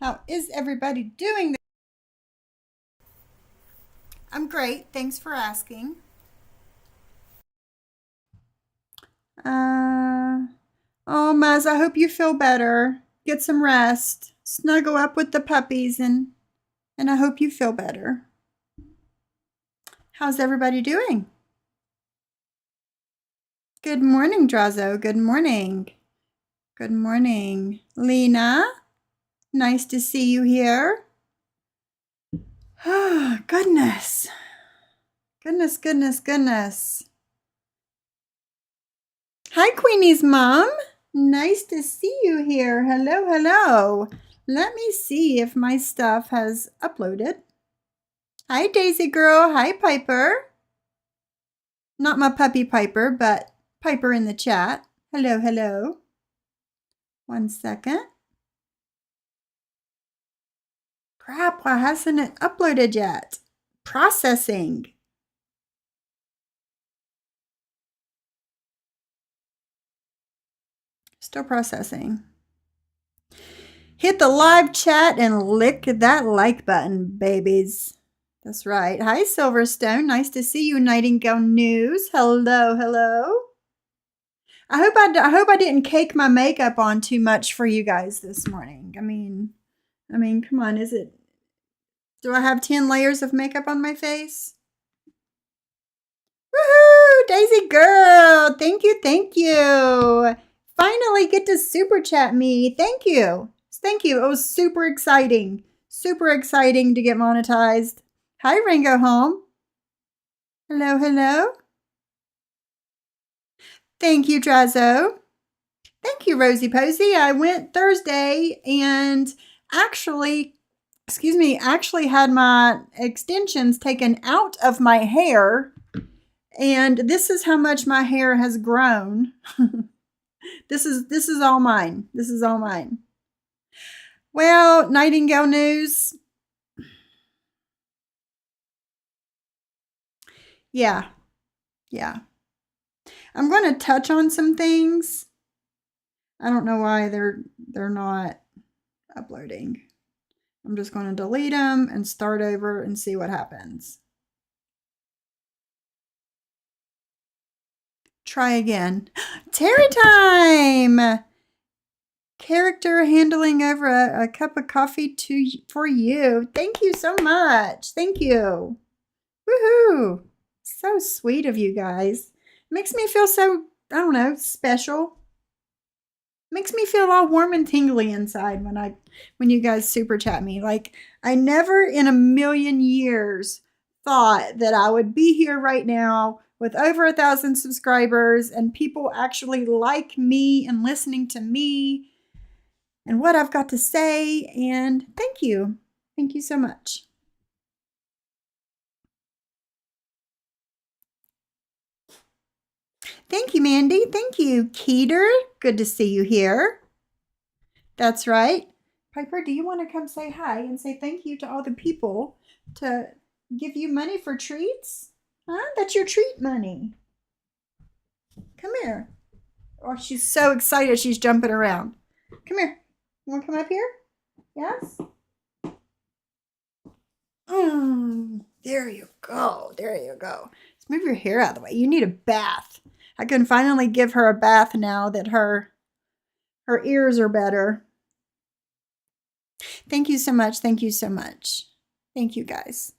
How is everybody doing? I'm great. Thanks for asking. Oh, Maz, I hope you feel better. Get some rest. Snuggle up with the puppies and I hope you feel better. How's everybody doing? Good morning, Drazo. Good morning. Good morning. Lena, nice to see you here. Oh, goodness. Goodness. Hi, Queenie's mom. Nice to see you here. Hello. Let me see if my stuff has uploaded. Hi, Daisy girl. Hi, Piper. Not my puppy Piper, but Piper in the chat. Hello. 1 second. Crap, why hasn't it uploaded yet? Processing. Still processing. Hit the live chat and lick that like button, babies. That's right. Hi, Silverstone. Nice to see you, Nightingale News. Hello. I hope I didn't cake my makeup on too much for you guys this morning. I mean, come on, do I have 10 layers of makeup on my face? Woohoo! Daisy girl! Thank you. Finally get to super chat me. Thank you. It was super exciting. To get monetized. Hi, Ringo Home. Hello. Thank you, Drazo. Thank you, Rosie Posey. I went Thursday and actually had my extensions taken out of my hair. And this is how much my hair has grown. This is all mine. Well, Nightingale News. Yeah. I'm going to touch on some things. I don't know why they're not uploading. I'm just going to delete them and start over and see what happens. Try again. Terry time! Character handling over a cup of coffee for you. Thank you so much. Thank you. Woohoo! So sweet of you guys. Makes me feel so, I don't know, special. Makes me feel all warm and tingly inside when you guys super chat me. Like, I never in a million years thought that I would be here right now with over 1,000 subscribers and people actually like me and listening to me and what I've got to say. And thank you. Thank you so much. Thank you, Mandy. Thank you, Keeter. Good to see you here. That's right. Piper, do you want to come say hi and say thank you to all the people to give you money for treats? Huh? That's your treat money. Come here. Oh, she's so excited. She's jumping around. Come here. You want to come up here? Yes? There you go. Let's move your hair out of the way. You need a bath. I can finally give her a bath now that her ears are better. Thank you so much. Thank you, guys.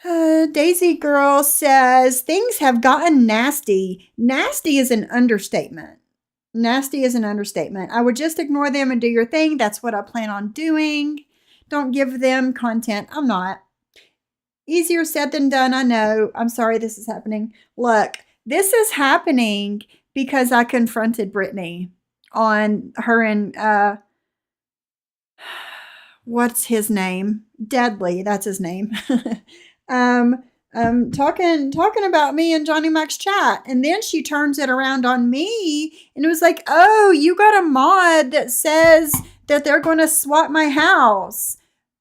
Daisy Girl says, things have gotten nasty. Nasty is an understatement. I would just ignore them and do your thing. That's what I plan on doing. Don't give them content. I'm not. Easier said than done, I know. I'm sorry this is happening. Look, this is happening because I confronted Brittany on her and, what's his name? Deadly, that's his name. Talking about me in Johnny Mac's chat. And then she turns it around on me and it was like, oh, you got a mod that says that they're going to swap my house.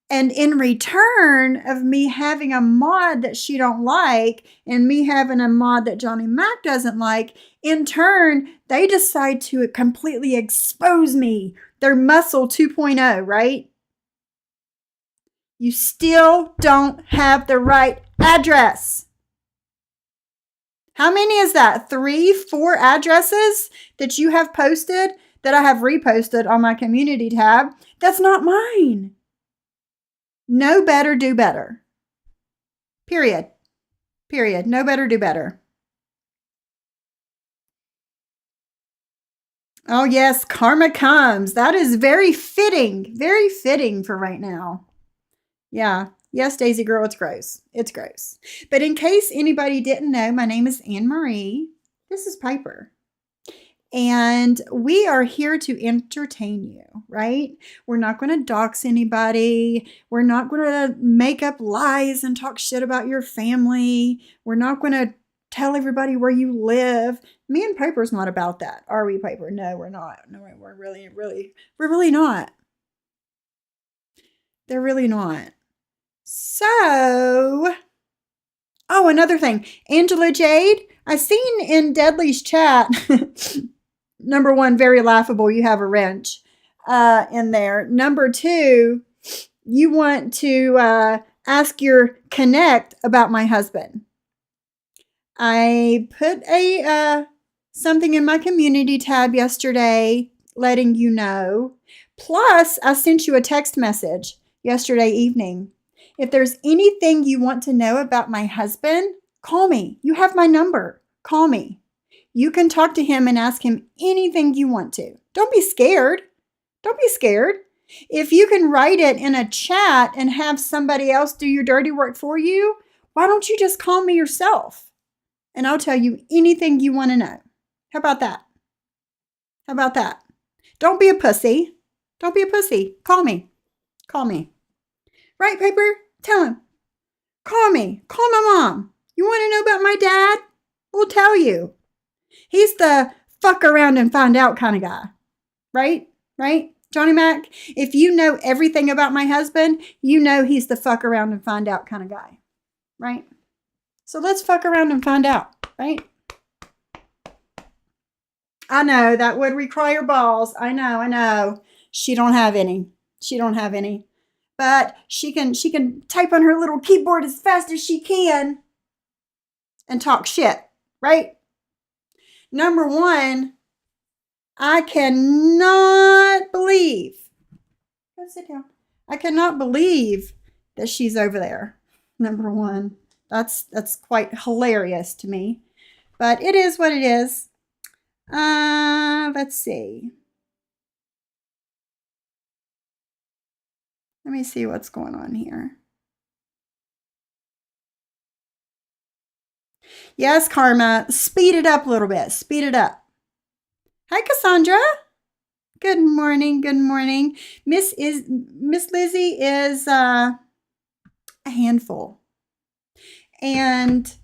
And in return of me having a mod that she don't like and me having a mod that Johnny Mac doesn't like, in turn, they decide to completely expose me. They're muscle 2.0, right? You still don't have the right address. How many is that? 3, 4 addresses that you have posted that I have reposted on my community tab? That's not mine. Know better, do better. Period. Period. Know better, do better. Oh, yes, karma comes. That is very fitting for right now. Yeah. Yes, Daisy girl, it's gross. It's gross. But in case anybody didn't know, my name is Anne Marie. This is Piper. And we are here to entertain you, right? We're not going to dox anybody. We're not going to make up lies and talk shit about your family. We're not going to tell everybody where you live. Me and Piper's not about that, are we, Piper? No, we're not. No, we're really not. They're really not. So, oh, another thing. Angela Jade, I seen in Deadly's chat, number 1, very laughable, you have a wrench in there. Number 2, you want to ask your connect about my husband. I put a something in my community tab yesterday letting you know. Plus, I sent you a text message yesterday evening. If there's anything you want to know about my husband, call me. You have my number. Call me. You can talk to him and ask him anything you want to. Don't be scared. Don't be scared. If you can write it in a chat and have somebody else do your dirty work for you, why don't you just call me yourself? And I'll tell you anything you want to know. How about that? How about that? Don't be a pussy. Don't be a pussy. Call me. Call me. Right, Piper? Tell him. Call me. Call my mom. You want to know about my dad? We'll tell you. He's the fuck around and find out kind of guy. Right? Right? Johnny Mac? If you know everything about my husband, you know he's the fuck around and find out kind of guy. Right? So let's fuck around and find out. Right? I know that would require balls. I know. She don't have any. But she can type on her little keyboard as fast as she can and talk shit, right? Number 1, I cannot believe. Go sit down. I cannot believe that she's over there. Number 1. That's quite hilarious to me. But it is what it is. Let's see. Let me see what's going on here. Yes, Karma. Speed it up a little bit. Speed it up. Hi, Cassandra. Good morning. Good morning. Miss Lizzie is a handful. And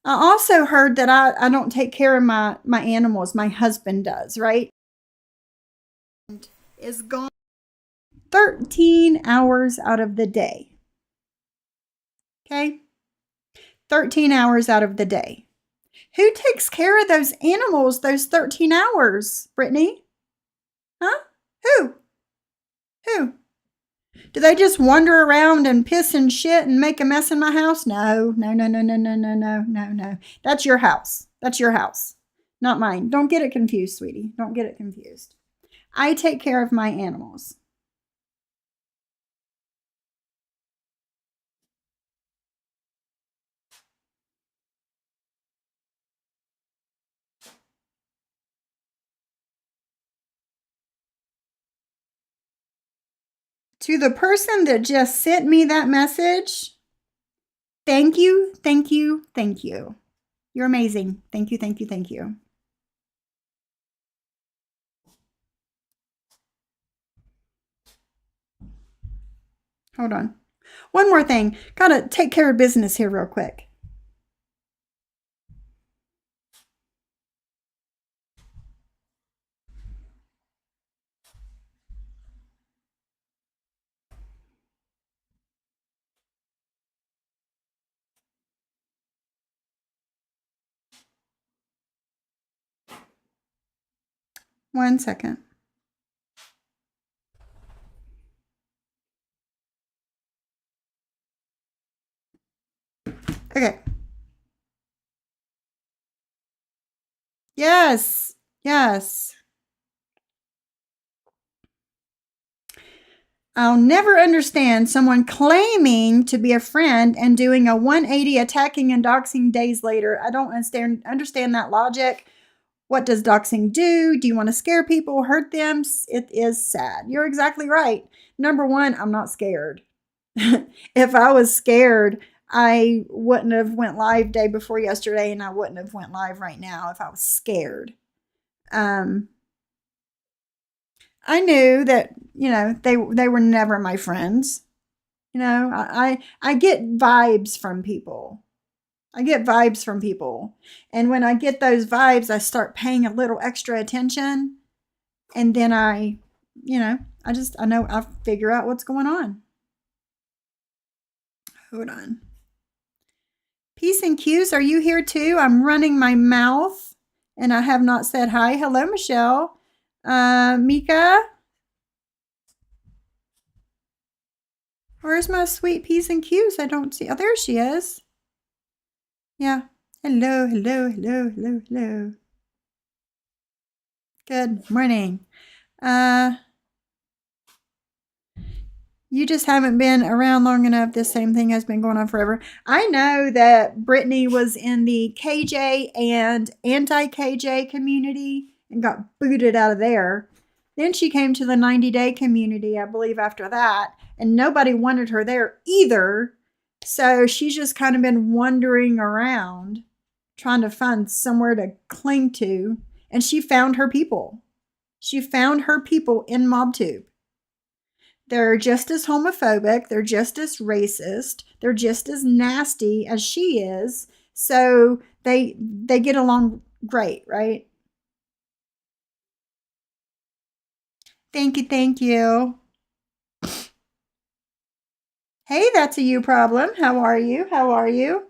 I also heard that I don't take care of my animals. My husband does, right? Is gone 13 hours out of the day. Okay? 13 hours out of the day. Who takes care of those animals those 13 hours, Brittany? Huh? Who? Do they just wander around and piss and shit and make a mess in my house? No. That's your house. That's your house, not mine. Don't get it confused, sweetie. Don't get it confused. I take care of my animals. To the person that just sent me that message, thank you. You're amazing. Thank you. Hold on. One more thing. Gotta take care of business here real quick. One second. Okay. Yes. Yes. I'll never understand someone claiming to be a friend and doing a 180 attacking and doxing days later. I don't understand that logic. What does doxing do? Do you want to scare people, hurt them? It is sad. You're exactly right. Number one, I'm not scared. If I was scared, I wouldn't have went live day before yesterday, and I wouldn't have went live right now if I was scared. Um, I knew that they were never my friends. I get vibes from people. I get vibes from people, and when I get those vibes, I start paying a little extra attention, and then I know I figure out what's going on. Hold on. Peace and cues, are you here too? I'm running my mouth and I have not said hi. Hello, Michelle. Mika? Where's my sweet peace and cues? I don't see. Oh, there she is. Yeah. Hello, hello, hello, hello, hello. Good morning. You just haven't been around long enough. This same thing has been going on forever. I know that Brittany was in the KJ and anti-KJ community and got booted out of there. Then she came to the 90-day community, I believe, after that, and nobody wanted her there either. So she's just kind of been wandering around trying to find somewhere to cling to, and she found her people. She found her people in MobTube. They're just as homophobic. They're just as racist. They're just as nasty as she is. So they get along great, right? Thank you, thank you. Hey, that's a you problem. How are you? How are you?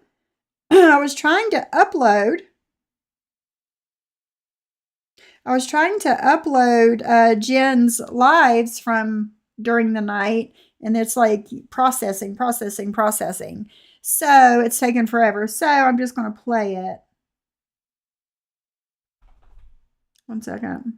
I was trying to upload. Jen's lives from during the night, and it's like processing. So it's taken forever. So I'm just going to play it. 1 second.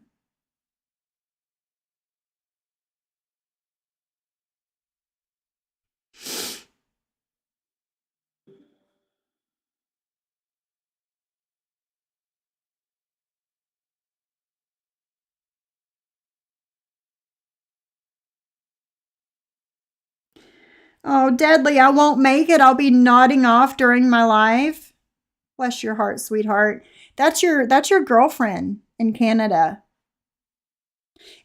Oh, Deadly, I won't make it. I'll be nodding off during my live. Bless your heart, sweetheart. That's your girlfriend in Canada.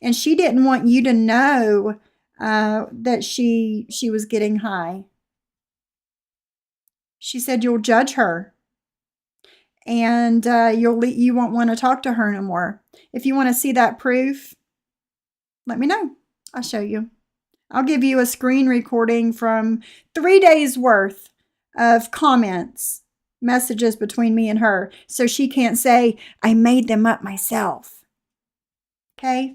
And she didn't want you to know that she was getting high. She said you'll judge her, and you won't want to talk to her no more. If you want to see that proof, let me know. I'll show you. I'll give you a screen recording from 3 days worth of comments, messages between me and her, so she can't say I made them up myself. Okay?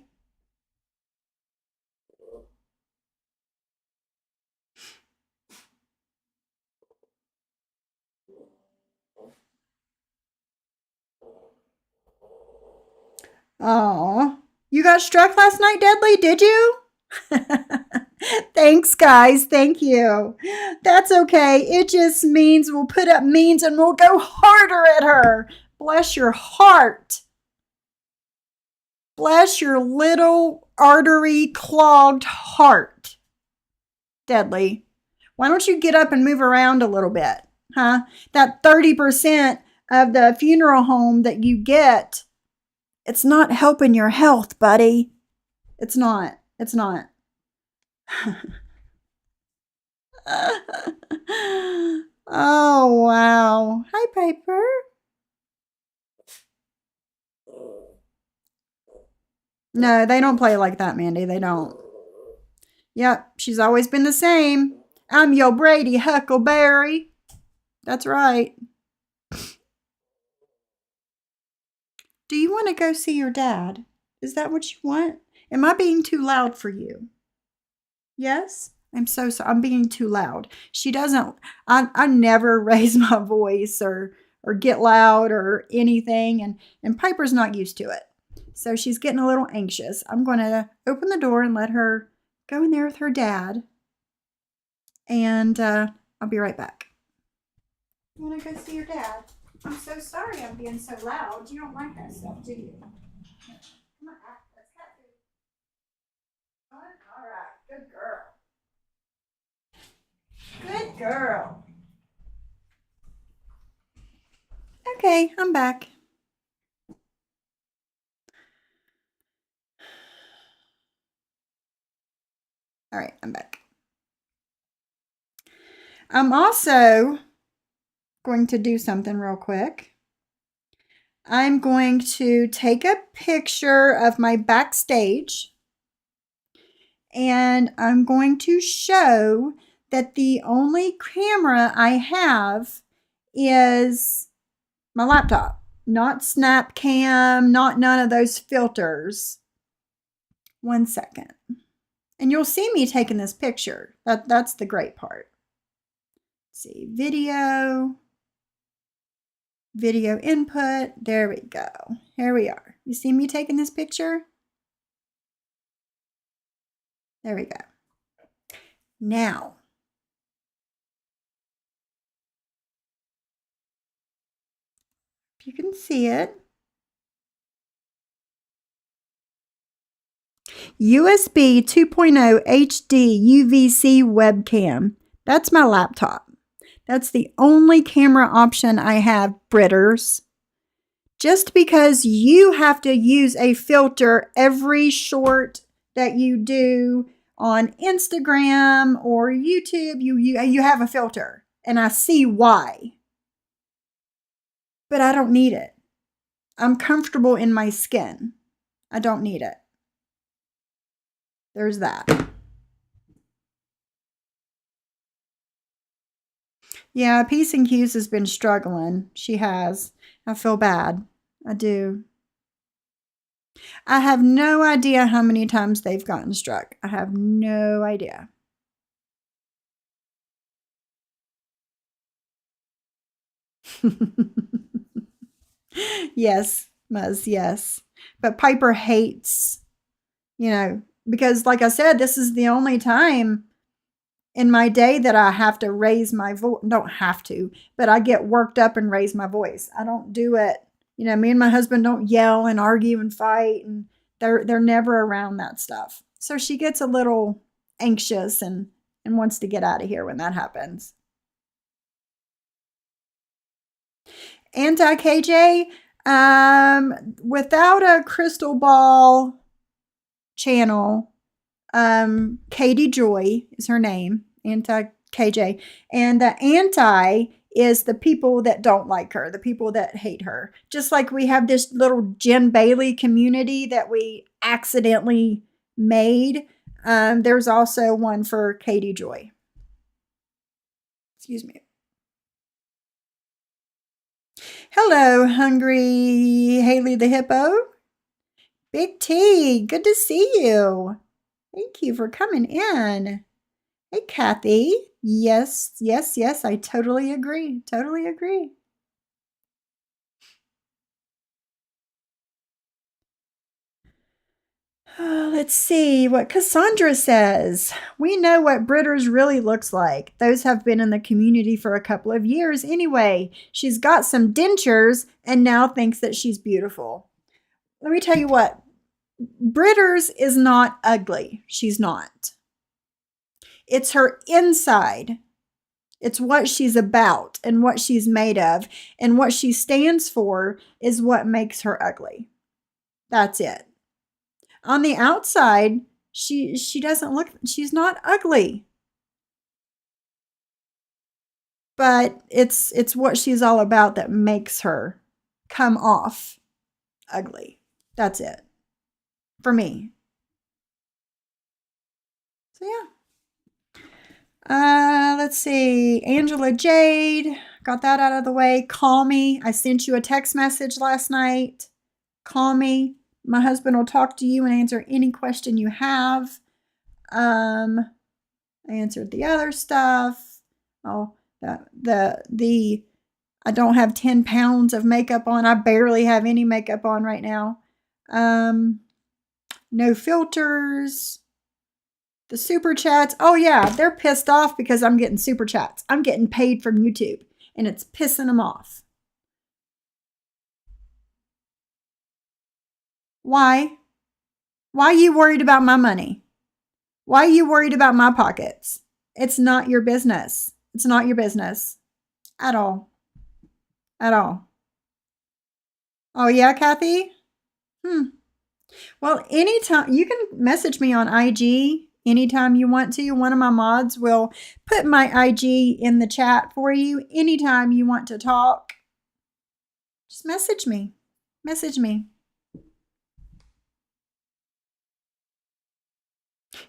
Oh, you got struck last night, Deadly? Did you? Thanks, guys. Thank you. That's okay. It just means we'll put up means and we'll go harder at her. Bless your heart. Bless your little artery clogged heart. Deadly. Why don't you get up and move around a little bit? Huh? That 30% of the funeral home that you get, it's not helping your health, buddy. It's not. It's not. Oh, wow. Hi, Piper. No, they don't play like that, Mandy. They don't. Yep, she's always been the same. I'm your Brady Huckleberry. That's right. Do you want to go see your dad? Is that what you want? Am I being too loud for you? Yes? I'm so sorry. I'm being too loud. She doesn't, I never raise my voice or get loud or anything. And Piper's not used to it. So she's getting a little anxious. I'm going to open the door and let her go in there with her dad. And I'll be right back. You want to go see your dad? I'm so sorry I'm being so loud. You don't like that stuff, do you? Come on, let's cat food. All right, good girl. Good girl. Okay, I'm back. All right, I'm back. I'm also going to do something real quick. I'm going to take a picture of my backstage, and I'm going to show that the only camera I have is my laptop, not Snapcam, not none of those filters. 1 second. And you'll see me taking this picture. That's the great part. Let's see, video input. There we go. Here we are. You see me taking this picture? There we go. Now, if you can see it, USB 2.0 HD UVC webcam. That's my laptop. That's the only camera option I have, Britters. Just because you have to use a filter every short that you do on Instagram or YouTube, you have a filter, and I see why. But I don't need it. I'm comfortable in my skin. I don't need it. There's that. Yeah, Peace and Q's has been struggling. She has. I feel bad. I do. I have no idea how many times they've gotten struck. I have no idea. Yes, Muzz, yes. But Piper hates, because like I said, this is the only time in my day that I have to raise my voice. Don't have to, but I get worked up and raise my voice. I don't do it. Me and my husband don't yell and argue and fight, and they're never around that stuff. So she gets a little anxious and wants to get out of here when that happens. Anti-KJ, without a crystal ball channel, Katie Joy is her name, Anti-KJ. And the anti is the people that don't like her, the people that hate her. Just like we have this little Jen Bailey community that we accidentally made, there's also one for Katie Joy. Excuse me. Hello, Hungry Haley the Hippo. Big T, good to see you. Thank you for coming in. Hey, Kathy. Yes, I totally agree. Totally agree. Let's see what Cassandra says. We know what Britters really looks like. Those have been in the community for a couple of years anyway. She's got some dentures and now thinks that she's beautiful. Let me tell you what. Britters is not ugly. She's not. It's her inside. It's what she's about and what she's made of, and what she stands for is what makes her ugly. That's it. On the outside, she doesn't look, she's not ugly. But it's what she's all about that makes her come off ugly. That's it. For me. So yeah. Let's see. Angela Jade. Got that out of the way. Call me. I sent you a text message last night. Call me. My husband will talk to you and answer any question you have. I answered the other stuff. Oh, the I don't have 10 pounds of makeup on. I barely have any makeup on right now. No filters. The super chats. Oh yeah, they're pissed off because I'm getting super chats. I'm getting paid from YouTube and it's pissing them off. Why? Why are you worried about my money? Why are you worried about my pockets? It's not your business. It's not your business at all. At all. Oh yeah, Kathy? Well, anytime you can message me on IG anytime you want to. One of my mods will put my IG in the chat for you anytime you want to talk. Just message me. Message me.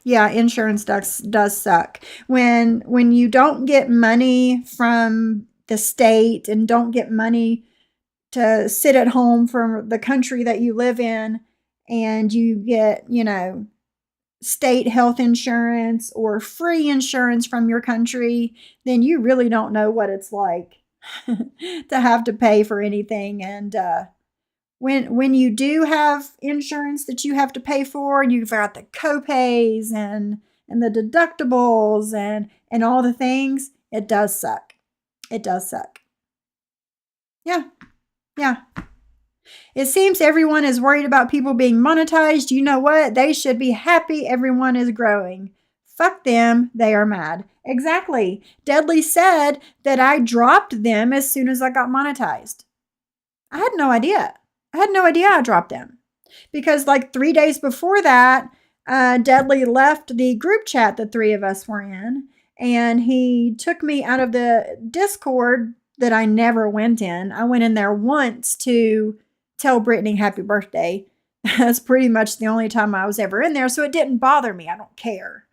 Yeah, insurance does suck. When you don't get money from the state and don't get money to sit at home from the country that you live in, and you get, state health insurance or free insurance from your country, then you really don't know what it's like to have to pay for anything. And when you do have insurance that you have to pay for, and you've got the copays and the deductibles and all the things, it does suck. It does suck. Yeah. It seems everyone is worried about people being monetized. You know what? They should be happy everyone is growing. Fuck them. They are mad. Exactly. Deadly said that I dropped them as soon as I got monetized. I had no idea. I dropped them. Because like 3 days before that, Deadly left the group chat the three of us were in. And he took me out of the Discord that I never went in. I went in there once to tell Brittany happy birthday. That's pretty much the only time I was ever in there. So it didn't bother me. I don't care.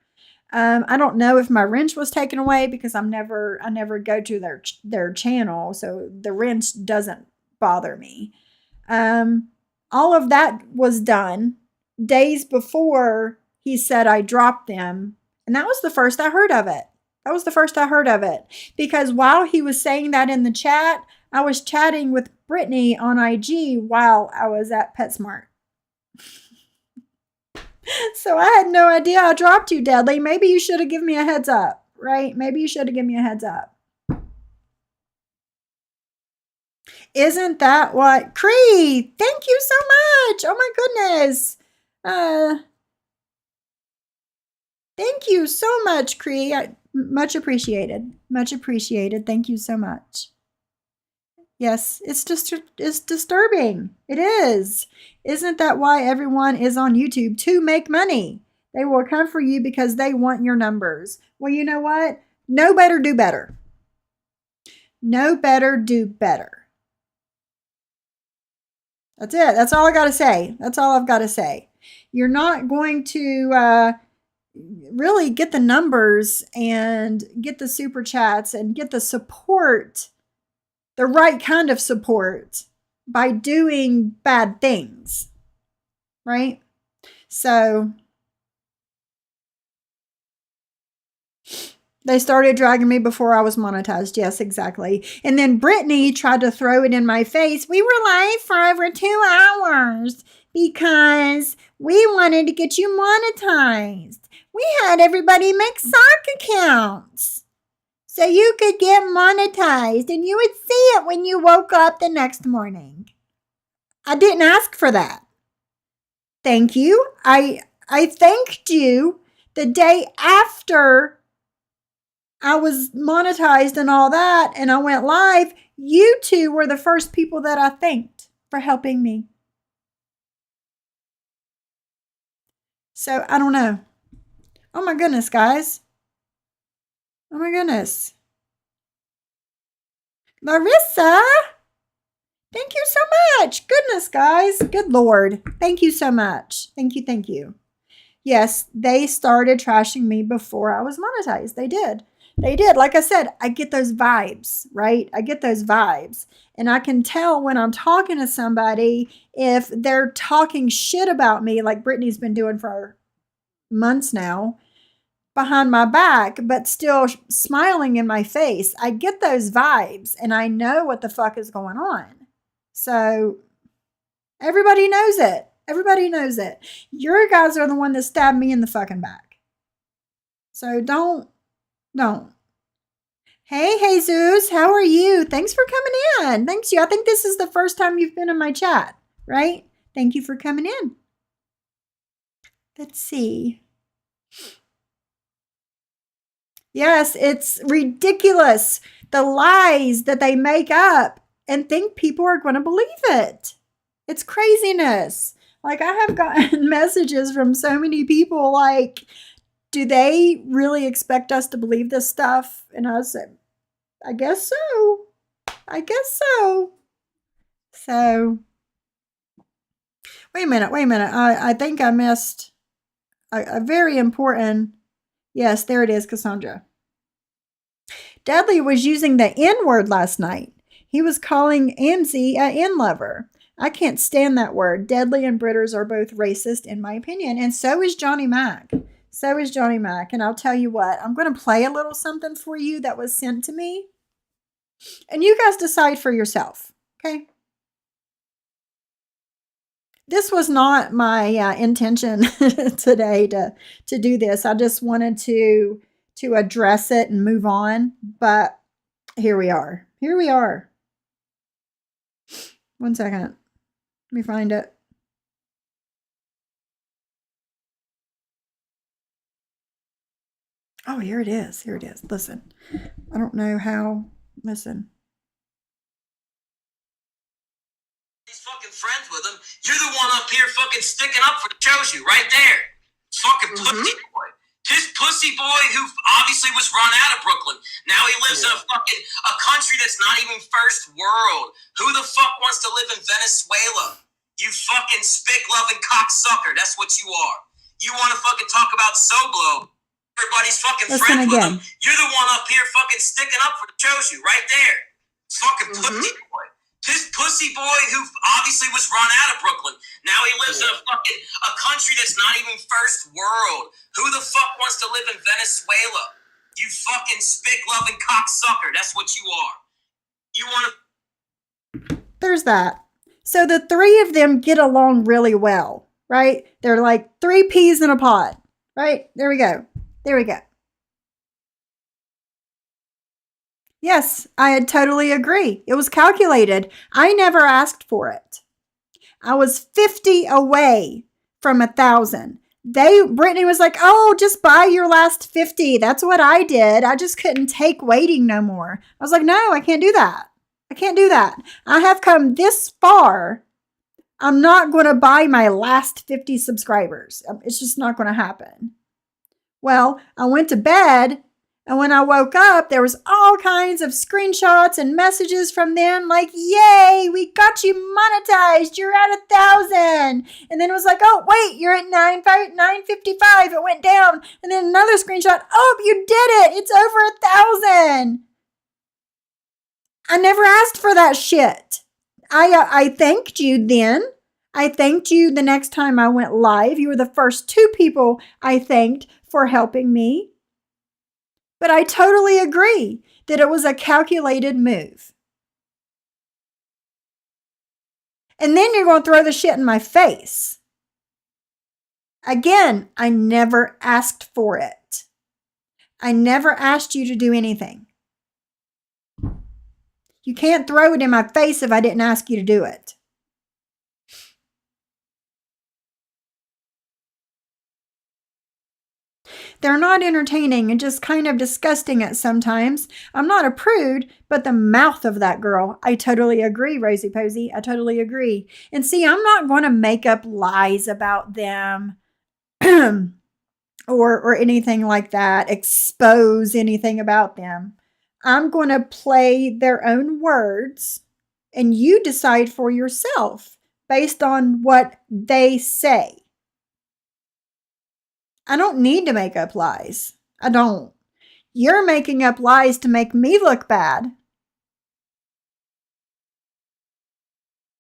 I don't know if my wrench was taken away because I never go to their channel. So the wrench doesn't bother me. All of that was done days before he said I dropped them. And that was the first I heard of it. Because while he was saying that in the chat, I was chatting with Brittany on IG while I was at PetSmart. So I had no idea I dropped you, Deadly. Maybe you should have given me a heads up, right? Maybe you should have given me a heads up. Isn't that what? Cree, thank you so much. Oh my goodness. Thank you so much, Cree. Much appreciated. Thank you so much. Yes, it's disturbing. It is. Isn't that why everyone is on YouTube? To make money. They will come for you because they want your numbers. Well, you know what? Know better, do better. Know better, do better. That's it. That's all I got to say. That's all I've got to say. You're not going to really get the numbers and get the super chats and get the support, the right kind of support, by doing bad things, right? So they started dragging me before I was monetized. Yes, exactly. And then Brittany tried to throw it in my face. We were live for over 2 hours because we wanted to get you monetized. We had everybody make sock accounts so you could get monetized and you would see it when you woke up the next morning. I didn't ask for that. Thank you. I thanked you the day after I was monetized and all that, and I went live. You two were the first people that I thanked for helping me. So I don't know. Oh my goodness, guys. Oh my goodness. Larissa, thank you so much. Goodness, guys. Good Lord. Thank you so much. Thank you. Yes, they started trashing me before I was monetized. They did. Like I said, I get those vibes, right? I get those vibes. And I can tell when I'm talking to somebody if they're talking shit about me, like Brittany's been doing for months now. behind my back, but still smiling in my face. I get those vibes and I know what the fuck is going on. So everybody knows it. Everybody knows it. Your guys are the one that stabbed me in the fucking back. So don't. Hey, Jesus, how are you? Thanks for coming in. Thanks you. I think this is the first time you've been in my chat, right? Thank you for coming in. Let's see. Yes, it's ridiculous. The lies that they make up and think people are going to believe it. It's craziness. Like, I have gotten messages from so many people like, do they really expect us to believe this stuff? And I said, I guess so. I guess so. So, wait a minute. I think I missed a very important. Yes, there it is, Cassandra. Dudley was using the N word last night. He was calling Amzie a N lover. I can't stand that word. Deadly and Britters are both racist, in my opinion, and so is Johnny Mac. So is Johnny Mac. And I'll tell you what, I'm going to play a little something for you that was sent to me. And you guys decide for yourself, okay? This was not my intention today to do this. I just wanted to address it and move on. But here we are. Here we are. 1 second. Let me find it. Oh, here it is. Here it is. Listen. I don't know how. Listen. He's fucking friends with him. You're the one up here fucking sticking up for the shows you right there. Fucking pussy boy. This pussy boy who obviously was run out of Brooklyn. Now he lives in a country that's not even first world. Who the fuck wants to live in Venezuela? You fucking spick-loving cocksucker. That's what you are. You want to fucking talk about Soblo. Everybody's fucking friends with him. You're the one up here fucking sticking up for the shows you right there. Fucking pussy boy. This pussy boy who obviously was run out of Brooklyn. Now he lives in a country that's not even first world. Who the fuck wants to live in Venezuela? You fucking spick-loving cocksucker. That's what you are. You want to... There's that. So the three of them get along really well, right? They're like 3 peas in a pod, right? There we go. There we go. Yes, I totally agree. It was calculated. I never asked for it. I was 50 away from 1,000. Brittany was like, oh, just buy your last 50. That's what I did. I just couldn't take waiting no more. I was like, no, I can't do that. I can't do that. I have come this far. I'm not going to buy my last 50 subscribers. It's just not going to happen. Well, I went to bed, and when I woke up, there was all kinds of screenshots and messages from them like, yay, we got you monetized. You're at 1,000. And then it was like, oh, wait, you're at 955. It went down. And then another screenshot. Oh, you did it. It's over 1,000. I never asked for that shit. I thanked you then. I thanked you the next time I went live. You were the first 2 people I thanked for helping me. But I totally agree that it was a calculated move. And then you're going to throw the shit in my face. Again, I never asked for it. I never asked you to do anything. You can't throw it in my face if I didn't ask you to do it. They're not entertaining and just kind of disgusting at sometimes. I'm not a prude, but the mouth of that girl. I totally agree, Rosie Posey. I totally agree. And see, I'm not going to make up lies about them or anything like that, expose anything about them. I'm going to play their own words, and you decide for yourself based on what they say. I don't need to make up lies. I don't. You're making up lies to make me look bad.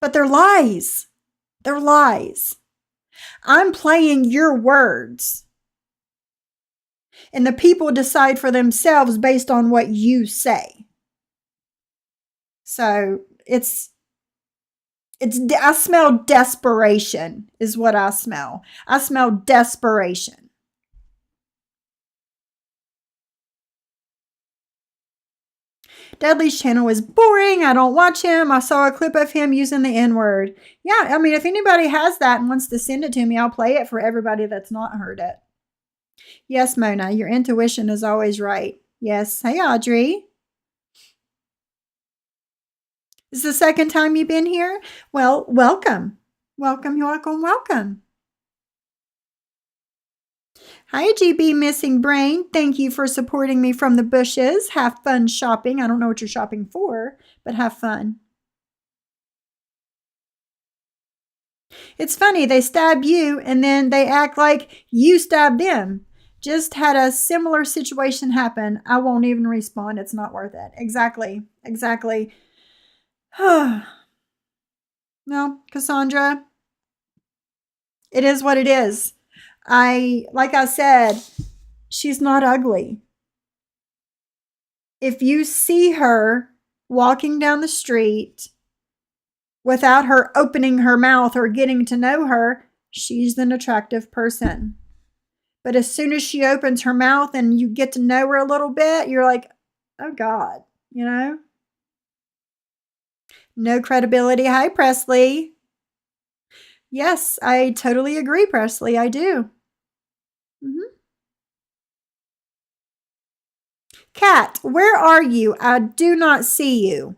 But they're lies. They're lies. I'm playing your words. And the people decide for themselves based on what you say. So I smell desperation is what I smell. I smell desperation. Dudley's channel is boring. I don't watch him. I saw a clip of him using the N-word. Yeah, I mean, if anybody has that and wants to send it to me, I'll play it for everybody that's not heard it. Yes, Mona, your intuition is always right. Yes. Hey, Audrey. Is this the second time you've been here? Well, welcome. Welcome, welcome, welcome. Hi, GB Missing Brain. Thank you for supporting me from the bushes. Have fun shopping. I don't know what you're shopping for, but have fun. It's funny, they stab you and then they act like you stabbed them. Just had a similar situation happen. I won't even respond. It's not worth it. Exactly. Exactly. No, Cassandra, it is what it is. Like I said, she's not ugly. If you see her walking down the street without her opening her mouth or getting to know her, she's an attractive person. But as soon as she opens her mouth and you get to know her a little bit, you're like, oh God, you know? No credibility. Hi, Presley. Yes, I totally agree, Presley. I do. Kat, where are you? I do not see you.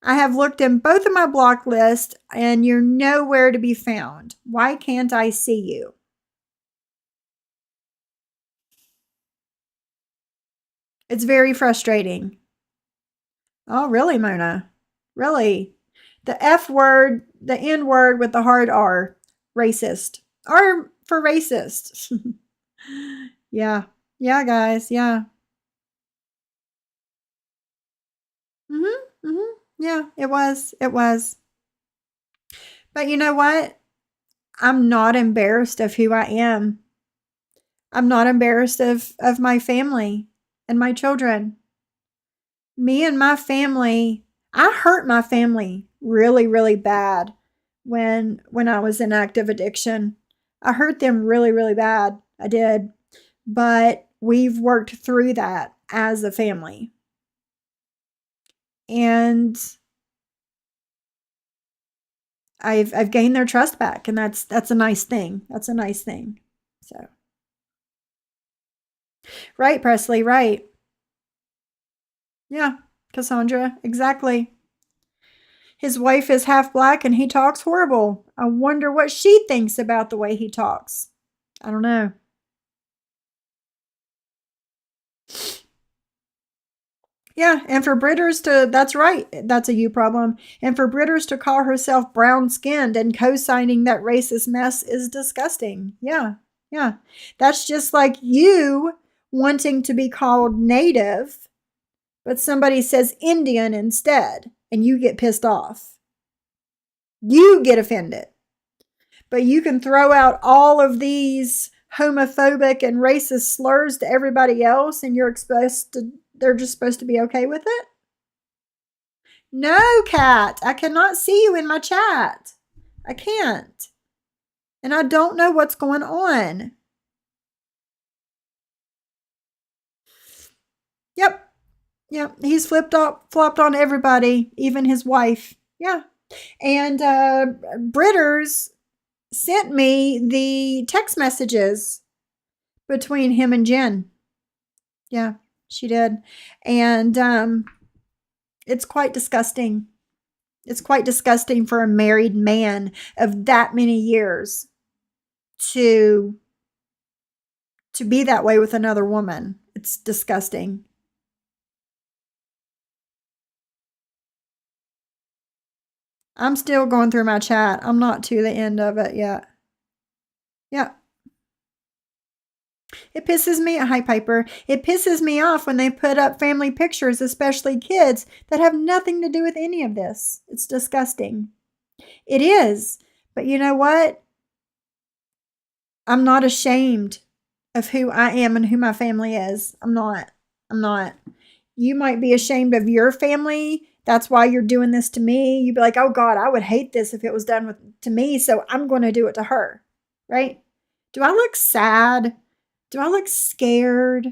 I have looked in both of my block lists and you're nowhere to be found. Why can't I see you? It's very frustrating. Oh, really, Mona? Really? The F word, the N word with the hard R. Racist. R for racist. Yeah. Yeah, guys. Yeah. Yeah, it was. It was. But you know what? I'm not embarrassed of who I am. I'm not embarrassed of my family and my children. Me and my family, I hurt my family really, really bad when I was in active addiction. I hurt them really, really bad. I did. But we've worked through that as a family. And I've gained their trust back, and that's a nice thing. That's a nice thing. So right, Presley, right. Yeah, Cassandra, exactly. His wife is half black and he talks horrible. I wonder what she thinks about the way he talks. I don't know. Yeah, and for Britters to, that's right, that's a you problem. And for Britters to call herself brown skinned and co signing that racist mess is disgusting. Yeah, yeah. That's just like you wanting to be called native, but somebody says Indian instead, and you get pissed off. You get offended. But you can throw out all of these homophobic and racist slurs to everybody else and they're just supposed to be okay with it? No, Kat, I cannot see you in my chat. I can't. And I don't know what's going on. Yep. Yep. He's flopped on everybody, even his wife. Yeah. And Britters sent me the text messages between him and Jen. Yeah, she did. And it's quite disgusting. It's quite disgusting for a married man of that many years to be that way with another woman. It's disgusting. I'm still going through my chat. I'm not to the end of it yet. Yeah. It pisses me, hi Piper, it pisses me off when they put up family pictures, especially kids, that have nothing to do with any of this. It's disgusting. It is. But you know what? I'm not ashamed of who I am and who my family is. I'm not. I'm not. You might be ashamed of your family. That's why you're doing this to me. You'd be like, oh God, I would hate this if it was done to me. So I'm going to do it to her. Right? Do I look sad? Do I look scared?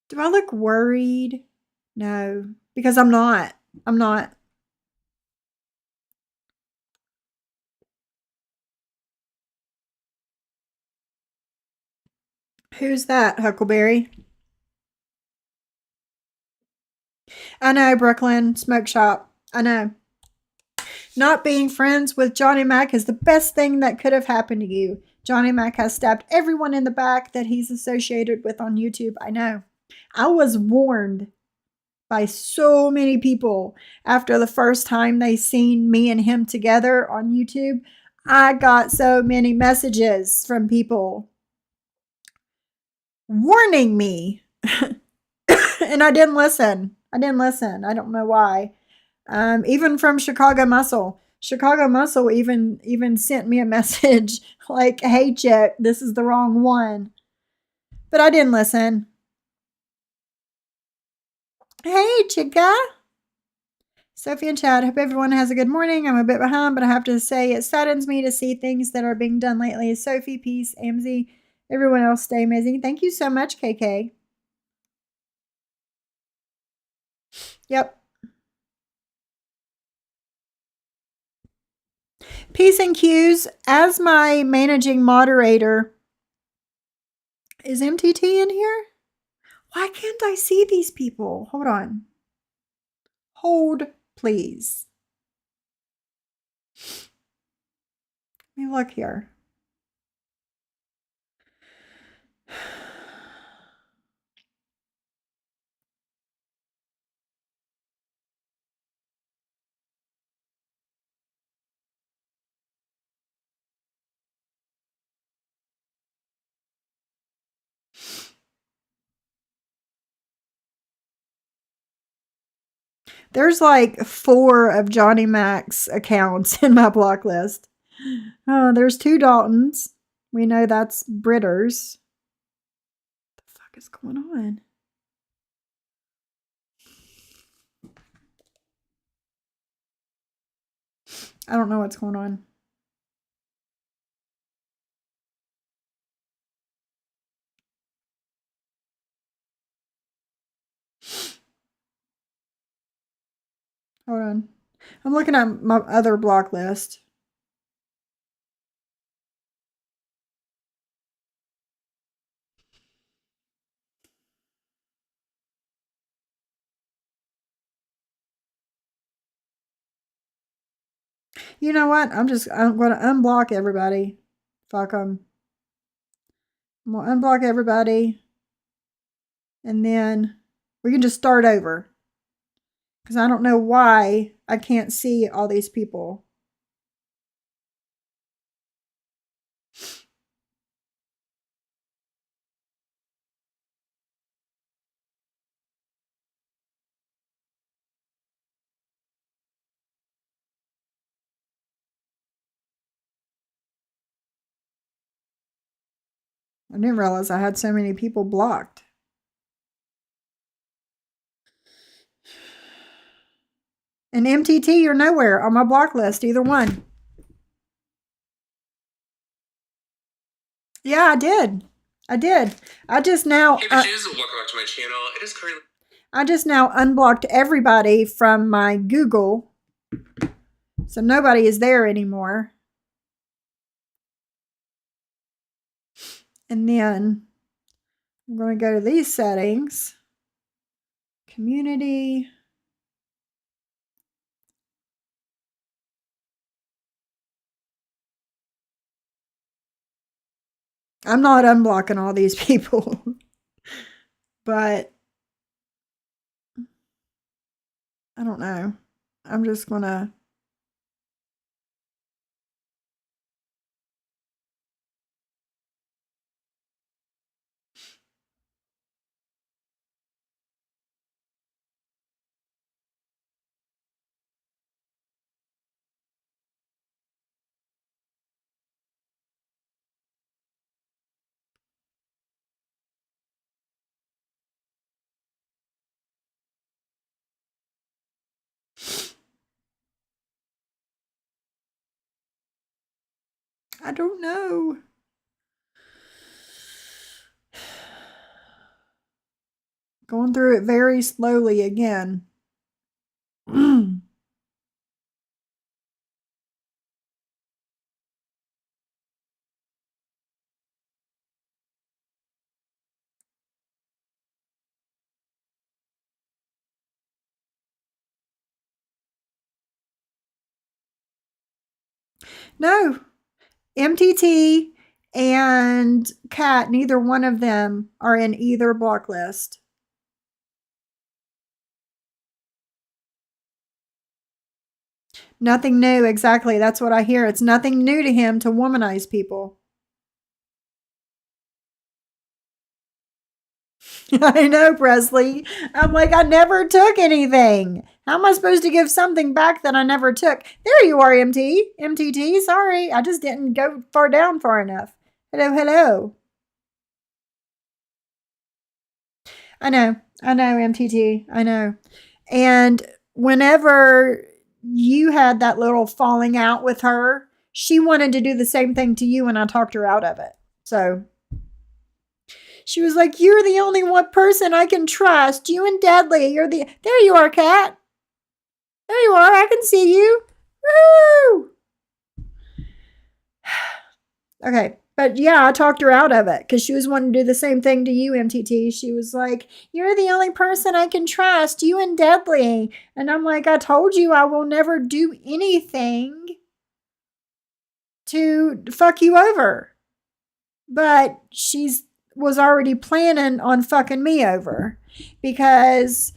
Do I look worried? No, because I'm not. I'm not. Who's that, Huckleberry? I know, Brooklyn, smoke shop. I know. Not being friends with Johnny Mac is the best thing that could have happened to you. Johnny Mac has stabbed everyone in the back that he's associated with on YouTube. I know. I was warned by so many people after the first time they seen me and him together on YouTube. I got so many messages from people warning me. And I didn't listen. I didn't listen. I don't know why. Even from Chicago Muscle. Chicago Muscle even sent me a message like, hey, chick, this is the wrong one. But I didn't listen. Hey, chica. Sophie and Chad, hope everyone has a good morning. I'm a bit behind, but I have to say it saddens me to see things that are being done lately. Sophie, peace, Amzy, everyone else stay amazing. Thank you so much, KK. Yep. Peace and Q's. As my managing moderator, is MTT in here? Why can't I see these people? Hold on. Hold, please. Let me look here. There's like 4 of Johnny Mac's accounts in my block list. Oh, there's 2 Daltons. We know that's Britters. What the fuck is going on? I don't know what's going on. Hold on. I'm looking at my other block list. You know what? I'm going to unblock everybody. Fuck them. I'm going to unblock everybody. And then we can just start over. Because I don't know why I can't see all these people. I didn't realize I had so many people blocked. And MTT, you're nowhere on my block list, either one. Yeah, I did. I did. I just now. Hey bitches, welcome back to my channel. It is currently. I just now unblocked everybody from my Google. So nobody is there anymore. And then I'm going to go to these settings. Community. I'm not unblocking all these people. But I don't know. I'm just going to. I don't know. Going through it very slowly again. No, MTT and Cat, neither one of them are in either block list. Nothing new, exactly. That's what I hear. It's nothing new to him to womanize people. I know, Presley. I'm like, I never took anything. How am I supposed to give something back that I never took? There you are, MTT. Sorry, I just didn't go far down far enough. Hello, hello. I know, MTT. I know. And whenever you had that little falling out with her, she wanted to do the same thing to you, and I talked her out of it. So she was like, "You're the only one person I can trust. You and Deadly. You're the." There you are, Cat. There you are. I can see you. Woo! Okay. But yeah, I talked her out of it because she was wanting to do the same thing to you, MTT. She was like, "You're the only person I can trust. You and Deadly." And I'm like, "I told you I will never do anything to fuck you over." But she's was already planning on fucking me over because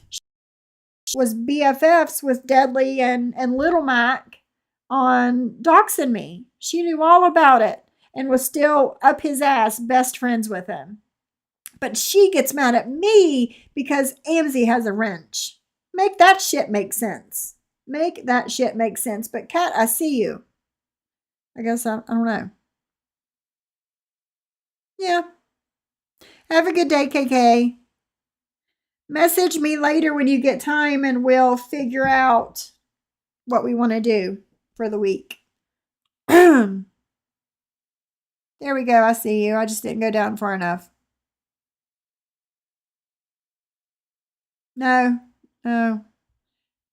was BFFs with Deadly and Little Mac on doxing me. She knew all about it and was still up his ass, best friends with him. But she gets mad at me because Amzie has a wrench. Make that shit make sense. Make that shit make sense. But Kat, I see you. I guess I don't know. Yeah. Have a good day, KK. Message me later when you get time and we'll figure out what we want to do for the week. There we go. I see you. I just didn't go down far enough. No, no.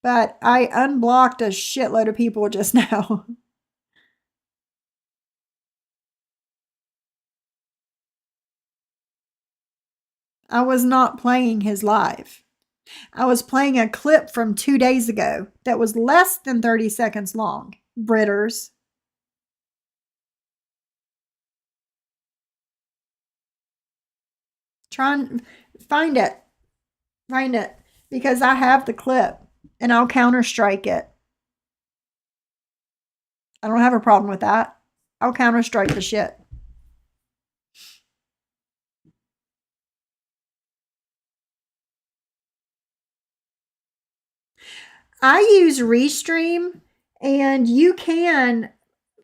But I unblocked a shitload of people just now. I was not playing his live. I was playing a clip from 2 days ago that was less than 30 seconds long. Britters. Try and find it. Find it. Because I have the clip and I'll counter strike it. I don't have a problem with that. I'll counter strike the shit. I use Restream, and you can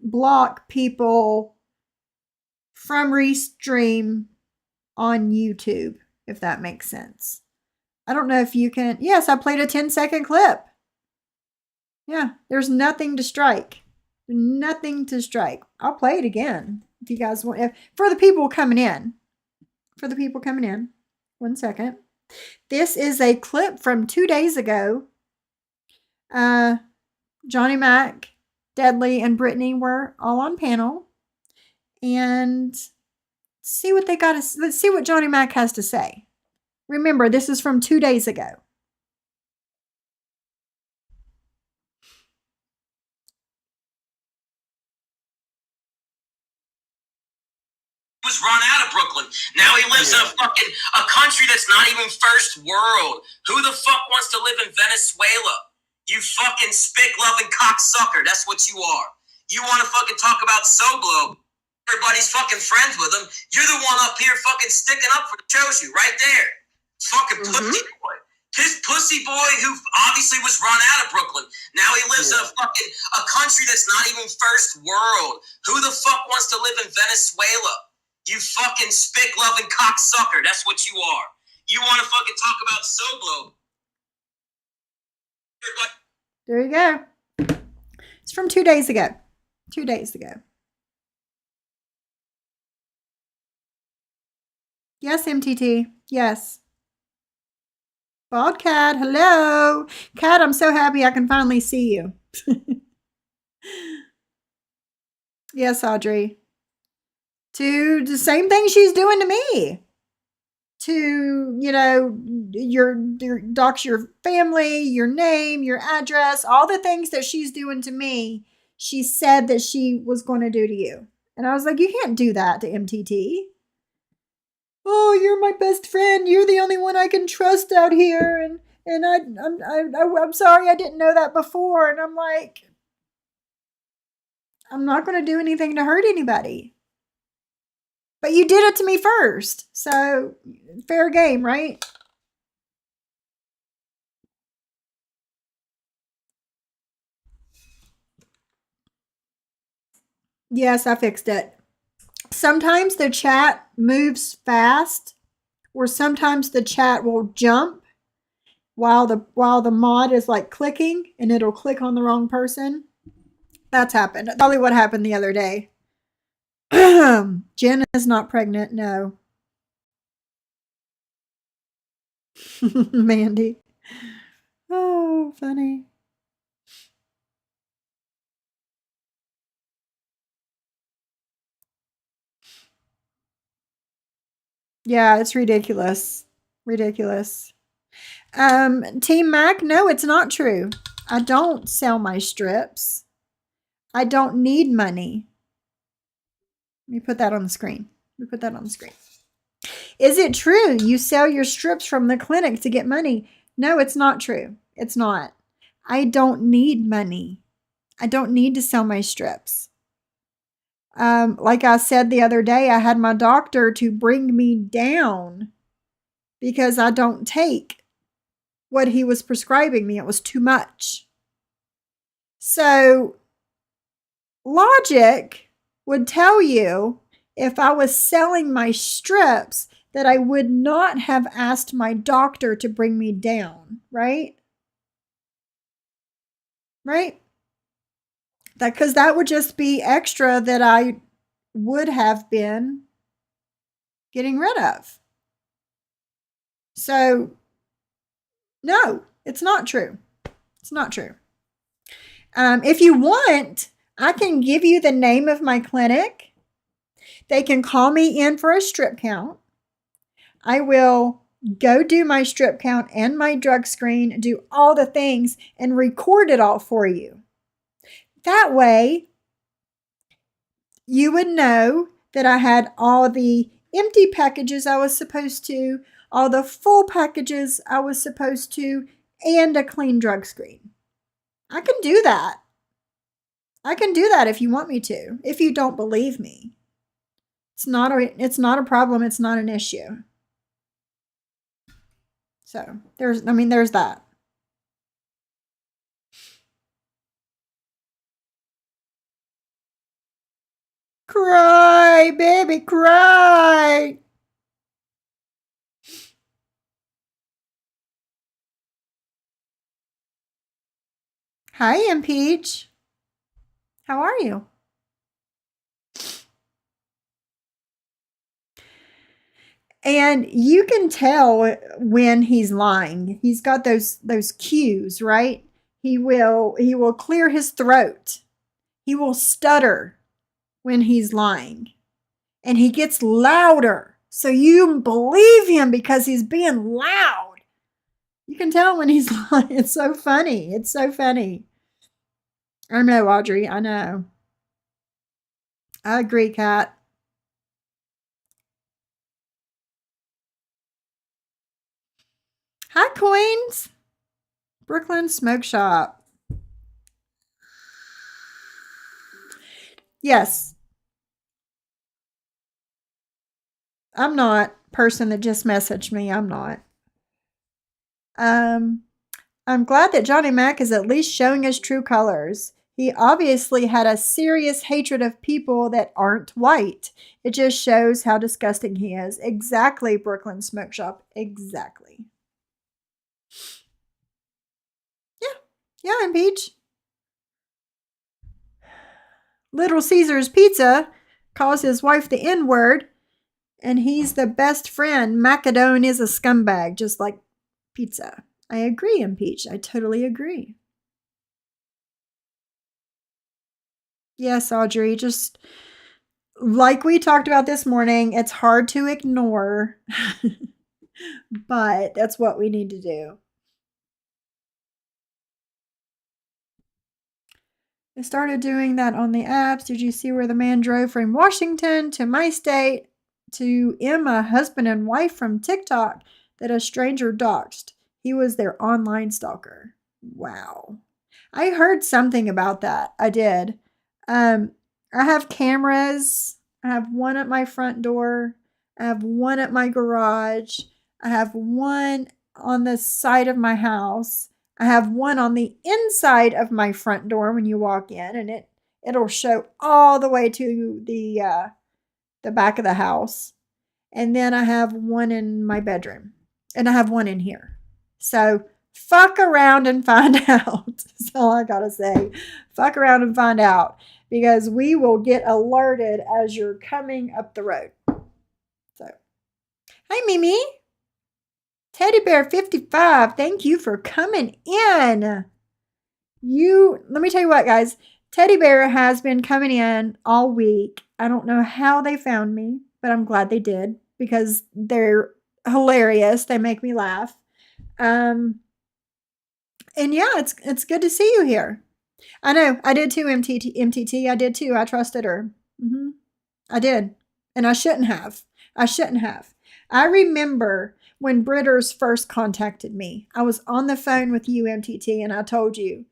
block people from Restream on YouTube, if that makes sense. I don't know if you can. Yes, I played a 10-second clip. Yeah, there's nothing to strike. Nothing to strike. I'll play it again if you guys want. For the people coming in. For the people coming in. 1 second. This is a clip from 2 days ago. Johnny Mac, Deadly, and Brittany were all on panel. And see what they got to. Let's see what Johnny Mac has to say. Remember, this is from 2 days ago. Was run out of Brooklyn. Now he lives in a country that's not even first world. Who the fuck wants to live in Venezuela? You fucking spick-loving cocksucker. That's what you are. You want to fucking talk about Soblo? Everybody's fucking friends with him. You're the one up here fucking sticking up for the shows you right there. Fucking pussy boy. This pussy boy who obviously was run out of Brooklyn. Now he lives in a country that's not even first world. Who the fuck wants to live in Venezuela? You fucking spick-loving cocksucker. That's what you are. You want to fucking talk about Soblo? There you go. It's from 2 days ago. 2 days ago. Yes, MTT. Yes. Bald Cat, hello. Cat, I'm so happy I can finally see you. Yes, Audrey. To the same thing she's doing to me. To, your dox your family, your name, your address, all the things that she's doing to me, she said that she was going to do to you. And I was like, you can't do that to MTT. Oh, you're my best friend. You're the only one I can trust out here. And I'm sorry I didn't know that before. And I'm like, I'm not going to do anything to hurt anybody. But you did it to me first. So fair game, right? Yes, I fixed it. Sometimes the chat moves fast, or sometimes the chat will jump while the mod is like clicking and it'll click on the wrong person. That's happened. That's probably what happened the other day. Jen is not pregnant, no. Mandy. Oh, funny. Yeah, it's ridiculous. Ridiculous. Team Mac, no, it's not true. I don't sell my strips. I don't need money. Let me put that on the screen. Is it true you sell your strips from the clinic to get money? No, it's not true. It's not. I don't need money. I don't need to sell my strips. Like I said the other day, I had my doctor to bring me down because I don't take what he was prescribing me. It was too much. So, logic would tell you if I was selling my strips that I would not have asked my doctor to bring me down, right? Right? Because that would just be extra that I would have been getting rid of. So, no, it's not true. It's not true. If you want, I can give you the name of my clinic. They can call me in for a strip count. I will go do my strip count and my drug screen, do all the things, and record it all for you. That way, you would know that I had all the empty packages I was supposed to, all the full packages I was supposed to, and a clean drug screen. I can do that. I can do that if you want me to, if you don't believe me. It's not a problem, it's not an issue. So, there's that. Cry, baby, cry. Hi, Impeach. How are you? And you can tell when he's lying. He's got those cues, right? He will clear his throat. He will stutter when he's lying. And he gets louder. So you believe him because he's being loud. You can tell when he's lying. It's so funny. It's so funny. I know, Audrey. I know. I agree, Kat. Hi, Coins. Brooklyn Smoke Shop. Yes. I'm not. Person that just messaged me. I'm not. I'm glad that Johnny Mac is at least showing his true colors. He obviously had a serious hatred of people that aren't white. It just shows how disgusting he is. Exactly, Brooklyn Smoke Shop. Exactly. Yeah, and Peach. Little Caesar's Pizza calls his wife the N word. And he's the best friend. Macedone is a scumbag, just like pizza. I agree, Impeach. I totally agree. Yes, Audrey, just like we talked about this morning, it's hard to ignore, but that's what we need to do. I started doing that on the apps. Did you see where the man drove from Washington to my state to Emma, husband and wife from TikTok, that a stranger doxed? He was their online stalker. Wow. I heard something about that. I did. Um, I have cameras. I have one at my front door. I have one at my garage. I have one on the side of my house. I have one on the inside of my front door when you walk in, and it'll show all the way to the back of the house. And then I have one in my bedroom, and I have one in here. So fuck around and find out. That's all I gotta say. Fuck around and find out, because we will get alerted as you're coming up the road. So, hi Mimi. Teddy Bear 55, thank you for coming in. Let me tell you what, guys. Teddy Bear has been coming in all week. I don't know how they found me, but I'm glad they did, because they're hilarious. They make me laugh. And yeah, it's good to see you here. I know, I did too, MTT. I did too. I trusted her. I did. And I shouldn't have. I shouldn't have. I remember when Britters first contacted me. I was on the phone with you, MTT, and I told you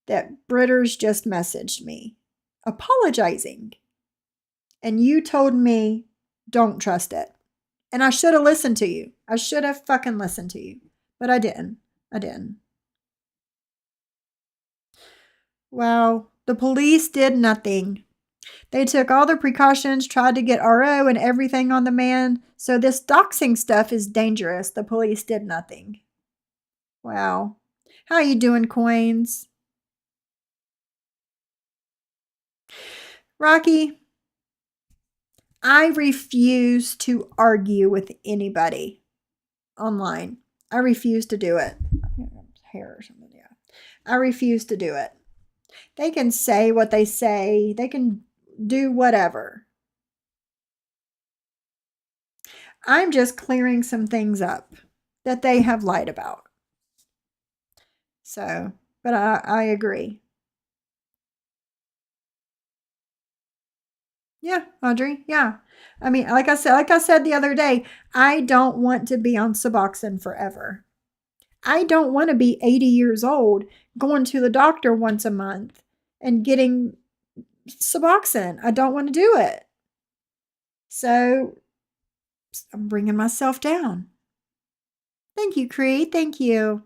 that Britters just messaged me apologizing. And you told me, don't trust it. And I should have listened to you. I should have fucking listened to you. But I didn't. I didn't. Wow. The police did nothing. They took all the precautions, tried to get RO and everything on the man. So this doxing stuff is dangerous. The police did nothing. Wow. How you doing, Coins? Rocky, I refuse to argue with anybody online. I refuse to do it. Hair or something, yeah. I refuse to do it. They can say what they say. They can do whatever. I'm just clearing some things up that they have lied about. So, but I agree. Yeah, Audrey. Yeah. I mean, like I said the other day, I don't want to be on Suboxone forever. I don't want to be 80 years old going to the doctor once a month and getting Suboxone. I don't want to do it. So I'm bringing myself down. Thank you, Cree. Thank you.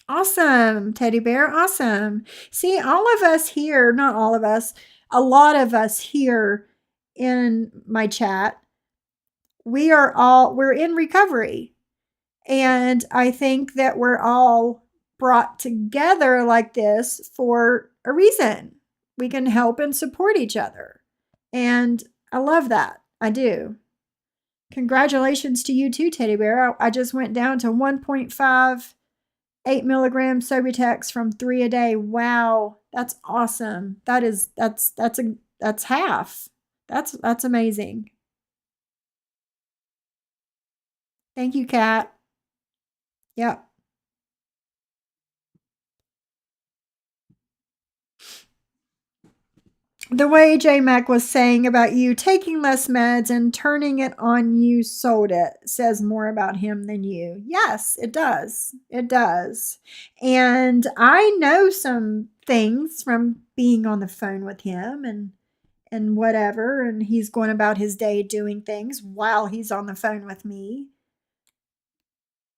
Awesome, Teddy Bear. Awesome. See, all of us here, not all of us, a lot of us here in my chat, we're in recovery. And I think that we're all brought together like this for a reason. We can help and support each other. And I love that. I do. Congratulations to you too, Teddy Bear. I just went down to 1.5 8 milligram Subutex from 3 a day. Wow, that's awesome. That's half. That's amazing. Thank you, Kat. Yep. The way J Mac was saying about you taking less meds and turning it on you sold it says more about him than you. Yes, it does. It does. And I know some things from being on the phone with him and whatever, and he's going about his day doing things while he's on the phone with me.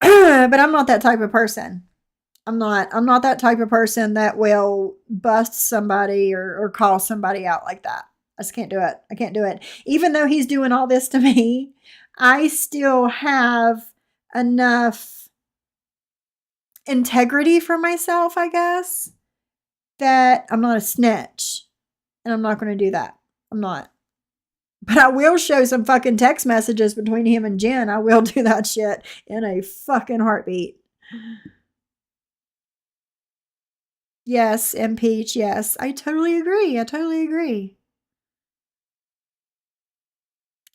But I'm not that type of person. I'm not that type of person that will bust somebody or call somebody out like that. I just can't do it. I can't do it. Even though he's doing all this to me, I still have enough integrity for myself, I guess, that I'm not a snitch. And I'm not going to do that. I'm not. But I will show some fucking text messages between him and Jen. I will do that shit in a fucking heartbeat. Yes, impeach. Yes, I totally agree. I totally agree.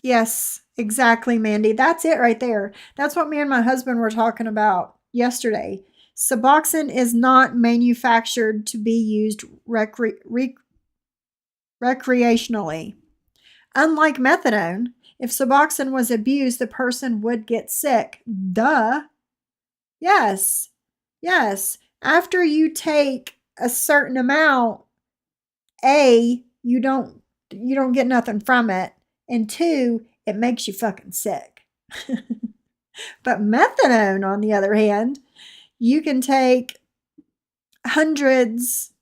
Yes, exactly, Mandy. That's it right there. That's what me and my husband were talking about yesterday. Suboxone is not manufactured to be used recreationally. Unlike methadone, if Suboxone was abused, the person would get sick. Duh. Yes. Yes. After you take a certain amount, A, you don't get nothing from it, and two, it makes you fucking sick. But methadone, on the other hand, you can take hundreds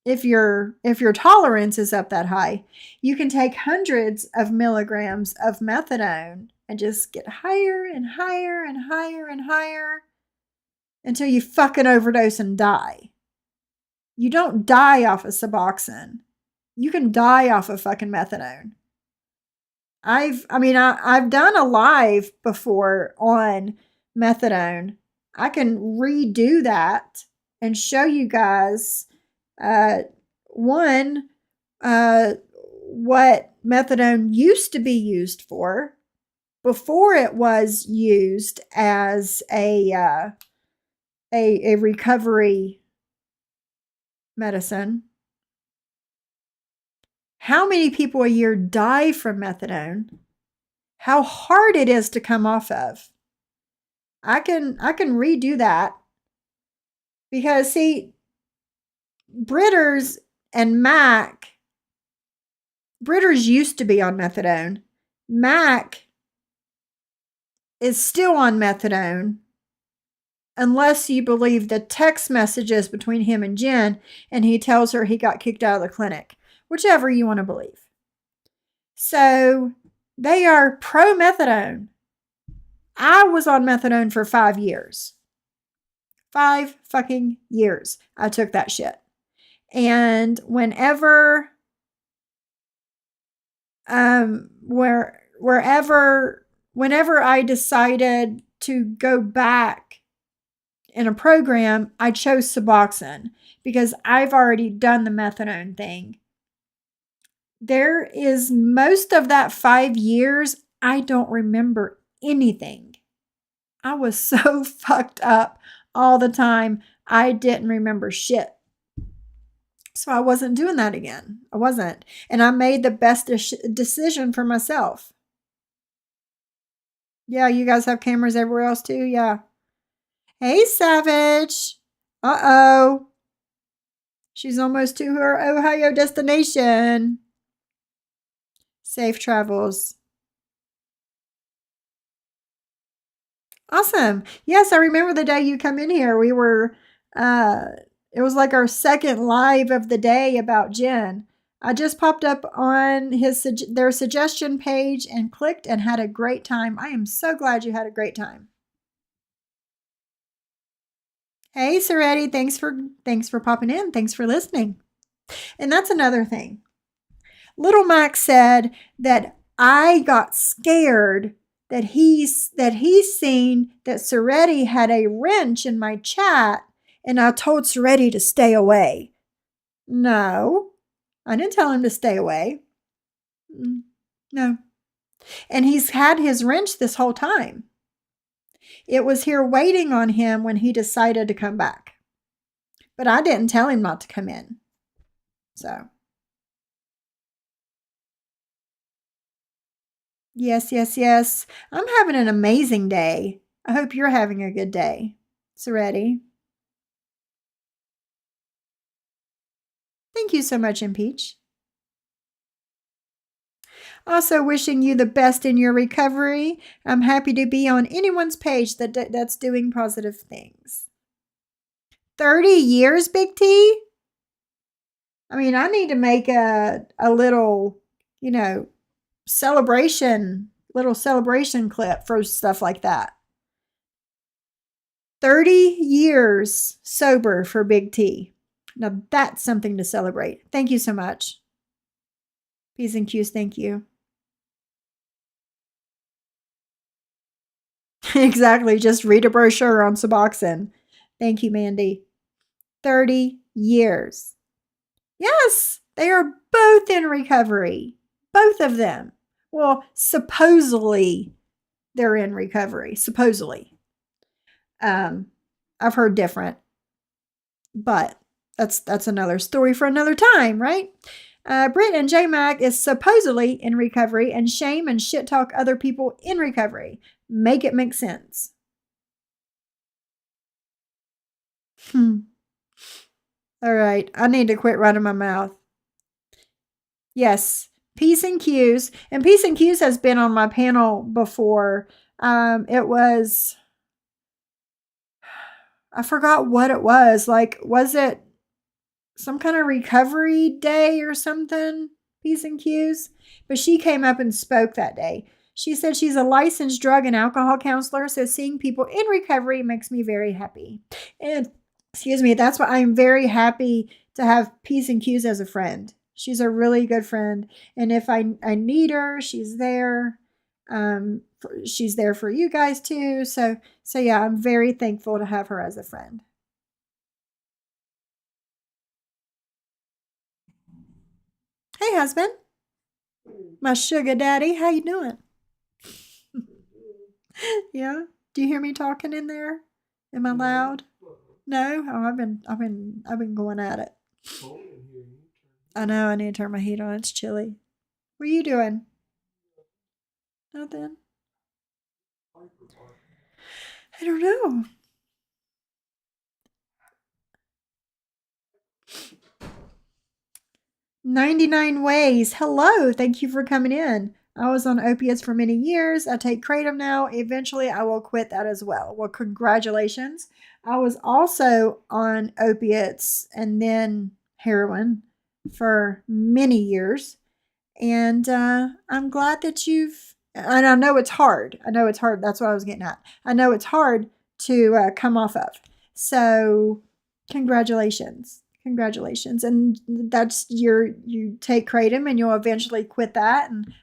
if your tolerance is up that high, you can take hundreds of milligrams of methadone and just get higher and higher and higher and higher until you fucking overdose and die. You don't die off of Suboxone. You can die off of fucking methadone. I've done a live before on methadone. I can redo that and show you guys one what methadone used to be used for before it was used as a recovery medicine. How many people a year die from methadone? How hard it is to come off of. I can redo that because see, Britters and Mac. Britters used to be on methadone. Mac is still on methadone unless you believe the text messages between him and Jen, and he tells her he got kicked out of the clinic, whichever you want to believe. So they are pro methadone. I was on methadone for 5 years. 5 fucking years I took that shit. And whenever whenever I decided to go back in a program, I chose Suboxone because I've already done the methadone thing. There is most of that 5 years, I don't remember anything. I was so fucked up all the time, I didn't remember shit. So I wasn't doing that again. I wasn't. And I made the best decision for myself. Yeah, you guys have cameras everywhere else too? Yeah. Hey, Savage. Uh-oh. She's almost to her Ohio destination. Safe travels. Awesome. Yes, I remember the day you come in here. We were, it was like our second live of the day about Jen. I just popped up on their suggestion page and clicked and had a great time. I am so glad you had a great time. Hey, Saretti, thanks for popping in. Thanks for listening. And that's another thing. Little Max said that I got scared that he's seen that Saretti had a wrench in my chat, and I told Saretti to stay away. No, I didn't tell him to stay away. No. And he's had his wrench this whole time. It was here waiting on him when he decided to come back. But I didn't tell him not to come in. So. Yes, yes, yes. I'm having an amazing day. I hope you're having a good day. Saretti. Thank you so much, Impeach. Also, wishing you the best in your recovery. I'm happy to be on anyone's page that's doing positive things. 30 years, Big T? I mean, I need to make a little, celebration clip for stuff like that. 30 years sober for Big T. Now that's something to celebrate. Thank you so much. P's and Q's, thank you. Exactly. Just read a brochure on Suboxone. Thank you, Mandy. 30 years. Yes, they are both in recovery. Both of them. Well, supposedly they're in recovery. Supposedly. Um, I've heard different, but that's another story for another time, right? Britt and J Mac is supposedly in recovery and shame and shit talk other people in recovery. Make it make sense. All right, I need to quit running my mouth. Yes, P's and Q's. And P's and Q's has been on my panel before. It was, I forgot what it was. Like, was it some kind of recovery day or something? P's and Q's. But she came up and spoke that day. She said she's a licensed drug and alcohol counselor, so seeing people in recovery makes me very happy. And excuse me, that's why I'm very happy to have P's and Q's as a friend. She's a really good friend, and if I need her, she's there. She's there for you guys too. So yeah, I'm very thankful to have her as a friend. Hey, husband, my sugar daddy, how you doing? Yeah. Do you hear me talking in there? Am I loud? No. Oh, I've been going at it. I know. I need to turn my heat on. It's chilly. What are you doing? Nothing. I don't know. 99 ways. Hello. Thank you for coming in. I was on opiates for many years. I take kratom now. Eventually, I will quit that as well. Well, congratulations. I was also on opiates and then heroin for many years. And I'm glad that and I know it's hard. I know it's hard. That's what I was getting at. I know it's hard to come off of. So, congratulations. Congratulations. And that's you take kratom and you'll eventually quit that. And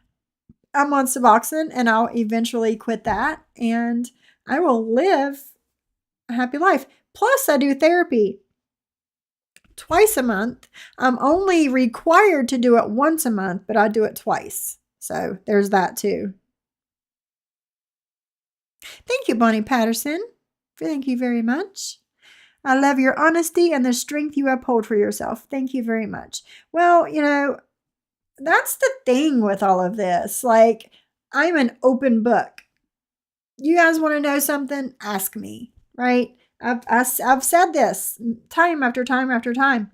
I'm on Suboxone and I'll eventually quit that. And I will live a happy life. Plus, I do therapy twice a month. I'm only required to do it once a month, but I do it twice. So there's that too. Thank you, Bonnie Patterson. Thank you very much. I love your honesty and the strength you uphold for yourself. Thank you very much. Well, that's the thing with all of this. Like, I'm an open book. You guys want to know something? Ask me, right? I've said this time after time after time.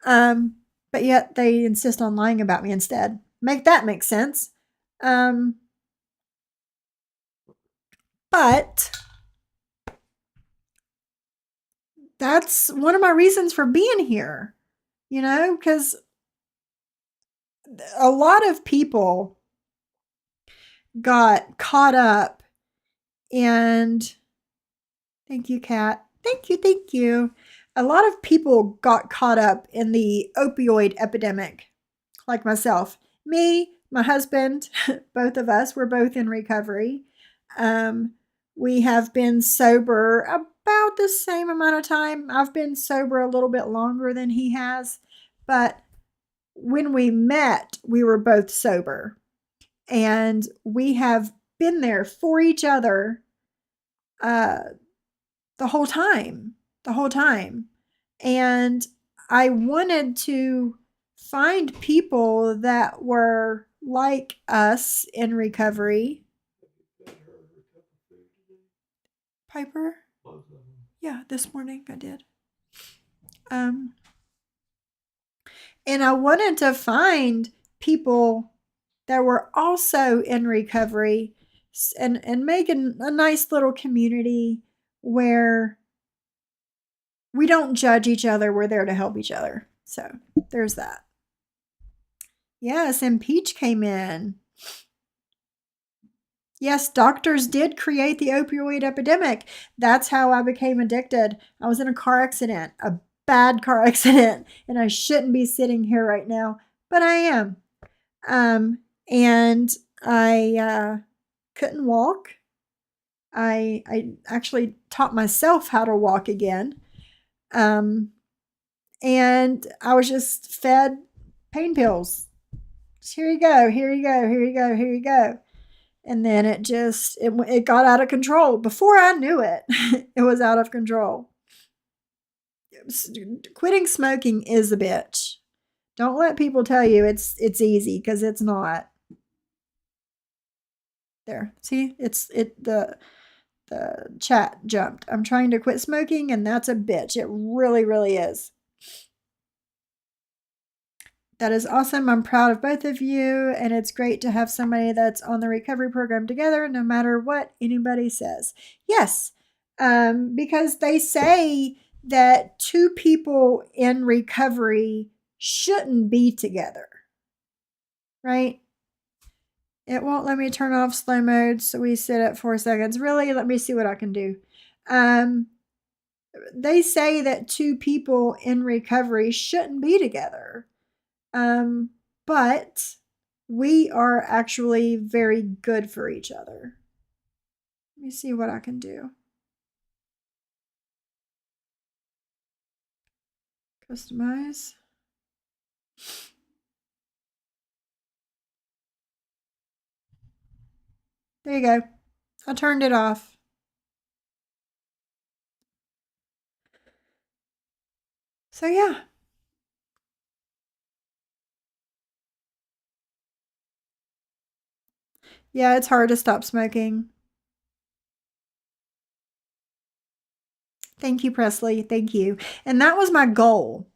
But yet they insist on lying about me instead. Make that make sense. But that's one of my reasons for being here, because a lot of people got caught up and thank you, Kat. Thank you, thank you. A lot of people got caught up in the opioid epidemic, like myself. Me, my husband, both of us, we're both in recovery. We have been sober about the same amount of time. I've been sober a little bit longer than he has, but when we met, we were both sober. And we have been there for each other the whole time. The whole time. And I wanted to find people that were like us in recovery. Piper? Yeah, this morning I did. And I wanted to find people that were also in recovery and make a nice little community where we don't judge each other. We're there to help each other. So there's that. Yes, and Peach came in. Yes, doctors did create the opioid epidemic. That's how I became addicted. I was in a car accident, a bad car accident, and I shouldn't be sitting here right now, but I am. And I couldn't walk. I actually taught myself how to walk again. Um, and I was just fed pain pills. Here you go, here you go, here you go, here you go. And then it got out of control. Before I knew it, it was out of control. Quitting smoking is a bitch. Don't let people tell you it's easy, because it's not. There, see, the chat jumped. I'm trying to quit smoking, and that's a bitch. It really, really is. That is awesome. I'm proud of both of you, and it's great to have somebody that's on the recovery program together, no matter what anybody says. Yes, because they say that two people in recovery shouldn't be together, right? It won't let me turn off slow mode, so we sit at 4 seconds. Really? Let me see what I can do. They say that two people in recovery shouldn't be together. But we are actually very good for each other. Let me see what I can do. Customize. There you go. I turned it off. So yeah. Yeah, it's hard to stop smoking. Thank you, Presley. Thank you. And that was my goal.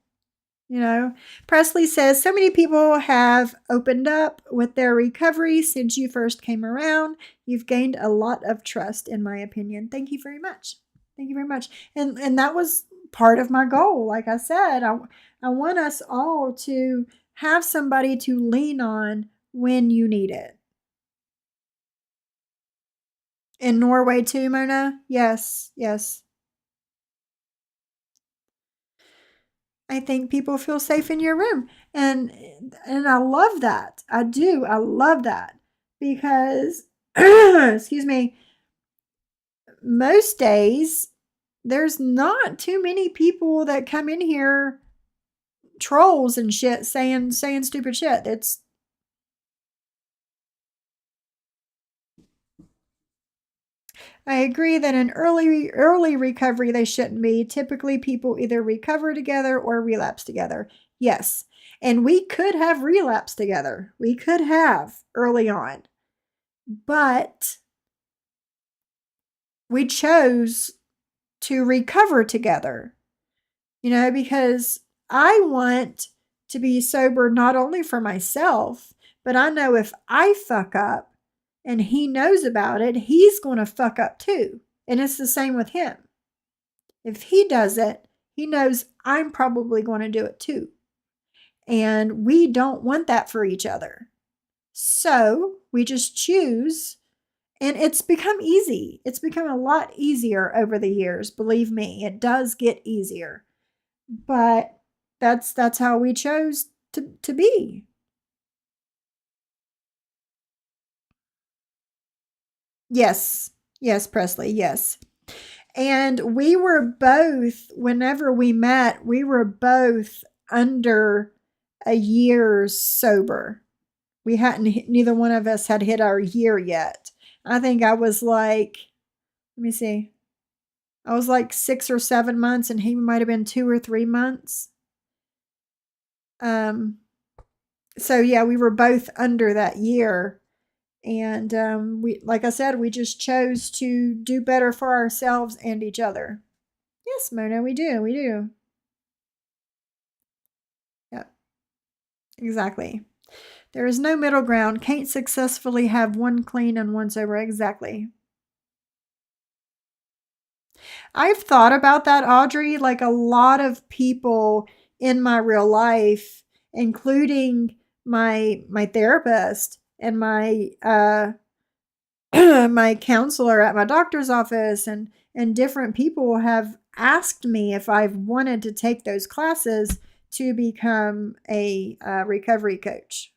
You know, Presley says so many people have opened up with their recovery since you first came around. You've gained a lot of trust, in my opinion. Thank you very much. Thank you very much. And that was part of my goal. Like I said, I want us all to have somebody to lean on when you need it. In Norway too, Mona? Yes, yes. I think people feel safe in your room. And I love that. I do. I love that. Because excuse me, most days there's not too many people that come in here trolls and shit saying stupid shit. It's I agree that in early recovery they shouldn't be. Typically people either recover together or relapse together. Yes. And we could have relapsed together. We could have early on. But we chose to recover together, because I want to be sober not only for myself, but I know if I fuck up and he knows about it, he's going to fuck up too. And it's the same with him. If he does it, he knows I'm probably going to do it too. And we don't want that for each other. So we just choose. And it's become easy. It's become a lot easier over the years. Believe me, it does get easier. But that's how we chose to be. Yes. Yes, Presley. Yes. And we were both, whenever we met, we were both under a year sober. We hadn't, neither one of us had hit our year yet. I think I was like, let me see. I was like 6 or 7 months, and he might have been 2 or 3 months. So yeah, we were both under that year. And we, like I said, we just chose to do better for ourselves and each other. Yes, Mona, we do. We do. Yeah, exactly. There is no middle ground. Can't successfully have one clean and one sober. Exactly. I've thought about that, Audrey. Like a lot of people in my real life, including my therapist and my my counselor at my doctor's office, and different people have asked me if I've wanted to take those classes to become a recovery coach.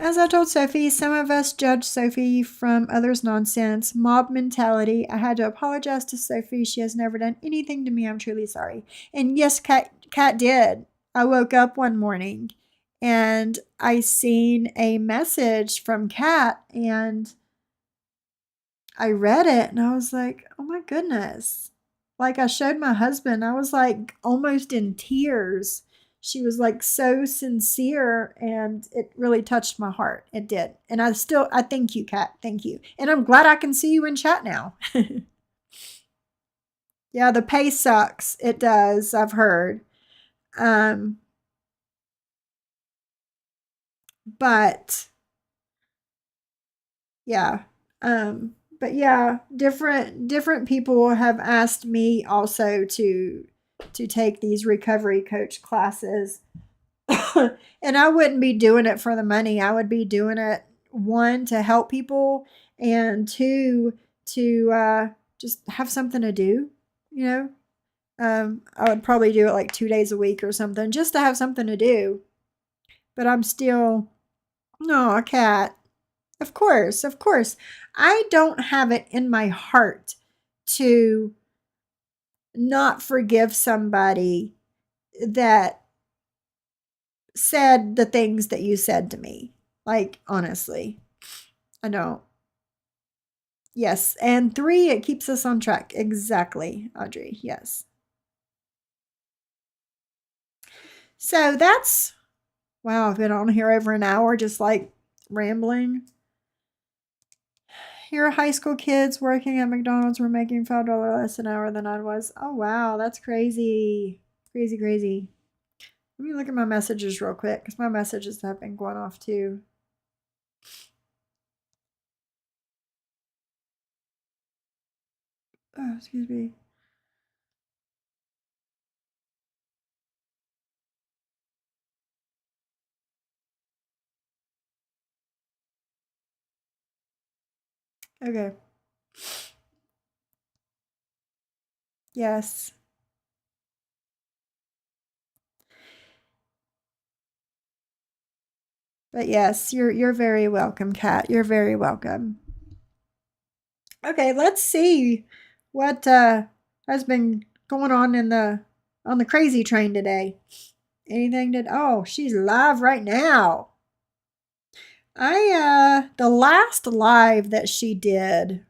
As I told Sophie, some of us judge Sophie from others' nonsense, mob mentality. I had to apologize to Sophie. She has never done anything to me. I'm truly sorry. And yes, Kat did. I woke up one morning and I seen a message from Kat, and I read it and I was like, oh my goodness. Like, I showed my husband, I was like almost in tears. She was like so sincere, and it really touched my heart. It did. And I thank you, Kat. Thank you. And I'm glad I can see you in chat now. Yeah, the pay sucks. It does. I've heard. Um, but yeah. But yeah, different people have asked me also to take these recovery coach classes. And I wouldn't be doing it for the money. I would be doing it, one, to help people, and two, to just have something to do, you know. I would probably do it like 2 days a week or something, just to have something to do. But I'm still, no, Cat. Of course, of course. I don't have it in my heart to not forgive somebody that said the things that you said to me. Like, honestly, I don't. Yes. And three, it keeps us on track. Exactly, Audrey. Yes. So that's, wow, I've been on here over an hour just like rambling. Here, high school kids working at McDonald's were making $5 less an hour than I was. Oh, wow. That's crazy. Crazy, crazy. Let me look at my messages real quick, because my messages have been going off too. Oh, excuse me. Okay. Yes. But yes, you're very welcome, Kat. You're very welcome. Okay, let's see what has been going on the crazy train today. Anything that, oh, she's live right now. The last live that she did.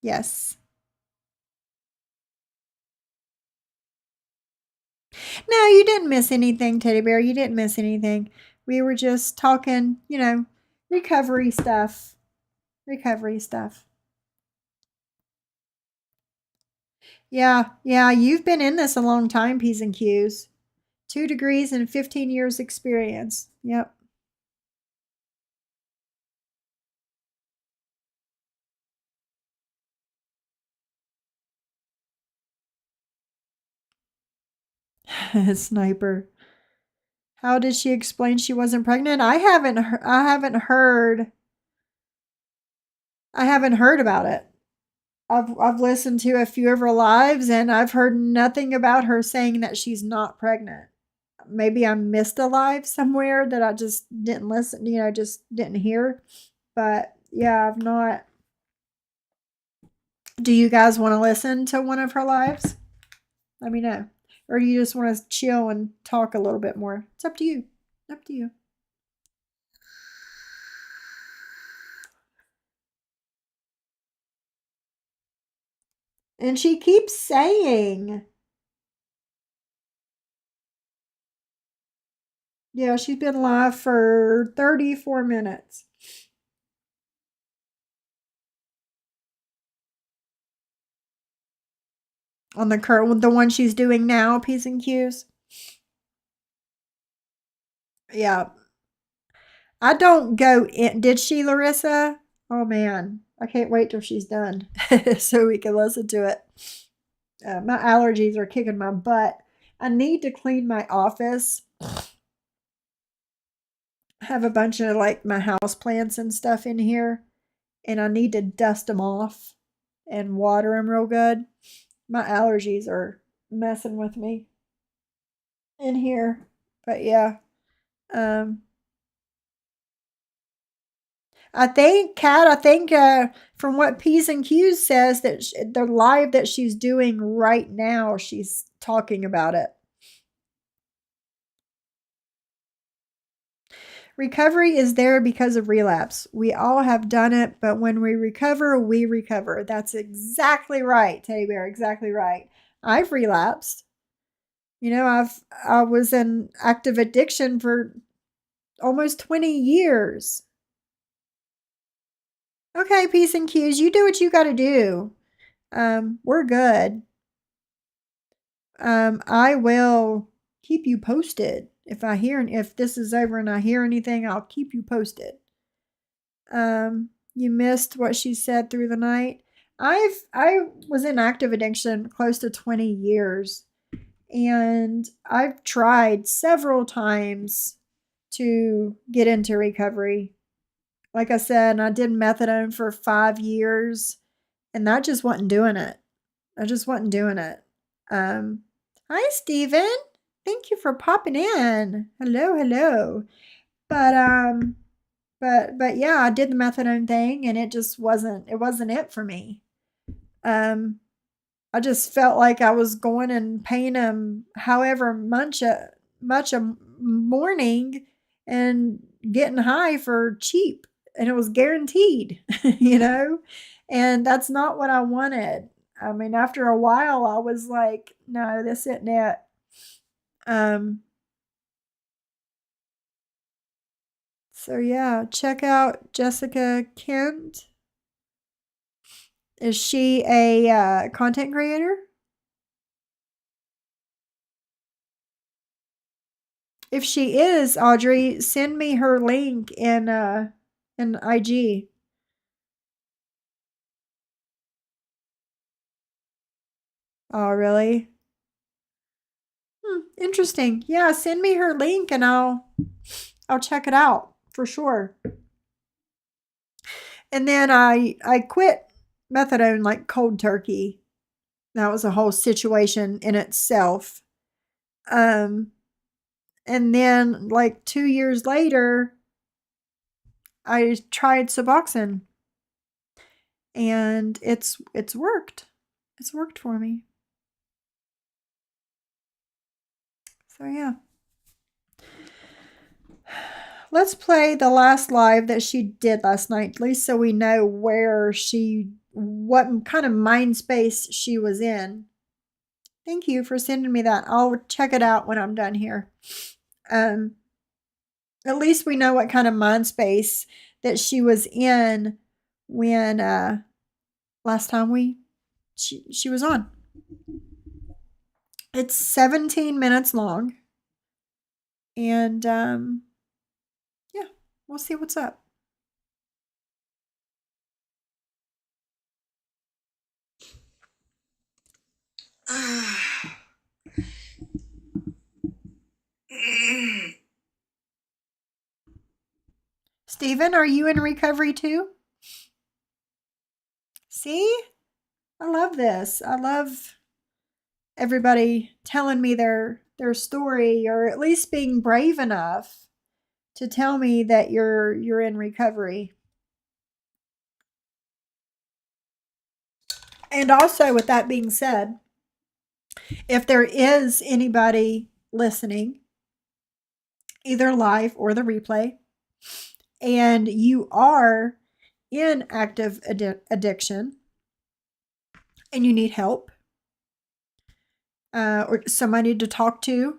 Yes. No, you didn't miss anything, Teddy Bear. You didn't miss anything. We were just talking, recovery stuff. Recovery stuff. Yeah, yeah, you've been in this a long time, P's and Q's. 2 degrees and 15 years experience. Yep. Sniper. How did she explain she wasn't pregnant? I haven't heard about it. I've listened to a few of her lives, and I've heard nothing about her saying that she's not pregnant. Maybe I missed a live somewhere that I just didn't listen, just didn't hear. But yeah, I've not. Do you guys want to listen to one of her lives? Let me know. Or do you just want to chill and talk a little bit more? It's up to you. Up to you. And she keeps saying, yeah, she's been live for 34 minutes. On the one she's doing now, P's and Q's. Yeah. I don't go in. Did she, Larissa? Oh man. I can't wait till she's done so we can listen to it. My allergies are kicking my butt. I need to clean my office. I have a bunch of like my house plants and stuff in here, and I need to dust them off and water them real good. My allergies are messing with me. in here. But yeah. Um I think, Kat, from what P's and Q's says, that the live that she's doing right now, she's talking about it. Recovery is there because of relapse. We all have done it, but when we recover, we recover. That's exactly right, Teddy Bear. Exactly right. I've relapsed. I was in active addiction for almost 20 years. Okay, P's and Q's, you do what you got to do. We're good. I will keep you posted if this is over and I hear anything. I'll keep you posted. You missed what she said through the night. I was in active addiction close to 20 years, and I've tried several times to get into recovery. Like I said, I did methadone for 5 years, and that just wasn't doing it. I just wasn't doing it. Um, Hi, Steven. Thank you for popping in. Hello, hello. But but yeah, I did the methadone thing, and it wasn't it for me. Um, I just felt like I was going and paying him however much a morning and getting high for cheap, and it was guaranteed, you know? And that's not what I wanted. I mean, after a while, I was like, no, this isn't it. Um, so yeah, check out Jessica Kent. Is she a content creator? If she is, Audrey, send me her link in IG. Oh, really? Interesting. Yeah, send me her link and I'll check it out for sure. And then I quit methadone like cold turkey. That was a whole situation in itself. Um and then like 2 years later, I tried Suboxone, and it's worked. It's worked for me. So yeah. Let's play the last live that she did last night, at least so we know what kind of mind space she was in. Thank you for sending me that. I'll check it out when I'm done here. At least we know what kind of mind space that she was in when last time she was on. It's 17 minutes long, and yeah, we'll see what's up. Steven, are you in recovery too? See? I love this. I love everybody telling me their story, or at least being brave enough to tell me that you're in recovery. And also, with that being said, if there is anybody listening, either live or the replay, and you are in active addiction and you need help, or somebody to talk to,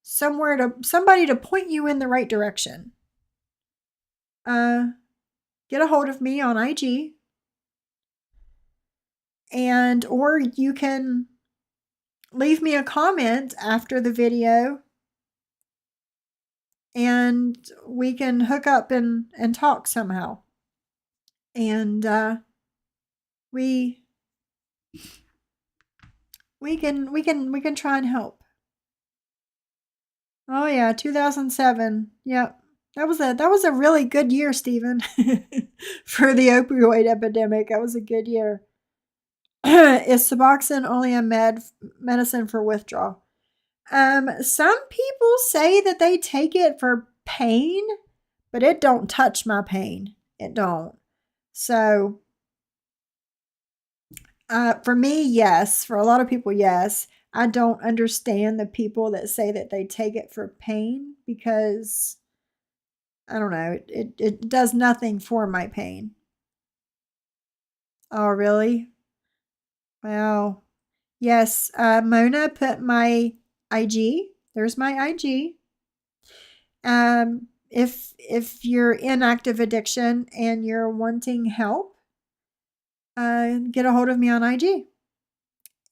somebody to point you in the right direction, get a hold of me on IG, and or you can leave me a comment after the video, and we can hook up and talk somehow. And we can try and help. Oh yeah, 2007. Yep. That was a really good year, Stephen. For the opioid epidemic. That was a good year. Is Suboxone only a medicine for withdrawal? Some people say that they take it for pain, but it don't touch my pain. It don't. So, for me, yes. For a lot of people, yes. I don't understand the people that say that they take it for pain because I don't know. It does nothing for my pain. Oh, really? Wow. Yes. Mona put my IG. There's my IG. If you're in active addiction and you're wanting help, get a hold of me on IG,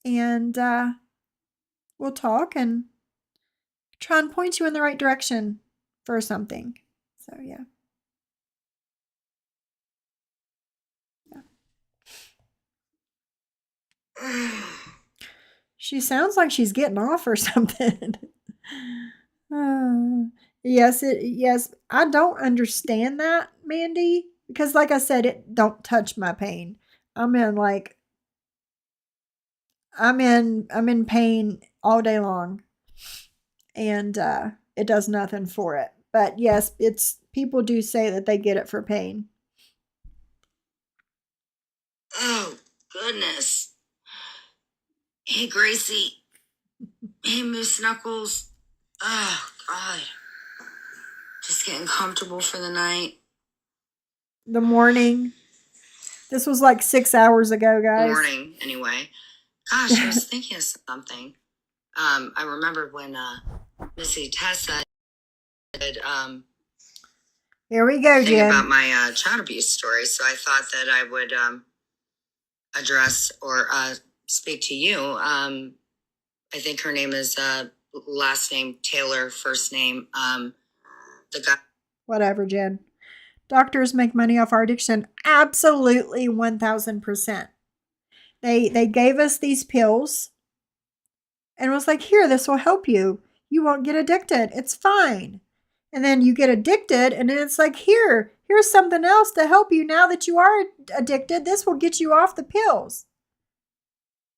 and we'll talk and try and point you in the right direction for something. So yeah. She sounds like she's getting off or something. Yes. I don't understand that, Mandy, because like I said, it don't touch my pain. I'm in like I'm in pain all day long, and it does nothing for it. But yes, it's people do say that they get it for pain. Oh, goodness. Hey, Gracie. Hey, Moose Knuckles. Oh, God. Just getting comfortable for the night. The morning. This was like 6 hours ago, guys. Morning, anyway. Gosh, I was thinking of something. I remember when Missy Tessa did Here we go, thing Jen. about my child abuse story, so I thought that I would address or speak to you. I think her name is last name Taylor, first name the guy. Whatever, Jen. Doctors make money off our addiction. Absolutely 1000%. They gave us these pills and was like, here, this will help you. You won't get addicted. It's fine. And then you get addicted, and then it's like, here's something else to help you now that you are addicted. This will get you off the pills.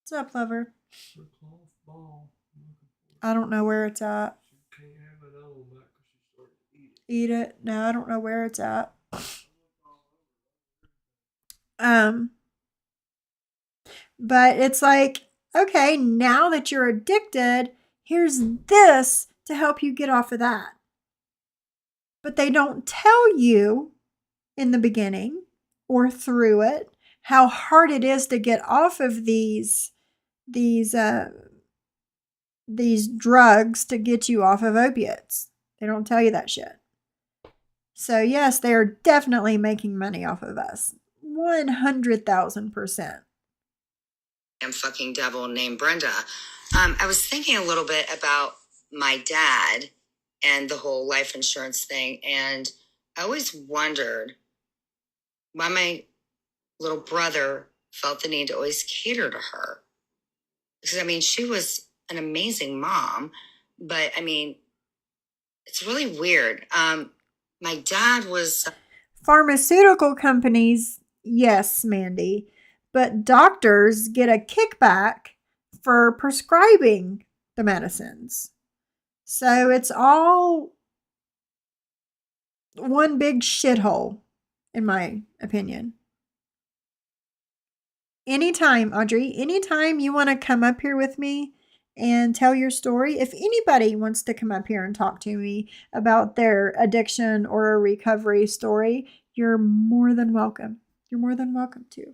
What's up, lover? I don't know where it's at. Eat it? No, I don't know where it's at. But it's like, okay, now that you're addicted, here's this to help you get off of that. But they don't tell you in the beginning or through it how hard it is to get off of these drugs to get you off of opiates. They don't tell you that shit. So yes, they are definitely making money off of us. 100,000%. Fucking devil named Brenda. I was thinking a little bit about my dad and the whole life insurance thing, and I always wondered why my little brother felt the need to always cater to her. Because, I mean, she was an amazing mom, but, I mean, it's really weird. My dad was... Pharmaceutical companies, yes, Mandy, but doctors get a kickback for prescribing the medicines. So it's all one big shithole, in my opinion. Anytime, Audrey, anytime you want to come up here with me and tell your story, if anybody wants to come up here and talk to me about their addiction or a recovery story, you're more than welcome. You're more than welcome to.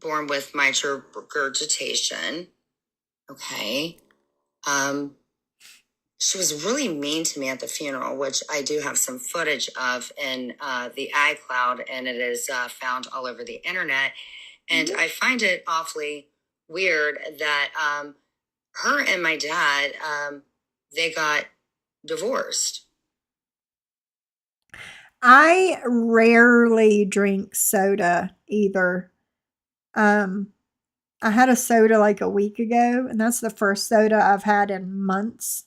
Born with mitral regurgitation. Okay. She was really mean to me at the funeral, which I do have some footage of in the iCloud, and it is found all over the internet. And I find it awfully weird that her and my dad, they got divorced. I rarely drink soda either. I had a soda like a week ago, and that's the first soda I've had in months.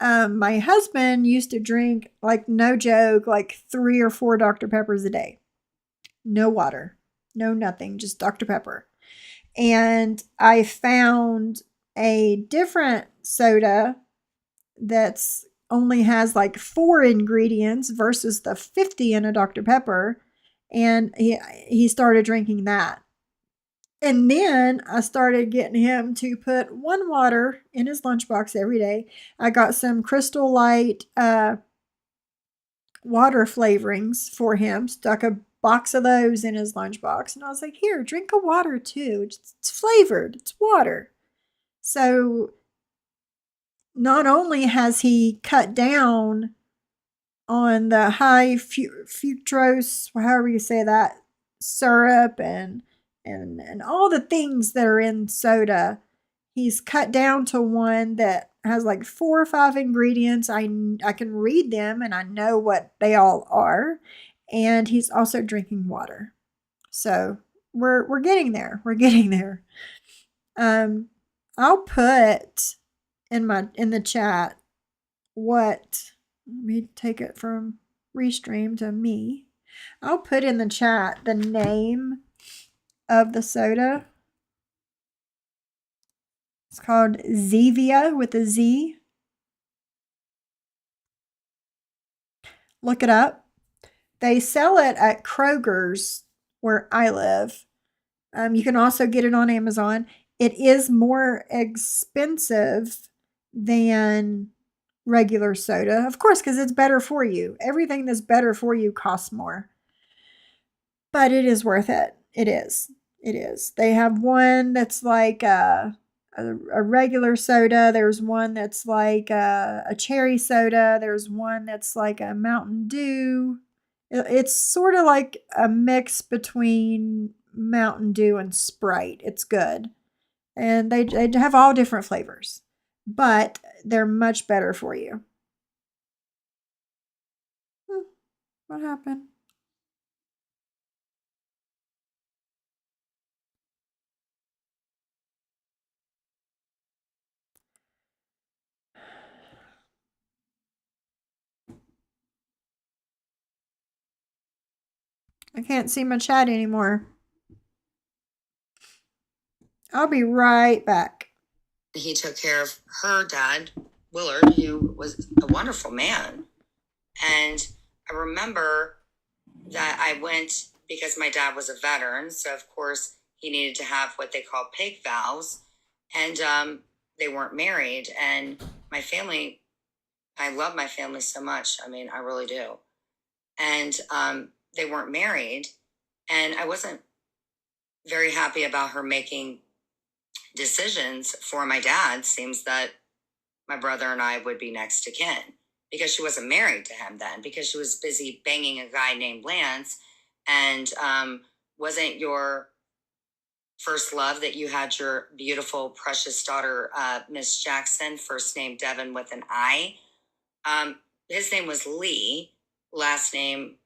My husband used to drink, like, no joke, like 3 or 4 Dr. Peppers a day. No water, no nothing, just Dr. Pepper. And I found a different soda that's only has like 4 ingredients versus the 50 in a Dr. Pepper. And he started drinking that. And then I started getting him to put 1 water in his lunchbox every day. I got some Crystal Light water flavorings for him, stuck a box of those in his lunchbox. And I was like, here, drink a water too. It's flavored, it's water. So not only has he cut down on the high fructose, however you say that, syrup and all the things that are in soda, he's cut down to one that has like 4 or 5 ingredients. I can read them and I know what they all are. And he's also drinking water. So we're getting there. We're getting there. I'll put in the chat what, let me take it from Restream to me. I'll put in the chat the name of the soda. It's called Zevia with a Z. Look it up. They sell it at Kroger's where I live. You can also get it on Amazon. It is more expensive than regular soda, of course, because it's better for you. Everything that's better for you costs more. But it is worth it. It is. It is. They have one that's like a regular soda. There's one that's like a cherry soda. There's one that's like a Mountain Dew. It's sort of like a mix between Mountain Dew and Sprite. It's good. And they have all different flavors, but they're much better for you. What happened? I can't see my chat anymore. I'll be right back. He took care of her dad, Willard, who was a wonderful man. And I remember that I went because my dad was a veteran. So, of course, he needed to have what they call pig vows. And they weren't married. And my family, I love my family so much. I mean, I really do. And they weren't married. And I wasn't very happy about her making decisions for my dad. Seems that my brother and I would be next to kin because she wasn't married to him then, because she was busy banging a guy named Lance. And wasn't your first love that you had your beautiful, precious daughter, Miss Jackson, first name Devin with an I. His name was Lee, last name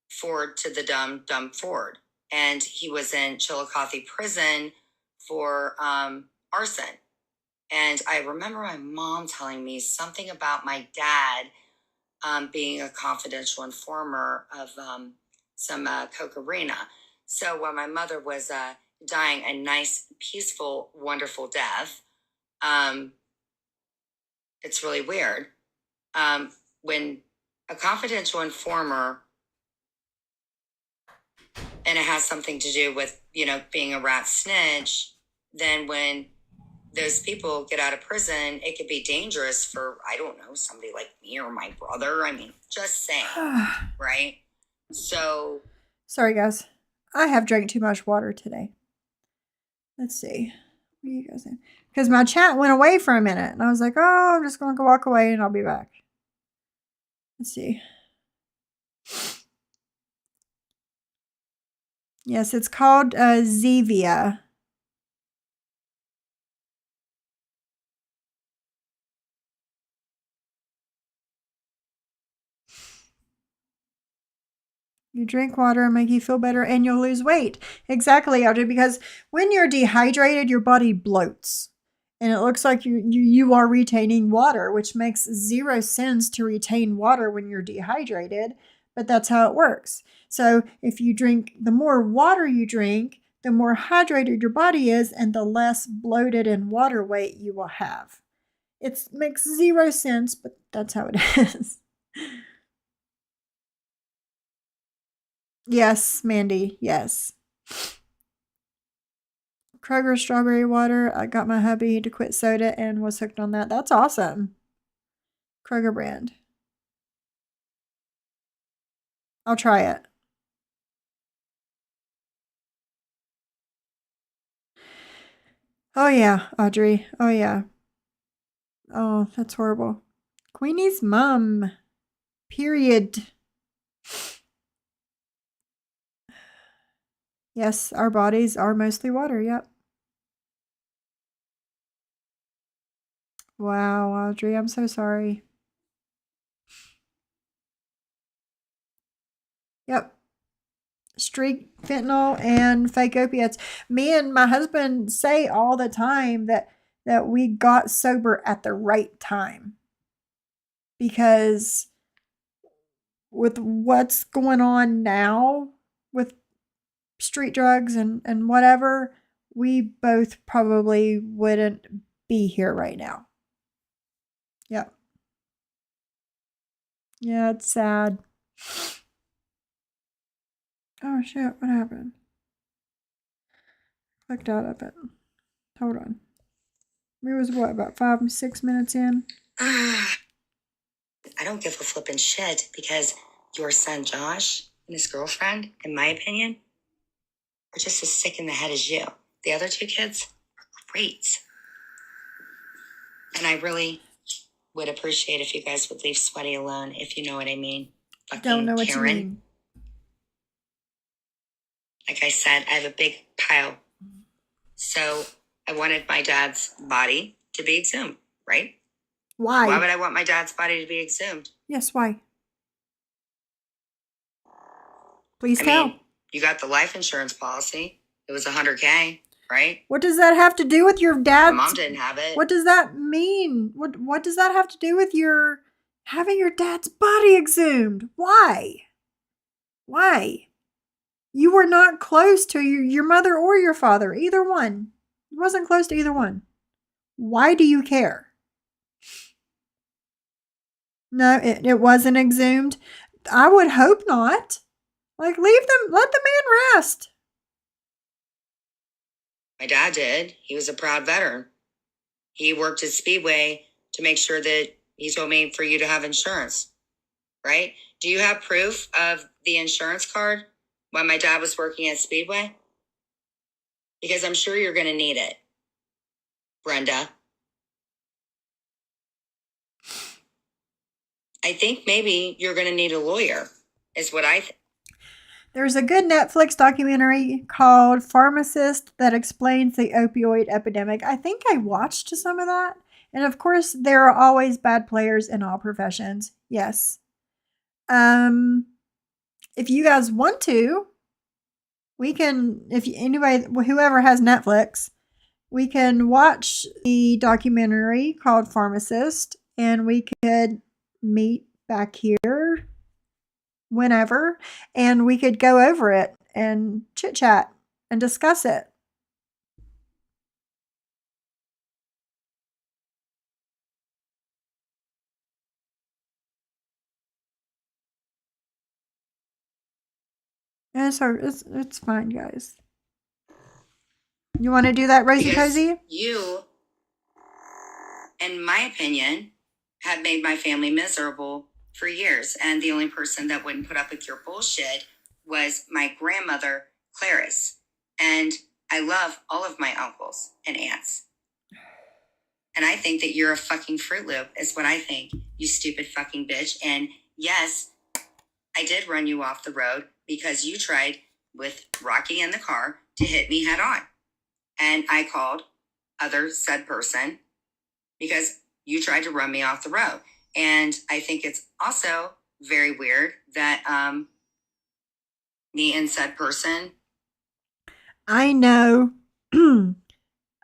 Ford to the dumb Ford. And he was in Chillicothe prison for arson. And I remember my mom telling me something about my dad being a confidential informer of some cocaine. So when my mother was dying a nice, peaceful, wonderful death, it's really weird. When a confidential informer, and it has something to do with, being a rat snitch, then when those people get out of prison, it could be dangerous for, I don't know, somebody like me or my brother. I mean, just saying, right? So. Sorry, guys. I have drank too much water today. Let's see. What are you guys in? Because my chat went away for a minute. And I was like, oh, I'm just going to walk away and I'll be back. Let's see. Yes, it's called Zevia. You drink water and make you feel better and you'll lose weight. Exactly, Audrey, because when you're dehydrated, your body bloats. And it looks like you are retaining water, which makes 0 sense to retain water when you're dehydrated, but that's how it works. So if you drink, the more water you drink, the more hydrated your body is and the less bloated and water weight you will have. It makes zero sense, but that's how it is. Yes, Mandy, yes. Kroger strawberry water. I got my hubby to quit soda and was hooked on that. That's awesome. Kroger brand. I'll try it. Oh, yeah, Audrey. Oh, yeah. Oh, that's horrible. Queenie's mom. Period. Yes, our bodies are mostly water. Yep. Wow, Audrey, I'm so sorry. Yep. Street fentanyl and fake opiates. Me and my husband say all the time that we got sober at the right time. Because with what's going on now with street drugs and whatever, we both probably wouldn't be here right now. Yep. Yeah, it's sad. Oh shit, what happened? Clicked out of it. Hold on. We was what, about 5-6 minutes in? I don't give a flippin' shit because your son Josh and his girlfriend, in my opinion, are just as sick in the head as you. The other two kids are great. And I really would appreciate if you guys would leave Sweaty alone, if you know what I mean. Fucking Don't know what Karen. you mean. Like I said, I have a big pile. So I wanted my dad's body to be exhumed, right? Why? Why would I want my dad's body to be exhumed? Yes, why? Please I tell. mean, you got the life insurance policy. It was $100K, right? What does that have to do with your dad? My mom didn't have it. What does that mean? What does that have to do with your having your dad's body exhumed? Why? Why? You were not close to your mother or your father, either one. You wasn't close to either one. Why do you care? No, it wasn't exhumed. I would hope not. Like, leave them, let the man rest. My dad did. He was a proud veteran. He worked at Speedway to make sure that he told me for you to have insurance, right? Do you have proof of the insurance card when my dad was working at Speedway? Because I'm sure you're going to need it, Brenda. I think maybe you're going to need a lawyer, is what I think. There's a good Netflix documentary called Pharmacist that explains the opioid epidemic. I think I watched some of that. And of course, there are always bad players in all professions. Yes. If you guys want to, we can, whoever has Netflix, we can watch the documentary called Pharmacist, and we could meet back here whenever, and we could go over it and chit chat and discuss it. And so it's fine, guys. You want to do that, Rosie Cozy? You, in my opinion, have made my family miserable for years. And the only person that wouldn't put up with your bullshit was my grandmother, Clarice. And I love all of my uncles and aunts. And I think that you're a fucking Fruit Loop is what I think, you stupid fucking bitch. And yes, I did run you off the road because you tried with Rocky in the car to hit me head on. And I called other said person because you tried to run me off the road. And I think it's also very weird that me and said person. I know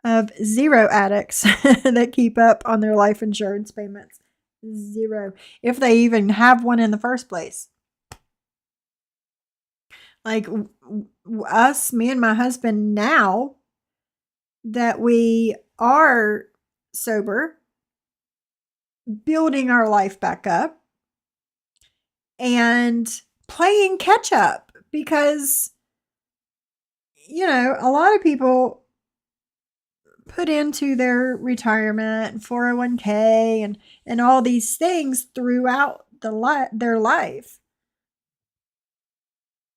of 0 addicts that keep up on their life insurance payments. 0. If they even have one in the first place. Like us, me and my husband, now that we are sober, building our life back up and playing catch up because, a lot of people put into their retirement and 401k and all these things throughout their life.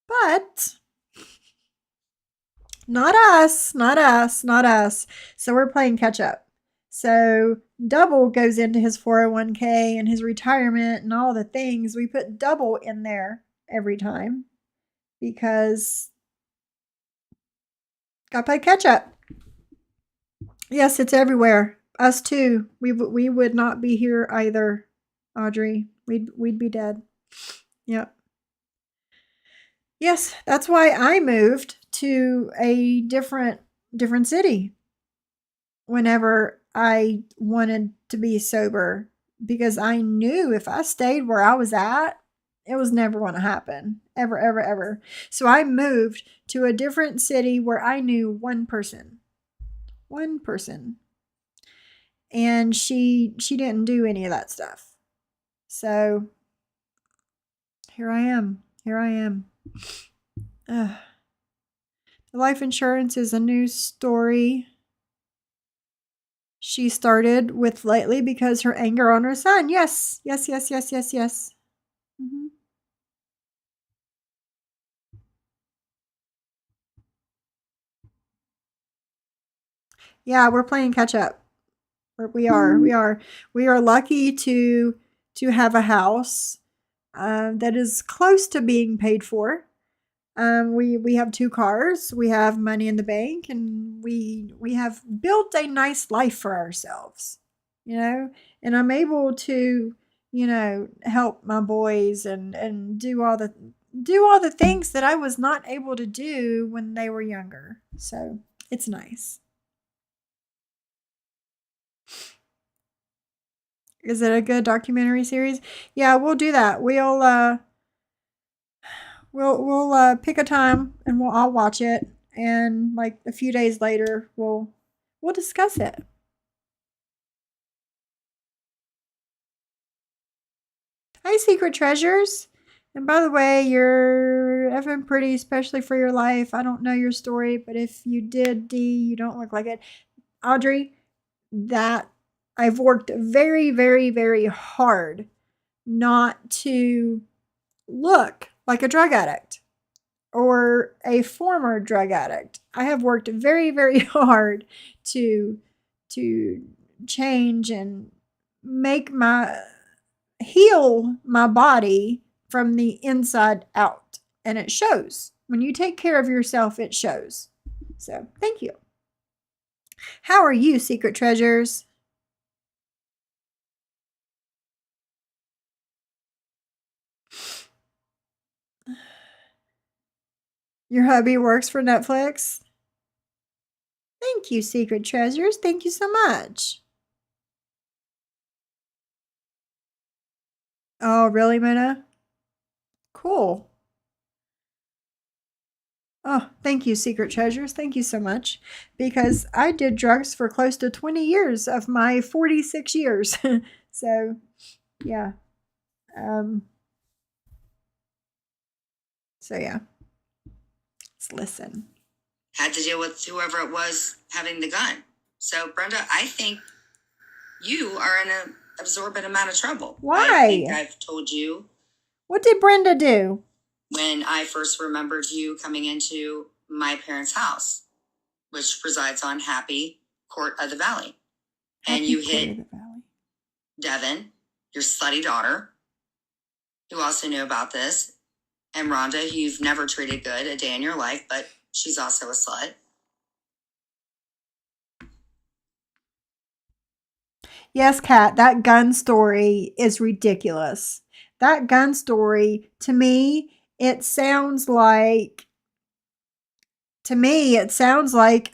But not us, not us, not us. So we're playing catch up. So double goes into his 401k and his retirement and all the things. We put double in there every time because gotta play catch up. Yes, it's everywhere. Us too. We would not be here either, Audrey. We'd be dead. Yep. Yes, that's why I moved to a different city whenever I wanted to be sober because I knew if I stayed where I was at, it was never going to happen. Ever, ever, ever. So I moved to a different city where I knew one person. One person. And she didn't do any of that stuff. So here I am. Here I am. Ugh. The life insurance is a new story she started with lately because her anger on her son. Yes, yes, yes, yes, yes, yes. Mm-hmm. Yeah, we're playing catch up. We are. We are lucky to have a house that is close to being paid for. We have 2 cars. We have money in the bank, and we have built a nice life for ourselves. And I'm able to help my boys and do all the things that I was not able to do when they were younger. So it's nice. Is it a good documentary series? Yeah, we'll do that. We'll pick a time and I'll watch it, and like a few days later we'll discuss it. Hi, Secret Treasures. And by the way, you're effing pretty, especially for your life. I don't know your story, but if you did, D, you don't look like it. Audrey, that I've worked very, very, very hard not to look like a drug addict or a former drug addict. I have worked very, very hard to change and heal my body from the inside out. And it shows. When you take care of yourself, it shows. So, thank you. How are you, Secret Treasures? Your hubby works for Netflix? Thank you, Secret Treasures. Thank you so much. Oh, really, Mona? Cool. Oh, thank you, Secret Treasures. Thank you so much. Because I did drugs for close to 20 years of my 46 years. So, yeah. Um, so, yeah. Let's listen. Had to deal with whoever it was having the gun. So, Brenda, I think you are in an absorbent amount of trouble. Why? I think I've told you. What did Brenda do? When I first remembered you coming into my parents' house, which resides on Happy Court of the Valley. And you hit Devin, your slutty daughter, who also knew about this, and Rhonda, who you've never treated good a day in your life, but she's also a slut. Yes, Kat, that gun story is ridiculous. That gun story, to me, it sounds like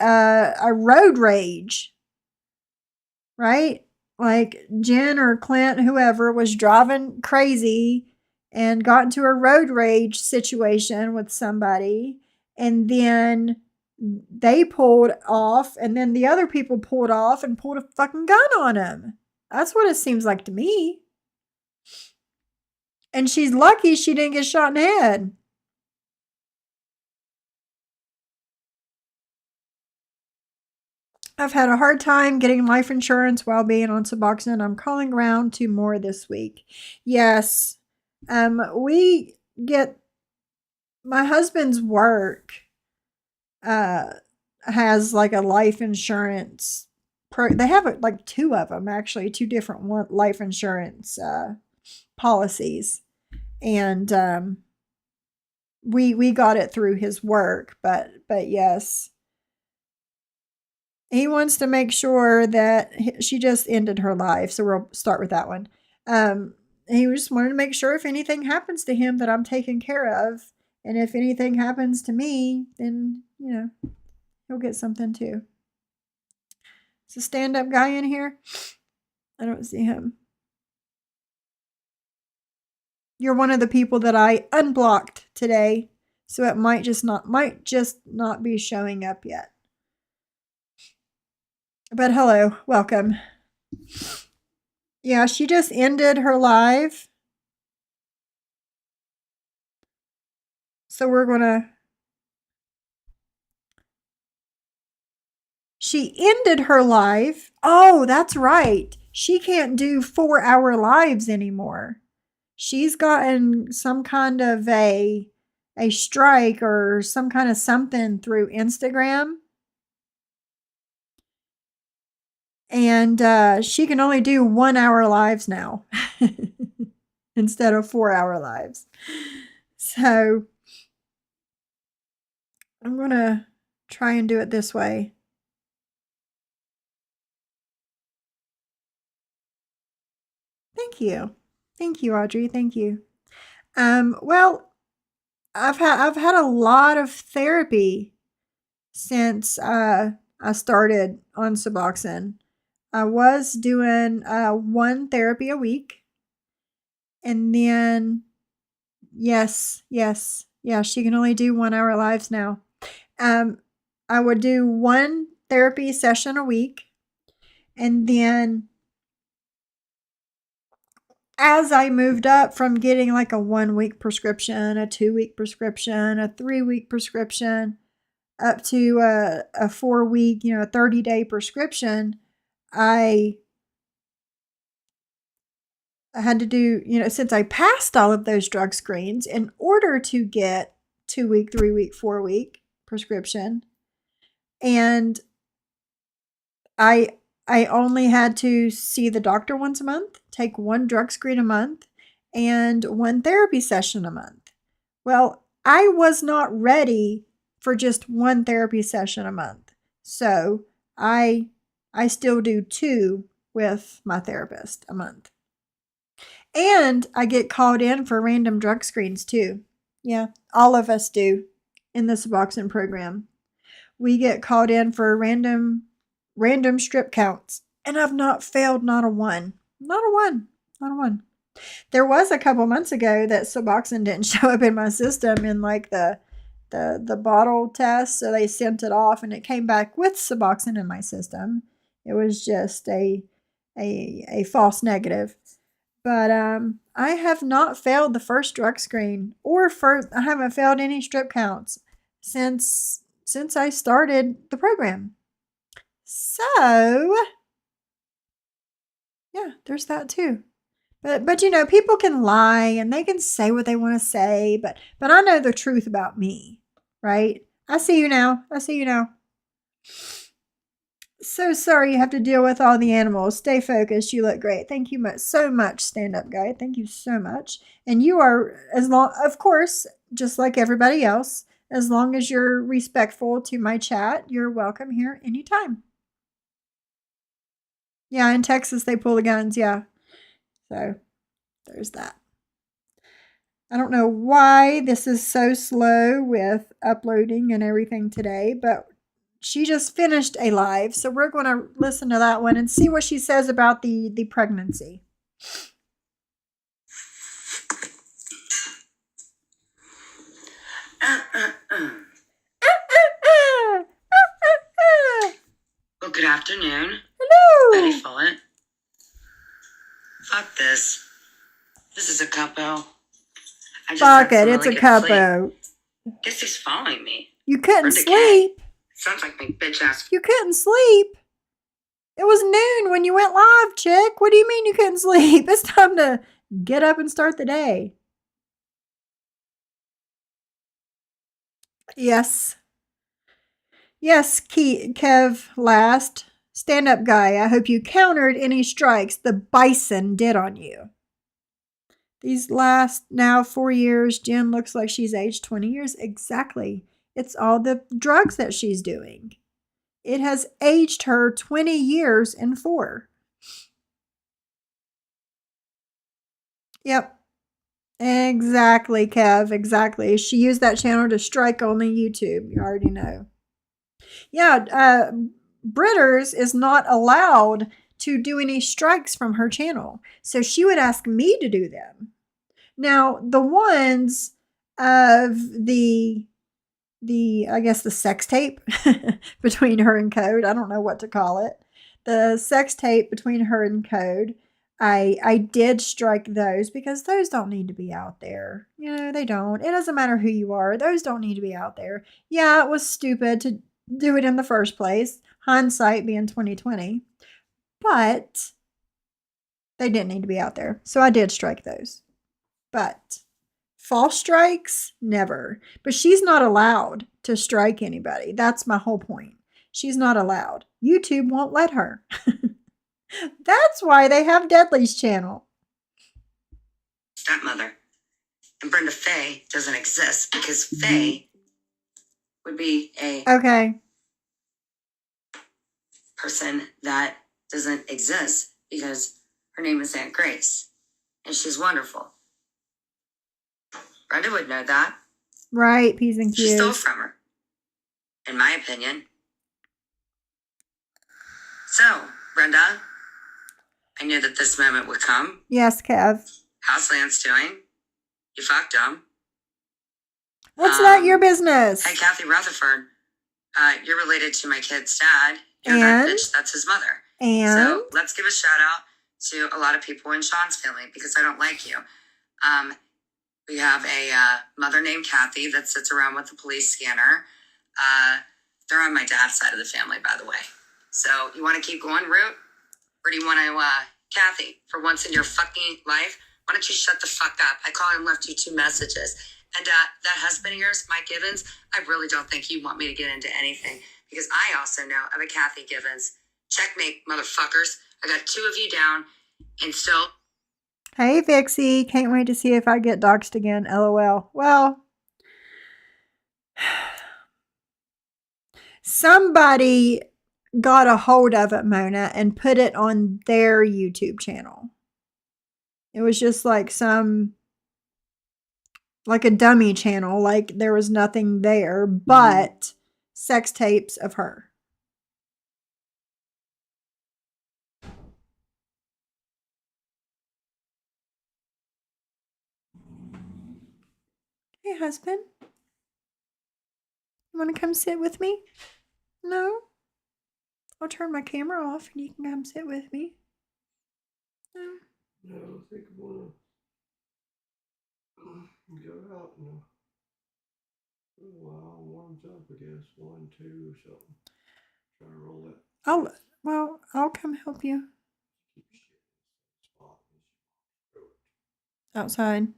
a road rage, right? Like Jen or Clint, whoever, was driving crazy and got into a road rage situation with somebody, and then they pulled off, and then the other people pulled off and pulled a fucking gun on him. That's what it seems like to me. And she's lucky she didn't get shot in the head. I've had a hard time getting life insurance while being on Suboxone. I'm calling around to more this week. Yes. We get my husband's work has like a life insurance they have like two of them, actually, two different life insurance policies. And we got it through his work, but yes. He wants to make sure that she just ended her life, so we'll start with that one. He just wanted to make sure if anything happens to him that I'm taken care of, and if anything happens to me, then, he'll get something too. Is a stand-up guy in here? I don't see him. You're one of the people that I unblocked today, so it might just not be showing up yet. But hello, welcome. Yeah, she just ended her live. So we're gonna... She ended her live. Oh, that's right. She can't do 4-hour lives anymore. She's gotten some kind of a strike or some kind of something through Instagram. And she can only do 1-hour lives now instead of 4-hour lives. So I'm going to try and do it this way. Thank you. Thank you, Audrey. Thank you. Well, I've had a lot of therapy since I started on Suboxone. I was doing 1 therapy a week. And then, yes, yeah, she can only do 1-hour lives now. I would do 1 therapy session a week. And then as I moved up from getting like a 1-week prescription, a 2-week prescription, a 3-week prescription, up to a 4-week, 30-day prescription, I had to do, since I passed all of those drug screens in order to get 2-week, 3-week, 4-week prescription. And I only had to see the doctor once a month, take 1 drug screen a month, and 1 therapy session a month. Well, I was not ready for just 1 therapy session a month. So I still do 2 with my therapist a month. And I get called in for random drug screens too. Yeah, all of us do in the Suboxone program. We get called in for random strip counts. And I've not failed not a one. Not a one. There was a couple months ago that Suboxone didn't show up in my system in like the bottle test, so they sent it off and it came back with Suboxone in my system. It was just a false negative. But I have not failed the first drug screen, or I haven't failed any strip counts since I started the program. So yeah, there's that too. But people can lie and they can say what they want to say, but I know the truth about me, right? I see you now. So sorry you have to deal with all the animals. Stay focused. You look great. Thank you so much, stand-up guy. Thank you so much. And you are, of course, just like everybody else, as long as you're respectful to my chat, you're welcome here anytime. Yeah, in Texas, they pull the guns. Yeah. So there's that. I don't know why this is so slow with uploading and everything today, but she just finished a live, so we're going to listen to that one and see what she says about the pregnancy. Well, good afternoon. Hello. Betty Follett. Fuck this. This is a couple. I just Fuck had some it, it's really a good sleep. couple. Guess he's following me. You couldn't Brenda K. sleep. Sounds like my bitch ass. You couldn't sleep. It was noon when you went live, chick. What do you mean you couldn't sleep? It's time to get up and start the day. Yes. Yes, Kev last. Stand up guy. I hope you countered any strikes the bison did on you. These last now 4 years, Jen looks like she's aged 20 years. Exactly. It's all the drugs that she's doing. It has aged her 20 years and 4. Yep. Exactly, Kev. Exactly. She used that channel to strike only YouTube. You already know. Yeah, Britters is not allowed to do any strikes from her channel. So she would ask me to do them. Now, the ones of the I guess the sex tape between her and Code, I don't know what to call it. The sex tape between her and Code, I did strike those because those don't need to be out there. You know, they don't. It doesn't matter who you are. Those don't need to be out there. Yeah, it was stupid to do it in the first place. Hindsight being 2020. But they didn't need to be out there. So I did strike those. But false strikes, never. But she's not allowed to strike anybody. That's my whole point. She's not allowed. YouTube won't let her. That's why they have Deadly's channel. Stepmother. And Brenda Faye doesn't exist because Faye would be a Okay. person that doesn't exist because her name is Aunt Grace. And she's wonderful. Brenda would know that. Right, P's and She stole Q's. from her, in my opinion. So, Brenda, I knew that this moment would come. Yes, Kev. How's Lance doing? You fucked him. What's that your business? Hey, Kathy Rutherford, you're related to my kid's dad. You're And? that bitch, that's his mother. And? So let's give a shout out to a lot of people in Sean's family because I don't like you. We have a mother named Kathy that sits around with the police scanner. They're on my dad's side of the family, by the way. So you want to keep going, Root? Or do you want to, Kathy, for once in your fucking life, why don't you shut the fuck up? I called and left you 2 messages. And that husband of yours, Mike Gibbons, I really don't think you want me to get into anything because I also know of a Kathy Gibbons. Checkmate, motherfuckers. I got 2 of you down and still. Hey, Vixie. Can't wait to see if I get doxxed again. LOL. Well, somebody got a hold of it, Mona, and put it on their YouTube channel. It was just like like a dummy channel, like there was nothing there but sex tapes of her. Hey, husband. You want to come sit with me? No? I'll turn my camera off and you can come sit with me. No? No, I think I wanna go out and for a while, warms up, I guess. 1, 2, something. Try to roll that. I'll come help you. Keep shit in the same spot as you walk through it. Outside.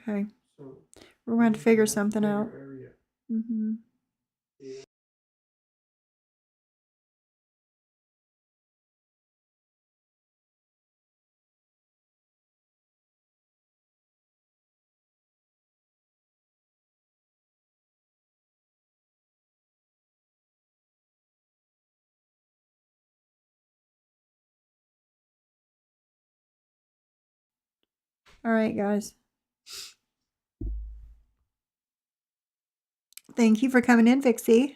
Okay. So We're going to you figure have a something bigger out. area. Mm-hmm. Yeah. All right, guys. Thank you for coming in, Vixie.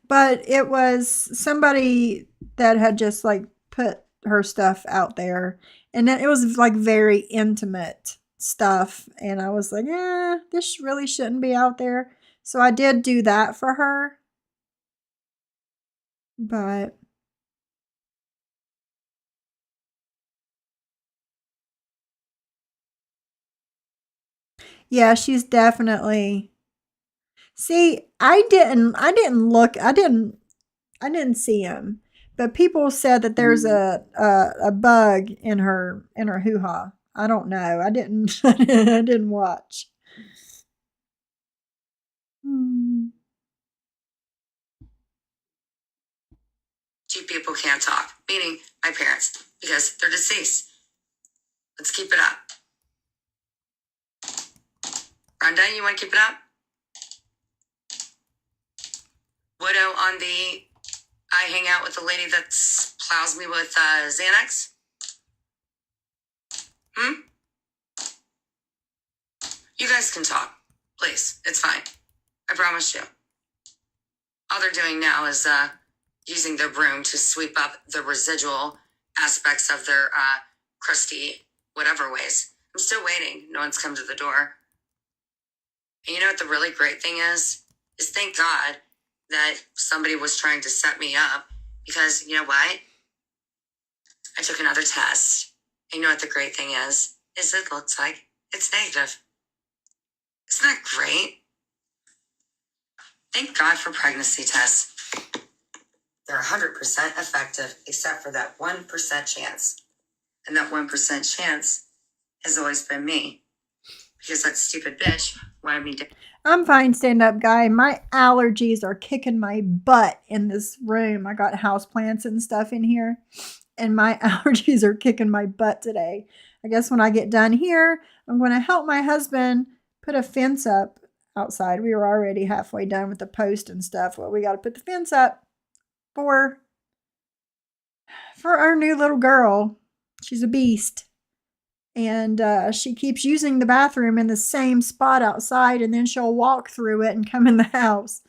But it was somebody that had just like put her stuff out there. And then it was like very intimate stuff. And I was like, this really shouldn't be out there. So I did do that for her. But yeah, she's definitely. See, I didn't see him. But people said that there's a bug in her hoo-ha. I don't know. I didn't I didn't watch. Two people can't talk, meaning my parents, because they're deceased. Let's keep it up. Rhonda, you want to keep it up? Widow on the I hang out with a lady that plows me with Xanax? You guys can talk. Please. It's fine. I promise you. All they're doing now is using their broom to sweep up the residual aspects of their crusty whatever ways. I'm still waiting. No one's come to the door. And you know what the really great thing is? Is thank God that somebody was trying to set me up, because you know what? I took another test. And you know what the great thing is it looks like it's negative. Isn't that great? Thank God for pregnancy tests. They're 100% effective, except for that 1% chance. And that 1% chance has always been me. Because that stupid bitch wanted me to. I'm fine, stand-up guy. My allergies are kicking my butt in this room. I got houseplants and stuff in here, and my allergies are kicking my butt today. I guess when I get done here, I'm going to help my husband put a fence up outside. We were already halfway done with the post and stuff. Well, we got to put the fence up for our new little girl. She's a beast. And she keeps using the bathroom in the same spot outside, and then she'll walk through it and come in the house.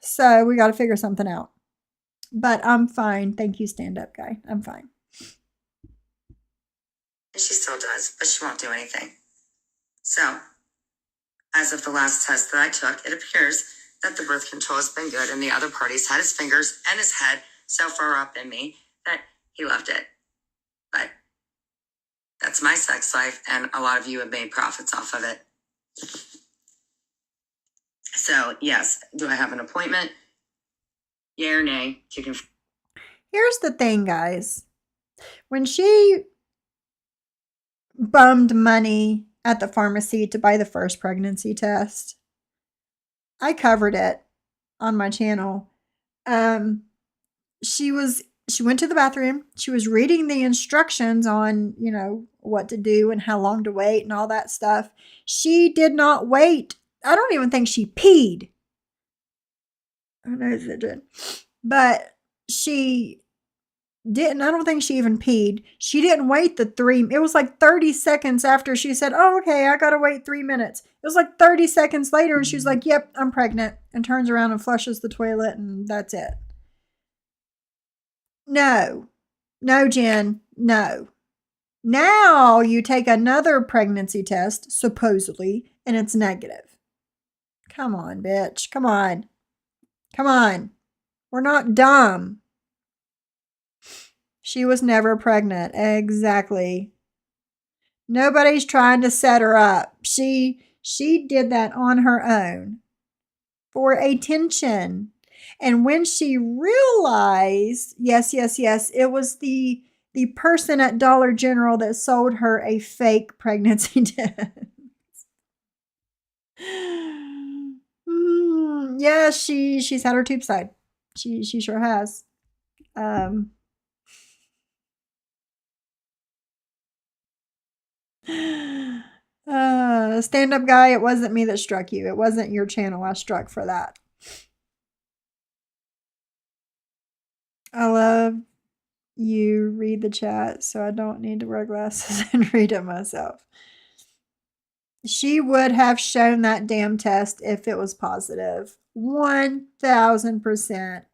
So we got to figure something out. But I'm fine. Thank you, stand-up guy. I'm fine. And she still does, but she won't do anything. So, as of the last test that I took, it appears that the birth control has been good, and the other parties had his fingers and his head so far up in me that he loved it. But that's my sex life, and a lot of you have made profits off of it. So, yes, do I have an appointment? Yay or nay? Here's the thing, guys. When she bummed money at the pharmacy to buy the first pregnancy test, I covered it on my channel. She went to the bathroom. She was reading the instructions on, what to do and how long to wait and all that stuff. She did not wait. I don't even think she peed. Who knows it did. But she didn't. I don't think she even peed. She didn't wait it was like 30 seconds after she said, oh, okay, I got to wait 3 minutes. It was like 30 seconds later, and she's like, yep, I'm pregnant, and turns around and flushes the toilet, and that's it. No, Jen, no. Now you take another pregnancy test, supposedly, and it's negative. Come on, bitch. Come on. We're not dumb. She was never pregnant. Exactly. Nobody's trying to set her up. She did that on her own for attention. And when she realized, yes, it was the person at Dollar General that sold her a fake pregnancy test. Yeah, she's had her tube side. She sure has. Stand-up guy, it wasn't me that struck you. It wasn't your channel I struck for that. I love you read the chat, so I don't need to wear glasses and read it myself. She would have shown that damn test if it was positive. 1000%.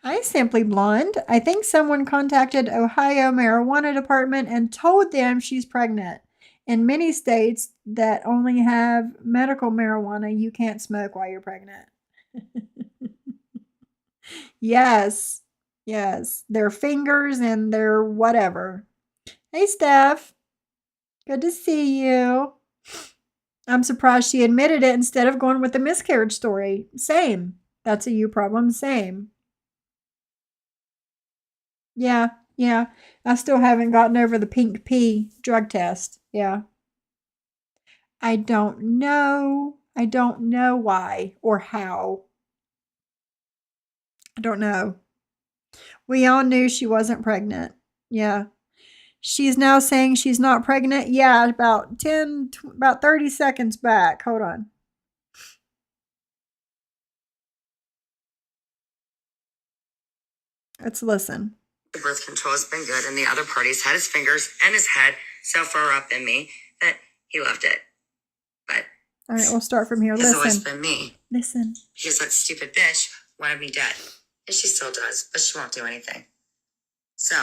I Simply Blonde. I think someone contacted Ohio marijuana department and told them she's pregnant. In many states that only have medical marijuana, you can't smoke while you're pregnant. Yes. Yes. Their fingers and their whatever. Hey, Steph. Good to see you. I'm surprised she admitted it instead of going with the miscarriage story. Same. That's a you problem. Same. Yeah, yeah. I still haven't gotten over the pink pea drug test. Yeah. I don't know. I don't know why or how. I don't know. We all knew she wasn't pregnant. Yeah. She's now saying she's not pregnant. Yeah, about 30 seconds back. Hold on. Let's listen. The birth control has been good, and the other parties had his fingers and his head so far up in me that he loved it. But all right, we'll start from here. It's always Listen. been me. Listen. Because that stupid bitch wanted me dead. And she still does, but she won't do anything. So,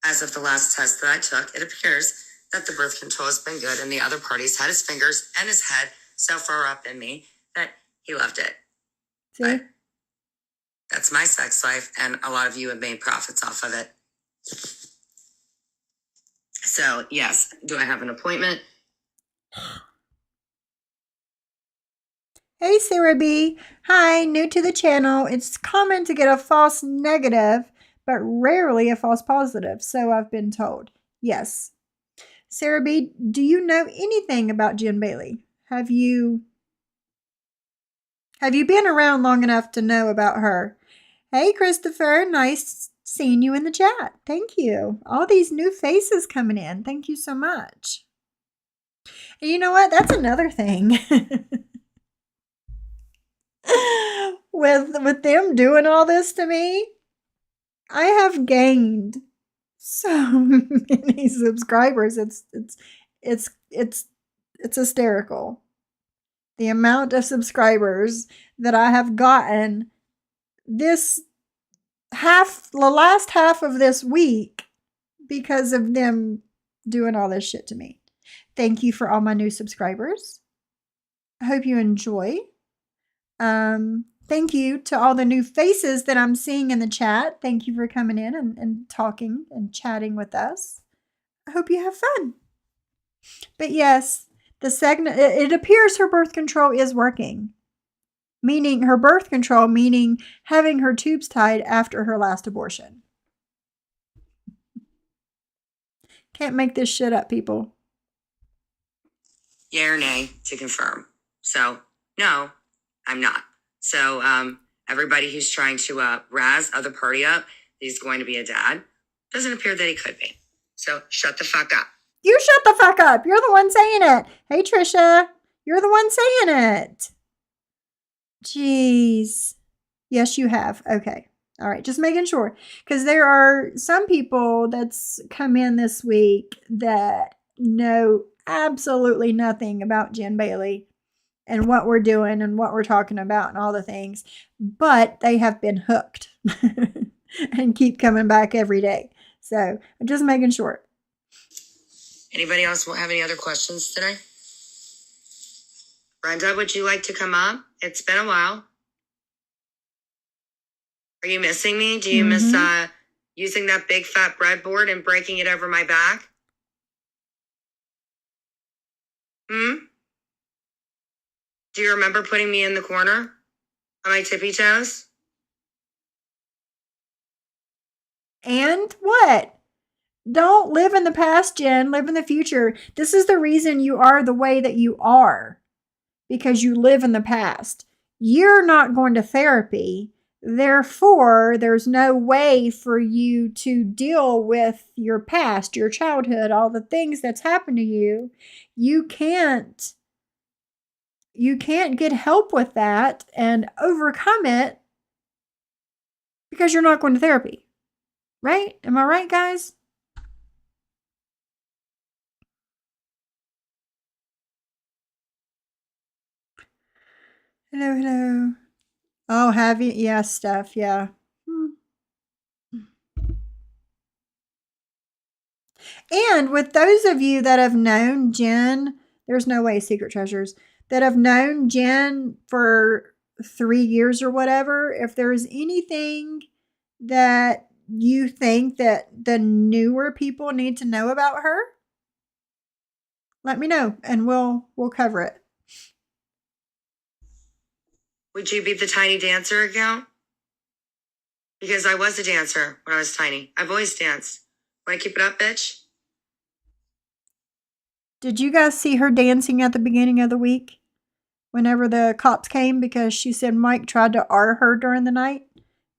as of the last test that I took, it appears that the birth control has been good, and the other parties had his fingers and his head so far up in me that he loved it. See? But that's my sex life, and a lot of you have made profits off of it. So, yes, do I have an appointment? Hey, Sarah B. Hi, new to the channel. It's common to get a false negative, but rarely a false positive, so I've been told. Yes. Sarah B., do you know anything about Jen Bailey? Have you been around long enough to know about her? Hey, Christopher, nice seeing you in the chat. Thank you. All these new faces coming in. Thank you so much. And you know what? That's another thing. with them doing all this to me, I have gained so many subscribers. It's hysterical. The amount of subscribers that I have gotten the last half of this week because of them doing all this shit to me. Thank you for all my new subscribers. I hope you enjoy. Thank you to all the new faces that I'm seeing in the chat. Thank you for coming in and talking and chatting with us. I hope you have fun. But yes, it appears her birth control is working. Meaning having her tubes tied after her last abortion. Can't make this shit up, people. Yay or nay to confirm. So, no, I'm not. So, everybody who's trying to razz other party up, he's going to be a dad, doesn't appear that he could be. So, shut the fuck up. You shut the fuck up. You're the one saying it. Hey, Trisha. You're the one saying it. Jeez. Yes, you have. Okay. All right. Just making sure. Because there are some people that's come in this week that know absolutely nothing about Jen Bailey and what we're doing and what we're talking about and all the things. But they have been hooked and keep coming back every day. So I'm just making sure. Anybody else have any other questions today? Brenda, would you like to come up? It's been a while. Are you missing me? Do you miss using that big fat breadboard and breaking it over my back? Do you remember putting me in the corner on my tippy toes? And what? Don't live in the past, Jen. Live in the future. This is the reason you are the way that you are. Because you live in the past. You're not going to therapy. Therefore, there's no way for you to deal with your past, your childhood, all the things that's happened to you. You can't get help with that and overcome it because you're not going to therapy. Right? Am I right, guys? Hello, hello. Oh, have you? Yeah, Steph. Yeah. And with those of you that have known Jen, there's no way secret treasures, that have known Jen for 3 years or whatever, if there's anything that you think that the newer people need to know about her, let me know and we'll cover it. Would you be the tiny dancer account? Because I was a dancer when I was tiny. I've always danced. Want to keep it up, bitch? Did you guys see her dancing at the beginning of the week? Whenever the cops came, because she said Mike tried to R her during the night,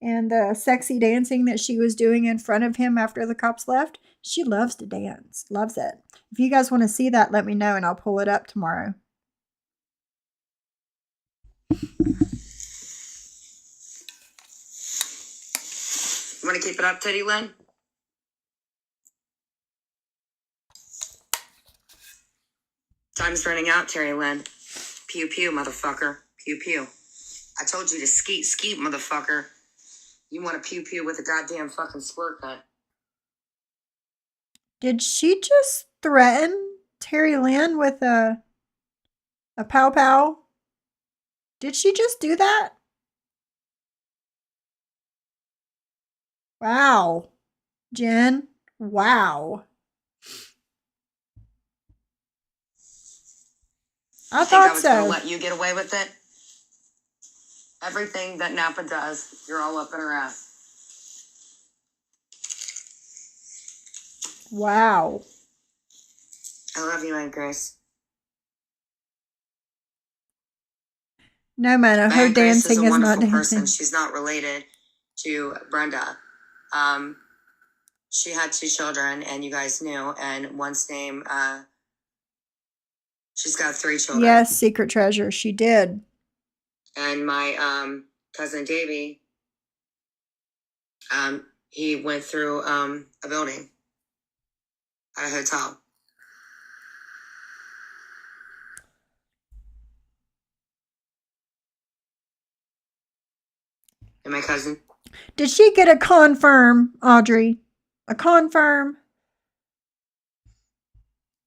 and the sexy dancing that she was doing in front of him after the cops left. She loves to dance, loves it. If you guys want to see that, let me know and I'll pull it up tomorrow. Want to keep it up, Teddy Lynn? Time's running out, Terry Lynn. Pew pew, motherfucker. Pew pew. I told you to skeet skeet, motherfucker. You want to pew pew with a goddamn fucking squirt gun. Did she just threaten Terry Lynn with a pow pow? Did she just do that? Wow. Jen, wow. I think I thought was gonna so. let you get away with it? Everything that Napa does, you're all up in her ass. Wow. I love you, Aunt Grace. No matter, My her Aunt Grace dancing is a is not wonderful dancing. person. She's not related to Brenda. She had 2 children, and you guys knew, and one's name, she's got 3 children. Yes, secret treasure, she did. And my cousin Davey, he went through a building at a hotel. And my cousin. Did she get a confirm, Audrey? A confirm?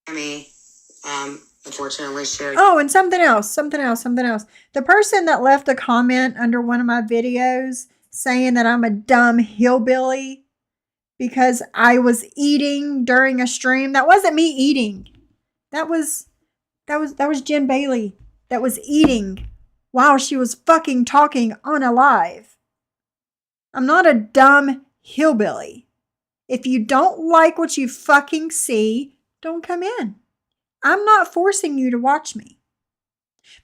I mean, unfortunately, she. Oh, and something else. The person that left a comment under one of my videos saying that I'm a dumb hillbilly because I was eating during a stream. That wasn't me eating. That was Jen Bailey that was eating while she was fucking talking on a live. I'm not a dumb hillbilly. If you don't like what you fucking see, don't come in. I'm not forcing you to watch me.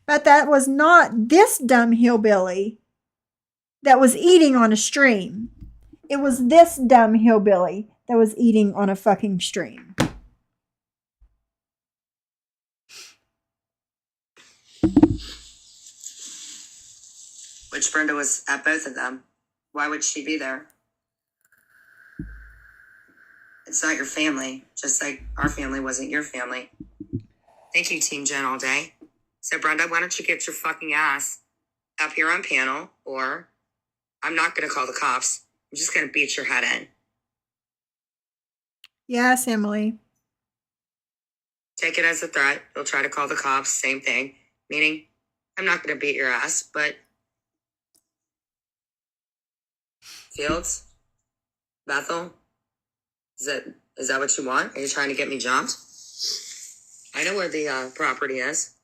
But that was not this dumb hillbilly that was eating on a stream. It was this dumb hillbilly that was eating on a fucking stream. Which Brenda was at both of them. Why would she be there? It's not your family, just like our family wasn't your family. Thank you, Team Jen, all day. So, Brenda, why don't you get your fucking ass up here on panel, or I'm not going to call the cops. I'm just going to beat your head in. Yes, Emily. Take it as a threat. You'll try to call the cops, same thing. Meaning, I'm not going to beat your ass, but Fields? Bethel? Is that what you want? Are you trying to get me jumped? I know where the property is.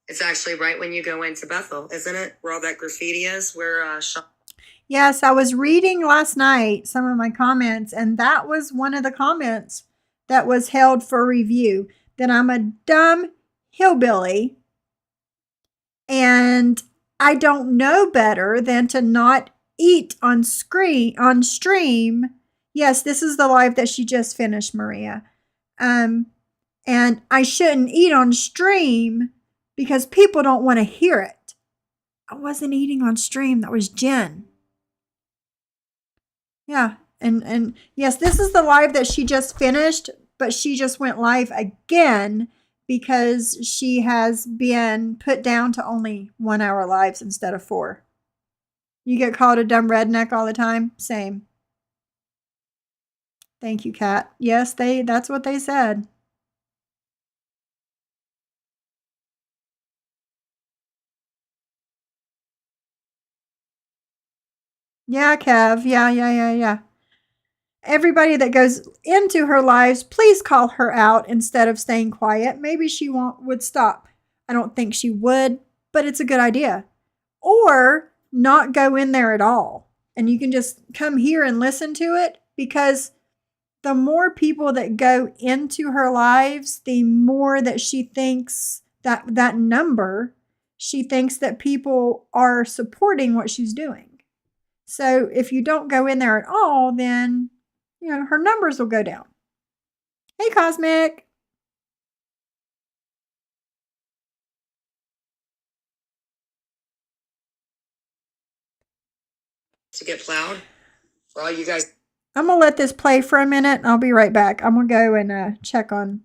It's actually right when you go into Bethel, isn't it? Where all that graffiti is, where Yes, I was reading last night some of my comments, and that was one of the comments that was held for review, that I'm a dumb hillbilly and I don't know better than to not eat on stream. Yes, this is the live that she just finished, Maria. And I shouldn't eat on stream because people don't want to hear it. I wasn't eating on stream. That was Jen. Yeah. And yes, this is the live that she just finished, but she just went live again because she has been put down to only 1 hour lives instead of 4. You get called a dumb redneck all the time? Same. Thank you, Kat. Yes, that's what they said. Yeah, Kev. Yeah. Everybody that goes into her lives, please call her out instead of staying quiet. Maybe she would stop. I don't think she would, but it's a good idea. Or not go in there at all. And you can just come here and listen to it, because the more people that go into her lives, the more that she thinks that number, she thinks that people are supporting what she's doing. So if you don't go in there at all, then, her numbers will go down. Hey, Cosmic. To get plowed for all you guys. I'm gonna let this play for a minute. I'll be right back. I'm gonna go and check on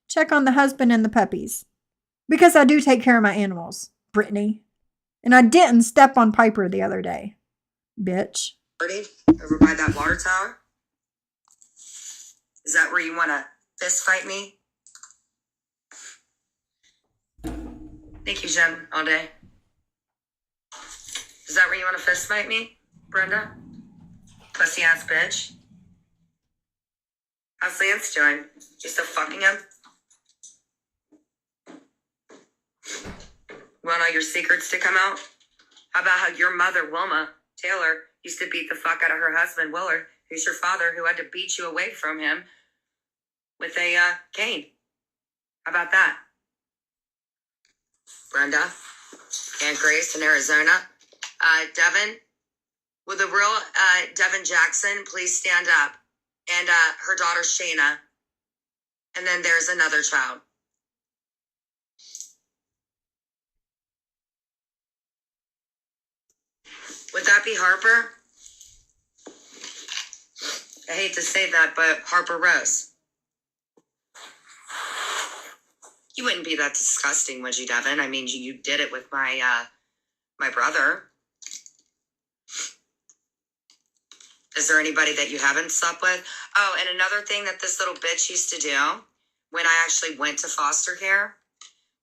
the husband and the puppies, because I do take care of my animals, Brittany, and I didn't step on Piper the other day, bitch. Over by that water tower? Is that where you want to fist fight me? Thank you, Jen, all day. Is that where you want to fist fight me, Brenda? Pussy ass bitch. How's Lance doing? You still fucking him? Want all your secrets to come out? How about how your mother, Wilma Taylor, used to beat the fuck out of her husband, Willard, who's your father, who had to beat you away from him with a cane? How about that? Brenda and Grace in Arizona. Devin, will the real Devin Jackson please stand up? And her daughter, Shayna. And then there's another child. Would that be Harper? I hate to say that, but Harper Rose. You wouldn't be that disgusting, would you, Devin? I mean, you did it with my brother. Is there anybody that you haven't slept with? Oh, and another thing that this little bitch used to do when I actually went to foster care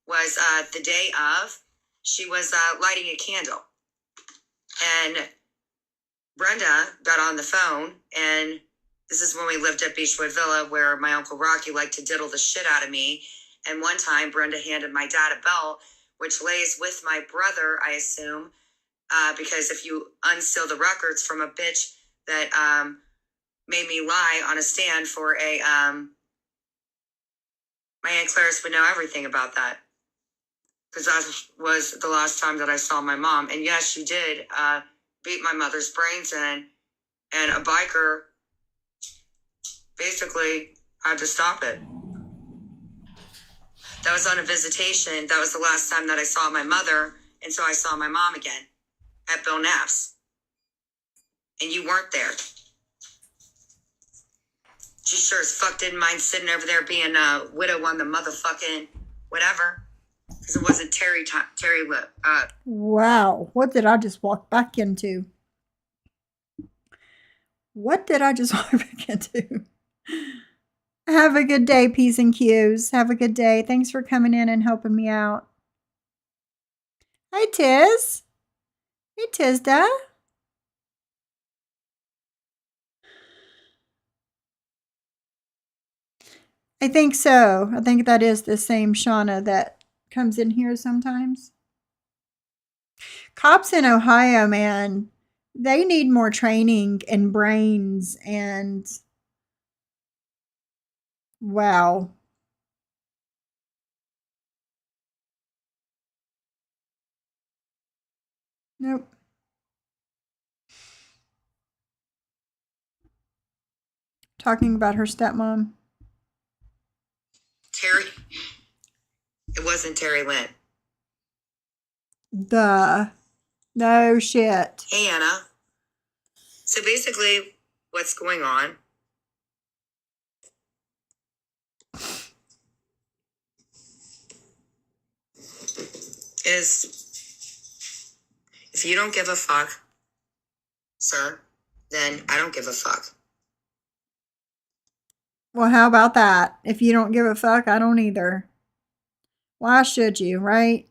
was the day of, she was lighting a candle. And Brenda got on the phone, and this is when we lived at Beechwood Villa, where my Uncle Rocky liked to diddle the shit out of me. And one time, Brenda handed my dad a belt, which lays with my brother, I assume, because if you unseal the records from a bitch that made me lie on a stand for a, my Aunt Clarice would know everything about that. Because that was the last time that I saw my mom. And yes, she did beat my mother's brains in, and a biker basically had to stop it. That was on a visitation. That was the last time that I saw my mother, and so I saw my mom again at Bill Knapp's. And you weren't there. She sure as fuck didn't mind sitting over there being a widow on the motherfucking whatever. Because it wasn't Terry Lip. Wow, what did I just walk back into? What did I just walk back into? Have a good day, P's and Q's. Have a good day. Thanks for coming in and helping me out. Hi, Tiz. Hey, Tizda. I think so. I think that is the same Shauna that comes in here sometimes. Cops in Ohio, man, they need more training and brains and wow. Nope. Talking about her stepmom. Terry. It wasn't Terry Lynn. No shit. Hey, Anna. So basically, what's going on is if you don't give a fuck, sir, then I don't give a fuck. Well, how about that? If you don't give a fuck, I don't either. Why should you, right?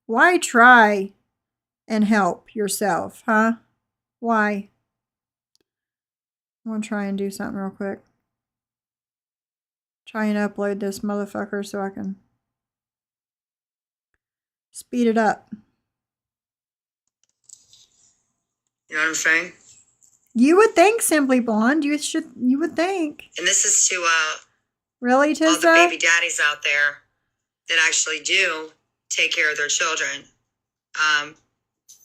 Why try and help yourself, huh? Why? I'm gonna try and do something real quick. Try and upload this motherfucker so I can speed it up. You know what I'm saying? You would think, Simply Blonde. You would think. And this is to Really, all Tissa? the baby daddies out there that actually do take care of their children.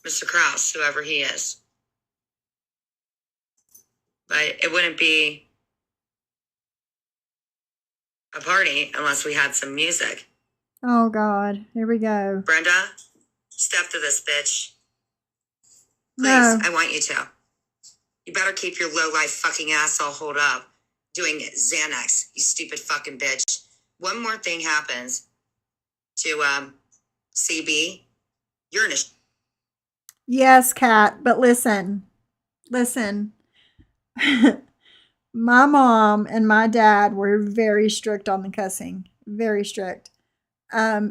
Mr. Krause, whoever he is. But it wouldn't be a party unless we had some music. Oh, God. Here we go. Brenda, step to this bitch. Please, No. I want you to. You better keep your low-life fucking asshole hold up doing Xanax, you stupid fucking bitch. One more thing happens to CB, you're in a... Yes, Kat, but listen. Listen. My mom and my dad were very strict on the cussing. Very strict.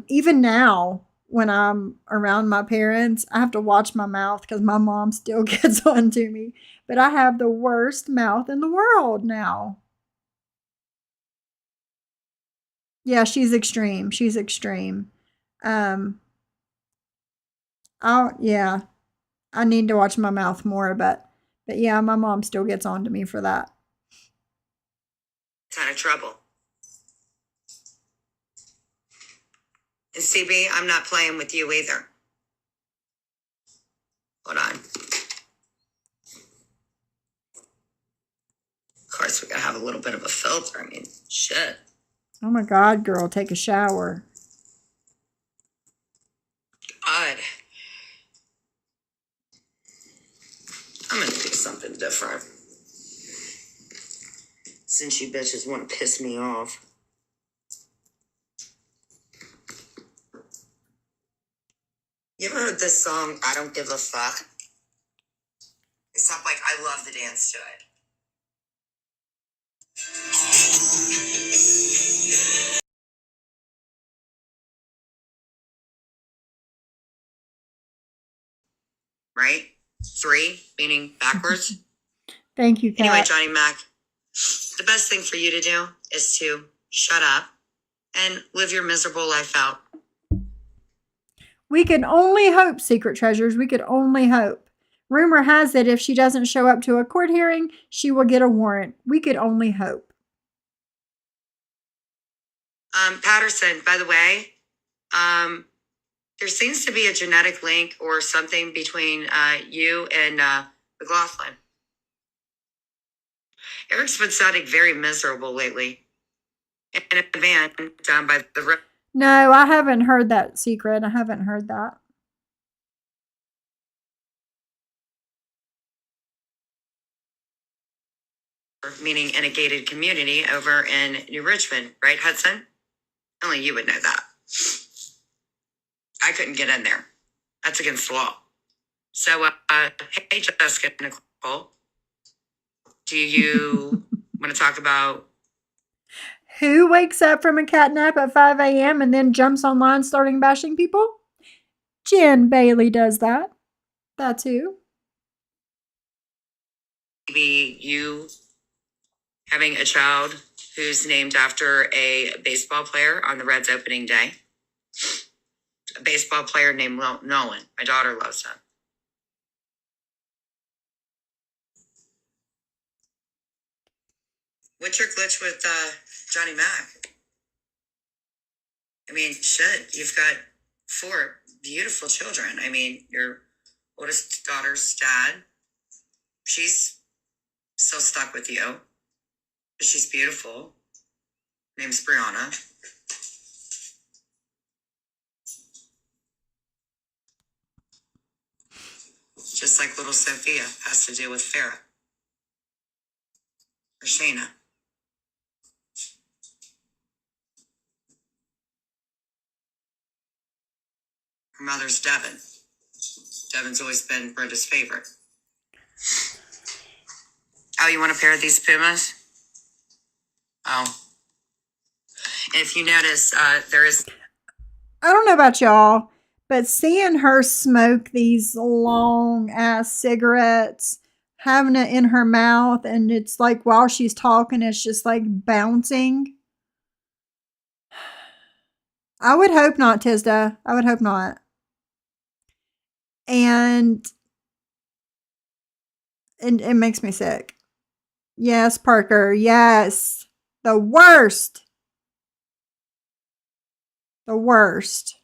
Even now, when I'm around my parents, I have to watch my mouth because my mom still gets on to me. But I have the worst mouth in the world now. Yeah, she's extreme. She's extreme. Yeah, I need to watch my mouth more, but yeah, my mom still gets on to me for that. Kind of trouble. And CB, I'm not playing with you either. Hold on. Of course, we gotta have a little bit of a filter. I mean, shit. Oh my God, girl, take a shower. God. I'm gonna do something different. Since you bitches want to piss me off. You ever heard this song, I Don't Give a Fuck? It's not like I love the dance to it. Right? 3, meaning backwards. Thank you, Kat. Anyway, Johnny Mac, the best thing for you to do is to shut up and live your miserable life out. We can only hope, Secret Treasures. We could only hope. Rumor has it if she doesn't show up to a court hearing, she will get a warrant. We could only hope. Patterson, by the way, there seems to be a genetic link or something between you and McLaughlin. Eric's been sounding very miserable lately. In a van down by the river. No, I haven't heard that secret. I haven't heard that. Meaning in a gated community over in New Richmond, right, Hudson? Only you would know that. I couldn't get in there. That's against the law. So, hey, Jessica and Nicole, do you want to talk about... Who wakes up from a cat nap at 5 a.m. and then jumps online starting bashing people? Jen Bailey does that. That's who. Maybe you having a child who's named after a baseball player on the Reds opening day. A baseball player named Nolan. My daughter loves him. What's your glitch with Johnny Mac? I mean, shit, you've got 4 beautiful children. I mean, your oldest daughter's dad, she's still stuck with you. But she's beautiful. Her name's Brianna. Just like little Sophia has to deal with Farrah. Or Shayna. Her mother's Devin. Devin's always been Brenda's favorite. Oh, you want a pair of these Pumas? Oh. And if you notice, there is... I don't know about y'all, but seeing her smoke these long ass cigarettes, having it in her mouth, and it's like while she's talking, it's just like bouncing. I would hope not, Tisda. I would hope not. And it makes me sick. Yes, Parker. Yes. The worst. The worst.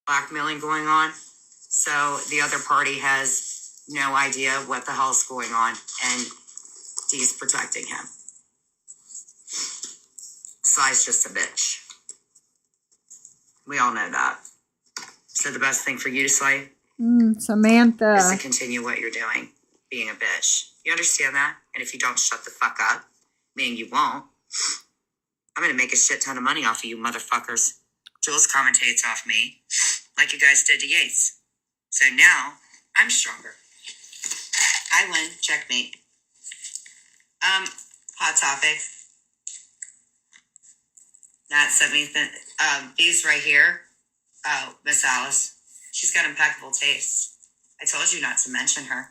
Blackmailing going on. So the other party has no idea what the hell's going on, and Dee's protecting him. Sly's just a bitch. We all know that. So the best thing for you, Sly, Samantha, is to continue what you're doing, being a bitch. You understand that? And if you don't shut the fuck up, meaning you won't, I'm gonna make a shit ton of money off of you motherfuckers. Jules commentates off me, like you guys did to Yates. So now, I'm stronger. I win. Checkmate. Hot topic. Not something, these right here. Oh, Miss Alice. She's got impeccable taste. I told you not to mention her.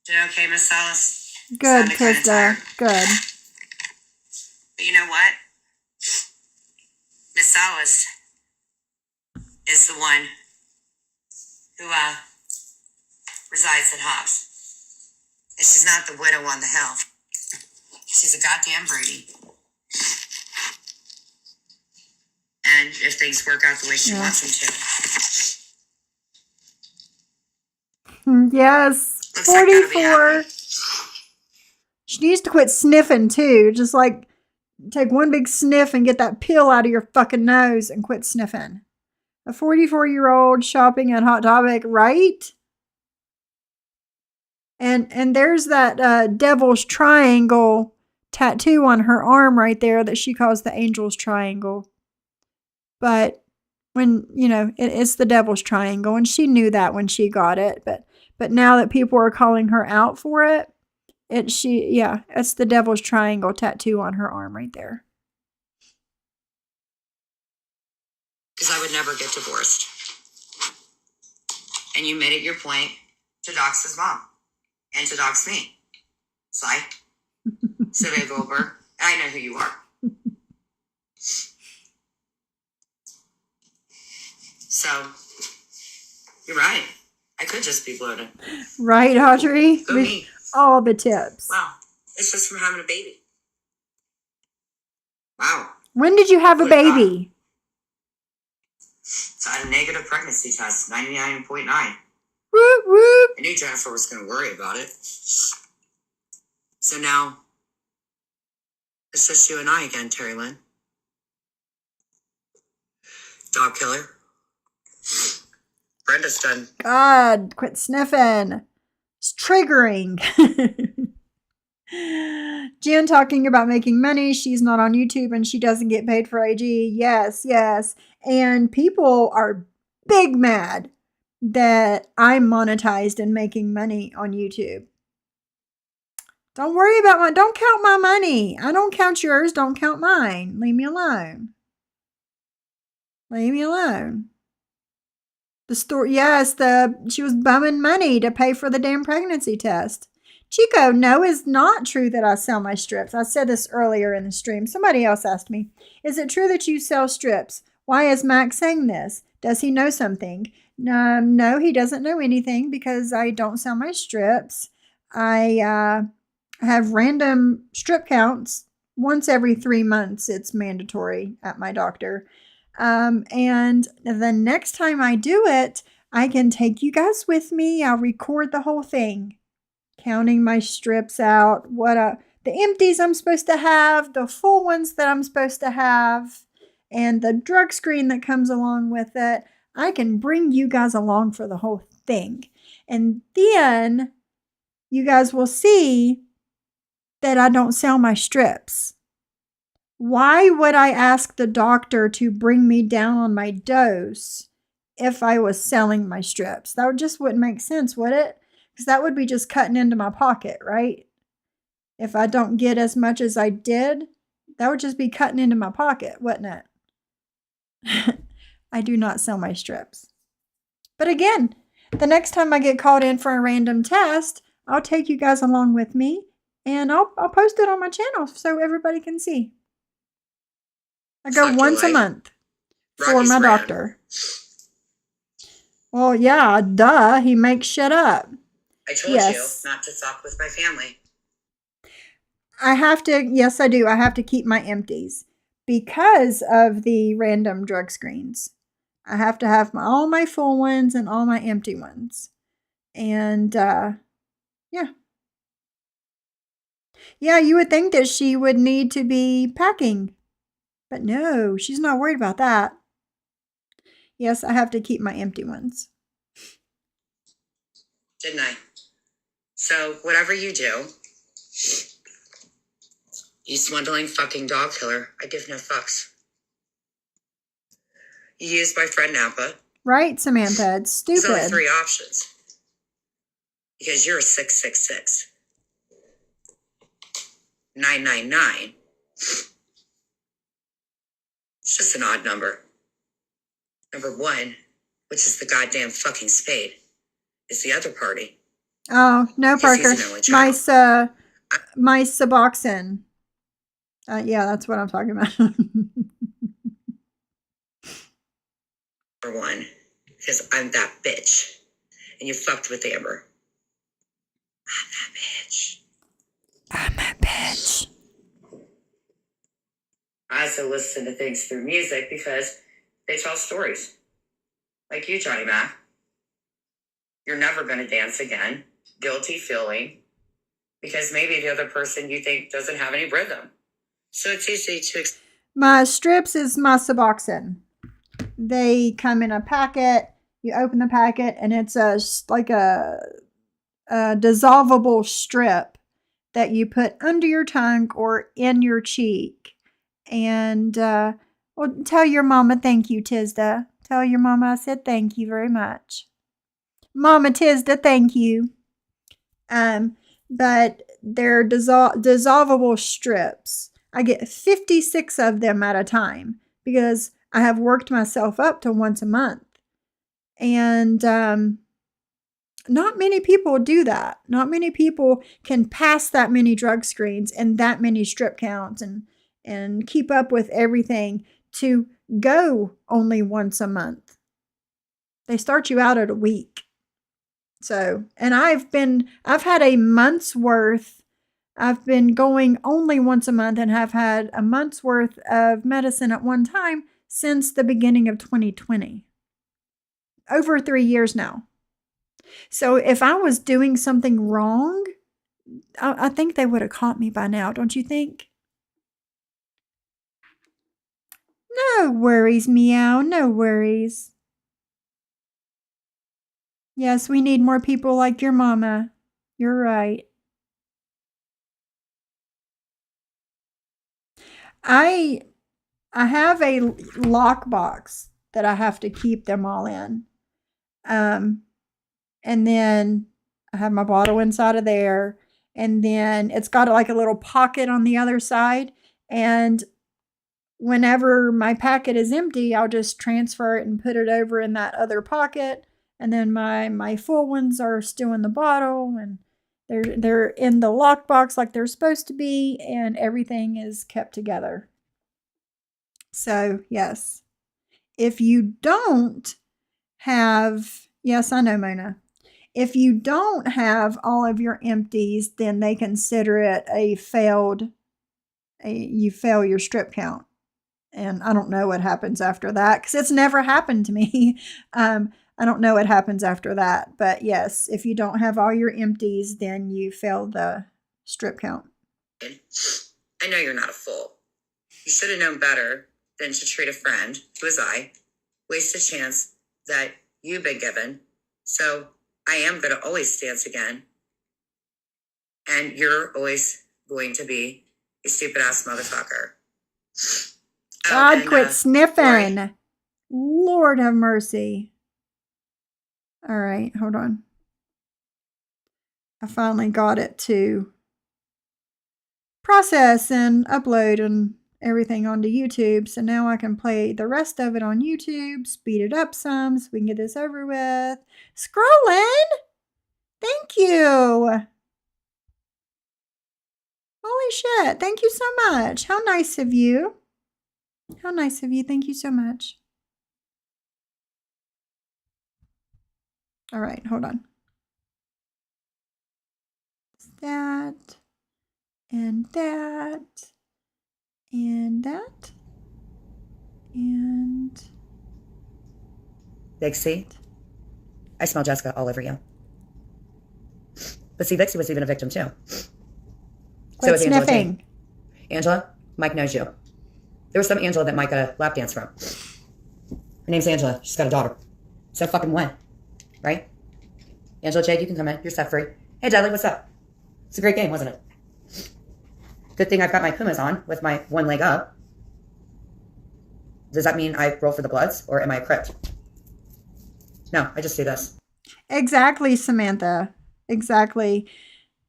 Doing okay, Miss Alice? good, Sounded kinda Tisda. tired. Good. But you know what? Miss Alice is the one who, resides at Hobbs. And she's not the widow on the hill. She's a goddamn Brady. And if things work out the way she wants them to. Yes. Looks like that'll be 44. happening. She needs to quit sniffing too. Just like take one big sniff and get that pill out of your fucking nose and quit sniffing. A 44-year-old shopping at Hot Topic, right? And there's that devil's triangle tattoo on her arm right there that she calls the angel's triangle. But when, it's the devil's triangle, and she knew that when she got it. But now that people are calling her out for it, it's the devil's triangle tattoo on her arm right there. Because I would never get divorced. And you made it your point to dox his mom and to dox me. Sly. Sylvia Goldberg. I know who you are. So, you're right. I could just be bloated. Right, Audrey? Go me. All the tips. Wow. It's just from having a baby. Wow. When did you have a baby? So I had a negative pregnancy test, 99.9. Whoop, whoop. I knew Jennifer was going to worry about it. So now, it's just you and I again, Terry Lynn. Dog killer. Brenda's done. God, quit sniffing. It's triggering. Jen talking about making money. She's not on YouTube and she doesn't get paid for IG. Yes. And people are big mad that I'm monetized and making money on YouTube. Don't worry about don't count my money. I don't count yours. Don't count mine. Leave me alone. Leave me alone. The story, yes, she was bumming money to pay for the damn pregnancy test. Chico, no, it's not true that I sell my strips. I said this earlier in the stream. Somebody else asked me, is it true that you sell strips? Why is Max saying this? Does he know something? No, he doesn't know anything because I don't sell my strips. I have random strip counts once every 3 months. It's mandatory at my doctor. And the next time I do it, I can take you guys with me. I'll record the whole thing, counting my strips out, the empties I'm supposed to have, the full ones that I'm supposed to have, and the drug screen that comes along with it. I can bring you guys along for the whole thing. And then you guys will see that I don't sell my strips. Why would I ask the doctor to bring me down on my dose if I was selling my strips. That just wouldn't make sense, would it? Because that would be just cutting into my pocket, right? If I don't get as much as I did, that would just be cutting into my pocket, wouldn't it? I do not sell my strips. But again, the next time I get called in for a random test, I'll take you guys along with me, and I'll post it on my channel so everybody can see. I go once a month for my doctor. Well, yeah, duh. He makes shit up. I told you not to fuck with my family. I have to, yes, I do. I have to keep my empties because of the random drug screens. I have to have all my full ones and all my empty ones. And, yeah. Yeah, you would think that she would need to be packing. But no, she's not worried about that. Yes, I have to keep my empty ones. Didn't I? So, whatever you do, you swindling fucking dog killer, I give no fucks. You used my friend Napa. Right, Samantha, it's stupid. There's only 3 options. Because you're a 666. 999. It's just an odd number. Number 1, which is the goddamn fucking spade, is the other party. Oh, no, Parker. My Suboxone. Yeah, that's what I'm talking about. Number 1, because I'm that bitch. And you fucked with Amber. I'm that bitch. I'm that bitch. I also listen to things through music because they tell stories. Like you, Johnny Mac. You're never going to dance again. Guilty feeling. Because maybe the other person you think doesn't have any rhythm. So it's easy to... My strips is my Suboxone. They come in a packet. You open the packet and it's like a dissolvable strip that you put under your tongue or in your cheek. And well, tell your mama thank you, Tisda. Tell your mama I said thank you very much. Mama Tisda, thank you. But they're dissolvable strips. I get 56 of them at a time because I have worked myself up to once a month. And not many people do that. Not many people can pass that many drug screens and that many strip counts and keep up with everything to go only once a month. They start you out at a week. So, and I've had a month's worth. I've been going only once a month and have had a month's worth of medicine at one time since the beginning of 2020. Over 3 years now. So if I was doing something wrong, I think they would have caught me by now, don't you think? No worries, Meow, no worries. Yes, we need more people like your mama. You're right. I have a lockbox that I have to keep them all in. And then I have my bottle inside of there. And then it's got like a little pocket on the other side. And whenever my packet is empty, I'll just transfer it and put it over in that other pocket. And then my full ones are still in the bottle and they're in the lockbox like they're supposed to be, and everything is kept together. So, yes. If you don't have, yes, I know, Mona. If you don't have all of your empties, then they consider it you fail your strip count. And I don't know what happens after that because it's never happened to me. I don't know what happens after that. But yes, if you don't have all your empties, then you fail the strip count. I know you're not a fool. You should have known better than to treat a friend, who is I, waste a chance that you've been given. So I am going to always dance again. And you're always going to be a stupid ass motherfucker. God, quit sniffing. Lord have mercy. All right, hold on. I finally got it to process and upload and everything onto YouTube. So now I can play the rest of it on YouTube, speed it up some so we can get this over with. Scrolling! Thank you! Holy shit, thank you so much. How nice of you. How nice of you. Thank you so much. All right, hold on. That, and that, and that, and... Vixie, I smell Jessica all over you. But see, Vixie was even a victim too. Quit So was Angela sniffing. Jane. Angela, Mike knows you. There was some Angela that Mike got a lap dance from. Her name's Angela. She's got a daughter. So fucking when? Right? Angela Jade, you can come in. You're set free. Hey, Dudley, what's up? It's a great game, wasn't it? Good thing I've got my Pumas on with my one leg up. Does that mean I roll for the Bloods, or am I a Crypt? No, I just do this. Exactly, Samantha. Exactly.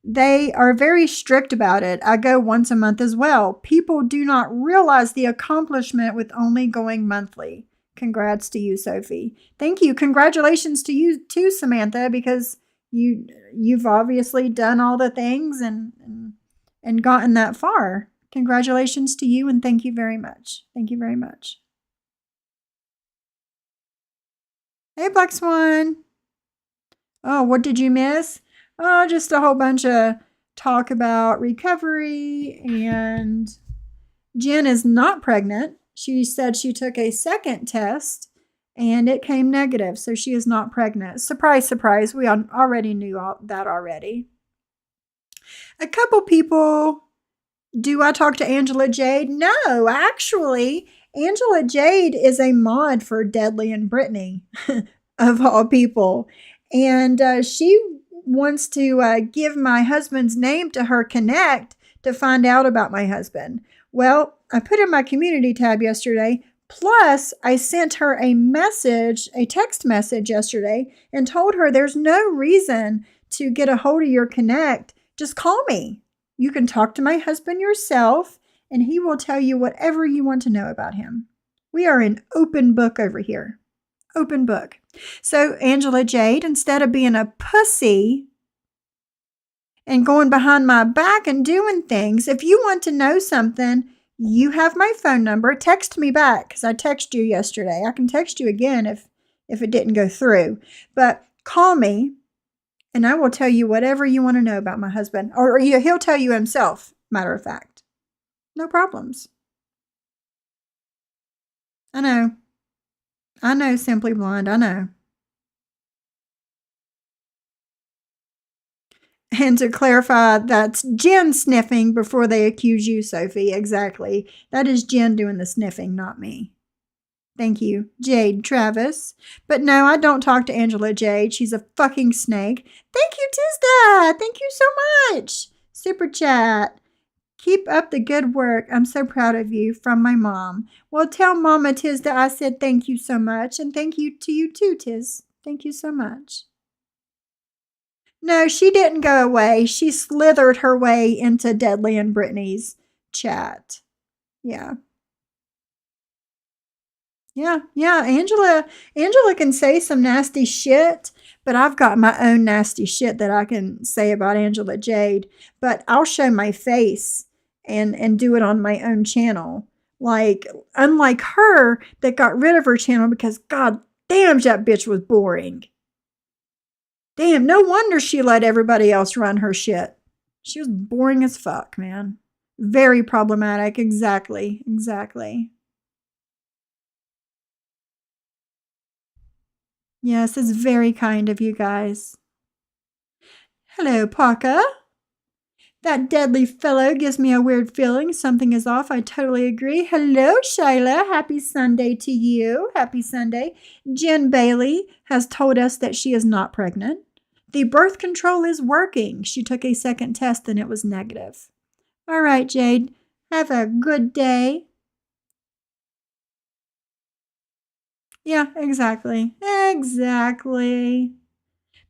They are very strict about it. I go once a month as well. People do not realize the accomplishment with only going monthly. Congrats to you, Sophie. Thank you. Congratulations to you too, Samantha, because you've obviously done all the things and gotten that far. Congratulations to you and thank you very much. Thank you very much. Hey, Black Swan. Oh, what did you miss? Oh, just a whole bunch of talk about recovery, and Jen is not pregnant. She said she took a second test and it came negative, so she is not pregnant. Surprise, surprise. We already knew that already. A couple people, do I talk to Angela Jade? No, actually, Angela Jade is a mod for Deadly and Brittany, of all people. And she wants to give my husband's name to her Connect to find out about my husband. Well, I put in my community tab yesterday. Plus, I sent her a message, a text message yesterday, and told her there's no reason to get a hold of your Connect. Just call me. You can talk to my husband yourself, and he will tell you whatever you want to know about him. We are an open book over here. Open book. So, Angela Jade, instead of being a pussy and going behind my back and doing things, if you want to know something, you have my phone number. Text me back, because I texted you yesterday. I can text you again if it didn't go through. But call me, and I will tell you whatever you want to know about my husband. Or he'll tell you himself, matter of fact. No problems. I know, Simply Blonde, I know. And to clarify, that's Jen sniffing before they accuse you, Sophie. Exactly. That is Jen doing the sniffing, not me. Thank you, Jade Travis. But no, I don't talk to Angela Jade. She's a fucking snake. Thank you, Tizda. Thank you so much. Super chat. Keep up the good work. I'm so proud of you, from my mom. Well, tell Mama Tizda I said thank you so much. And thank you to you too, Tiz. Thank you so much. No, she didn't go away. She slithered her way into Deadly and Brittany's chat. Yeah. Angela can say some nasty shit, but I've got my own nasty shit that I can say about Angela Jade. But I'll show my face and do it on my own channel. Like, unlike her that got rid of her channel because god damn, that bitch was boring. Damn, no wonder she let everybody else run her shit. She was boring as fuck, man. Very problematic. Exactly. Yes, it's very kind of you guys. Hello, Parker. That deadly fellow gives me a weird feeling. Something is off. I totally agree. Hello, Shyla. Happy Sunday to you. Happy Sunday. Jen Bailey has told us that she is not pregnant. The birth control is working. She took a second test and it was negative. All right, Jade. Have a good day. Yeah, exactly.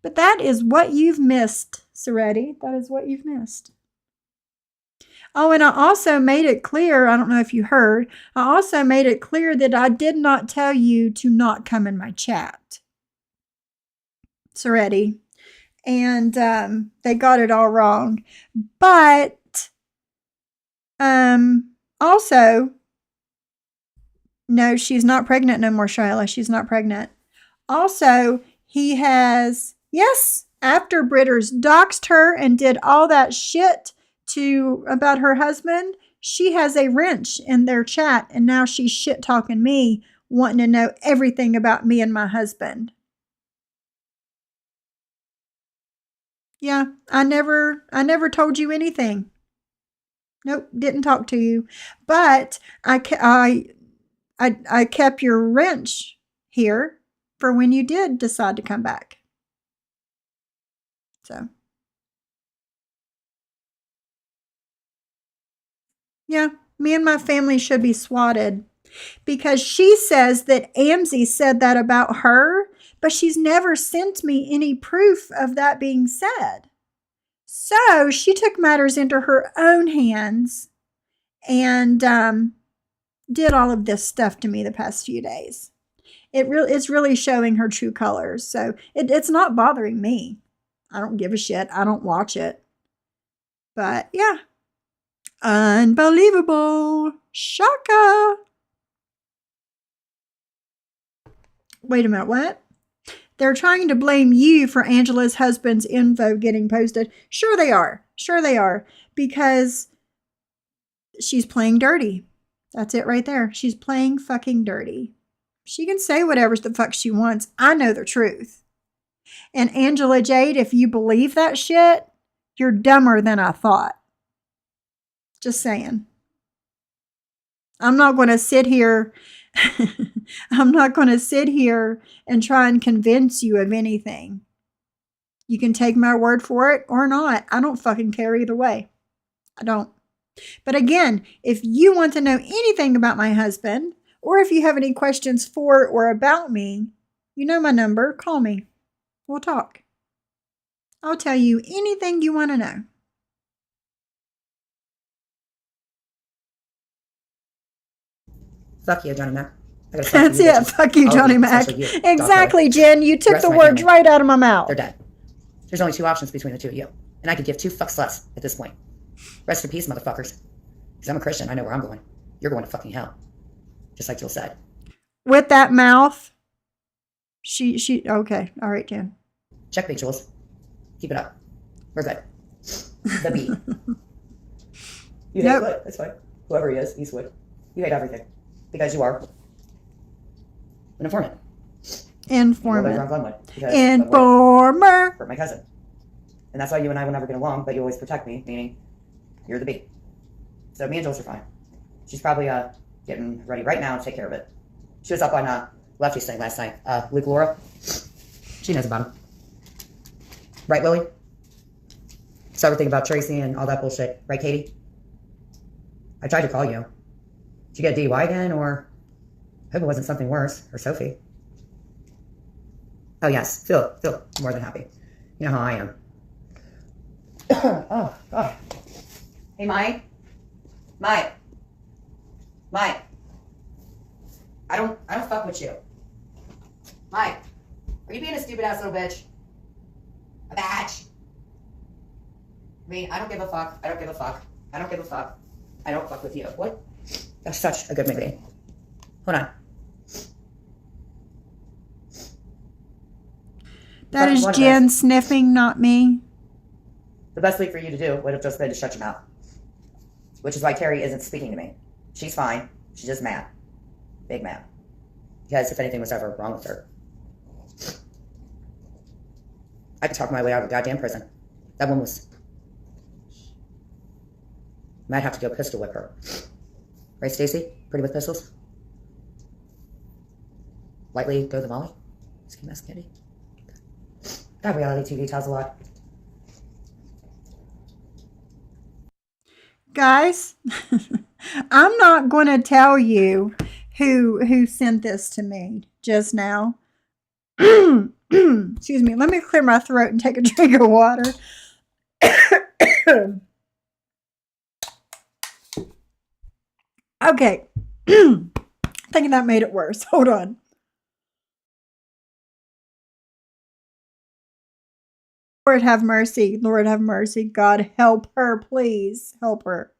But that is what you've missed, Soretti. That is what you've missed. Oh, and I also made it clear, I don't know if you heard, I also made it clear that I did not tell you to not come in my chat, Soretti. And they got it all wrong. But also, no, she's not pregnant no more, Shyla. She's not pregnant. Also, he has, yes, after Britters doxed her and did all that shit about her husband, she has a wrench in their chat, and now she's shit talking me, wanting to know everything about me and my husband. Yeah, I never told you anything. Nope, didn't talk to you. But I kept your wrench here for when you did decide to come back. So, yeah, me and my family should be swatted because she says that Amzie said that about her, but she's never sent me any proof of that being said. So she took matters into her own hands and did all of this stuff to me the past few days. It's really showing her true colors. So it's not bothering me. I don't give a shit. I don't watch it. But yeah. Unbelievable. Shaka. Wait a minute. What? They're trying to blame you for Angela's husband's info getting posted. Sure they are. Sure they are. Because she's playing dirty. That's it right there. She's playing fucking dirty. She can say whatever the fuck she wants. I know the truth. And Angela Jade, if you believe that shit, you're dumber than I thought. Just saying. I'm not going to sit here. I'm not going to sit here and try and convince you of anything. You can take my word for it or not. I don't fucking care either way. I don't. But again, if you want to know anything about my husband, or if you have any questions for or about me, you know my number. Call me. We'll talk. I'll tell you anything you want to know. Fuck you, Johnny Mac. That's it. Fuck you, Johnny Mac. Exactly, Jen. You took the words right out of my mouth. They're dead. There's only two options between the two of you. And I could give two fucks less at this point. Rest in peace, motherfuckers. Because I'm a Christian. I know where I'm going. You're going to fucking hell. Just like Jill said. With that mouth. She, okay. All right, Jen. Checkmate, Jules. Keep it up. We're good. The beat. You hate Wood. That's fine. Whoever he is, Eastwood. You hate everything. Because you are an informant. Informer. For my cousin. And that's why you and I will never get along, but you always protect me, meaning you're the beat. So me and Jules are fine. She's probably getting ready right now to take care of it. She was up on Lefty's thing last night. Luke Laura. She knows about him. Right, Lily? So everything about Tracy and all that bullshit. Right, Katie? I tried to call you. Did you get a DUI again, or I hope it wasn't something worse, or Sophie? Oh yes, feel more than happy. You know how I am. Oh God. Hey Mike. I don't fuck with you. Mike, are you being a stupid ass little bitch? A bitch. I mean, I don't give a fuck. I don't fuck with you. What? That's such a good movie. Hold on. That is Jen sniffing, not me. The best thing for you to do would have just been to shut your mouth. Which is why Carrie isn't speaking to me. She's fine. She's just mad. Big mad. Because if anything was ever wrong with her, I could talk my way out of the goddamn prison. That one was... Might have to go pistol whip her. Right, Stacy? Pretty with pistols? Lightly go the molly? Ski mask candy? That reality TV tells a lot. Guys, I'm not going to tell you who sent this to me just now. Excuse me. Let me clear my throat and take a drink of water. Okay. Thinking that made it worse. Hold on. Lord have mercy. Lord have mercy. God help her, please. Help her.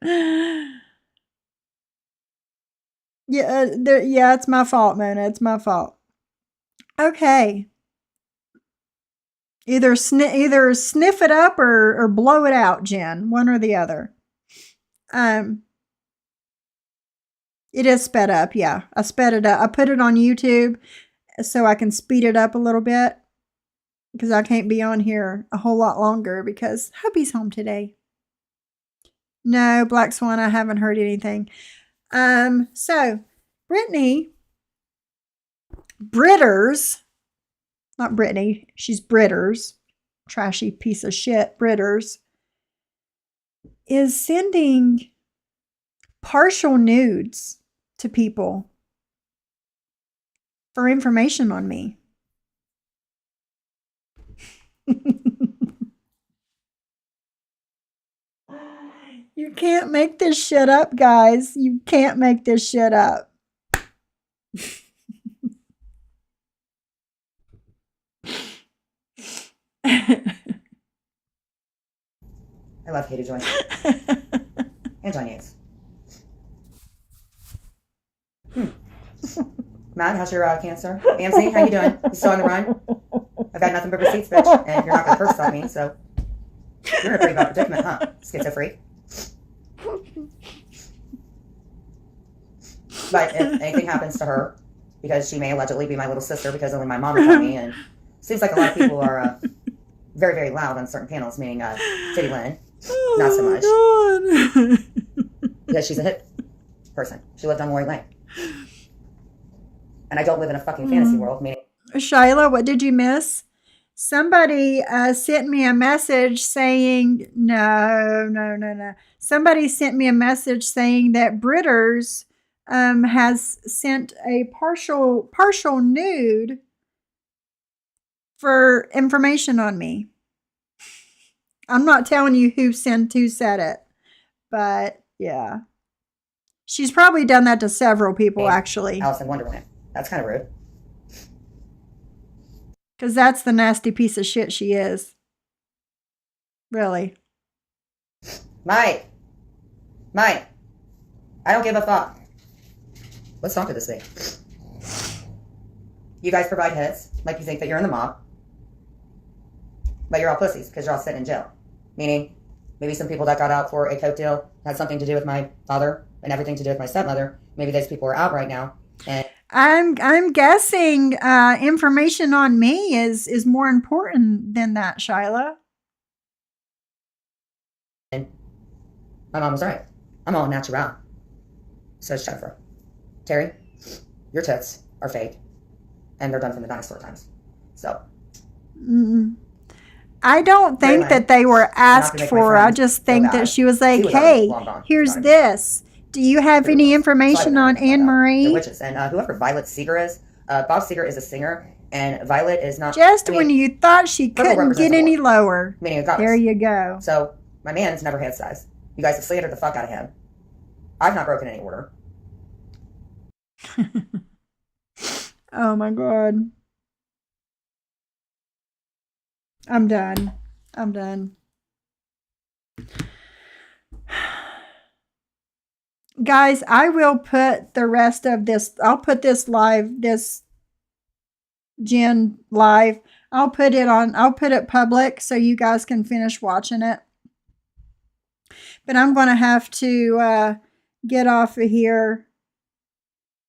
Yeah, it's my fault, Mona. It's my fault. Okay. Either sniff it up or blow it out, Jen. One or the other. It is sped up, yeah. I sped it up. I put it on YouTube so I can speed it up a little bit because I can't be on here a whole lot longer because hubby's home today. No, Black Swan, I haven't heard anything. So Brittany Britters, not Brittany, she's Britters, trashy piece of shit, Britters, is sending partial nudes to people for information on me. You can't make this shit up, guys. You can't make this shit up. I love Katie Joy. And John Yates. Matt, how's your cancer? AMC, how you doing? You still on the run? I've got nothing but receipts, bitch, and you're not going to curse on me, so you're in a pretty bad predicament, huh? Schizo freak. But if anything happens to her, because she may allegedly be my little sister, because only my mom would tell me, and it seems like a lot of people are very, very loud on certain panels, meaning Titty Lynn, not so much. God. Because she's a hip person. She lived on Lori Lane. And I don't live in a fucking fantasy world, meaning... Shyla, what did you miss? Somebody sent me a message saying, no. Somebody sent me a message saying that Britters has sent a partial nude for information on me. I'm not telling you who said it, but yeah. She's probably done that to several people, actually. Alice in Wonderland. That's kind of rude. Because that's the nasty piece of shit she is. Really. Mike, I don't give a fuck. Let's talk to this thing. You guys provide hits, like you think that you're in the mob. But you're all pussies, because you're all sitting in jail. Meaning, maybe some people that got out for a coke deal had something to do with my father and everything to do with my stepmother. Maybe those people are out right now. And I'm guessing information on me is more important than that, Shyla. And my mom was right. I'm all natural. So is Jennifer. Terry, your tits are fake. And they're done from the dinosaur times. So. I don't think that they were asked for. I just think that she was like, hey, here's this. Do you have any information on Anne Marie? Witches. And whoever Violet Seeger is, Bob Seger is a singer, and Violet is not. Just when you thought she couldn't get any lower. Meaning a goddess. There you go. So, my man's never had size. You guys have slandered the fuck out of him. I've not broken any order. Oh my God. I'm done. Guys, I will put the rest of this, I'll put this Jen live. I'll put it public so you guys can finish watching it. But I'm going to have to get off of here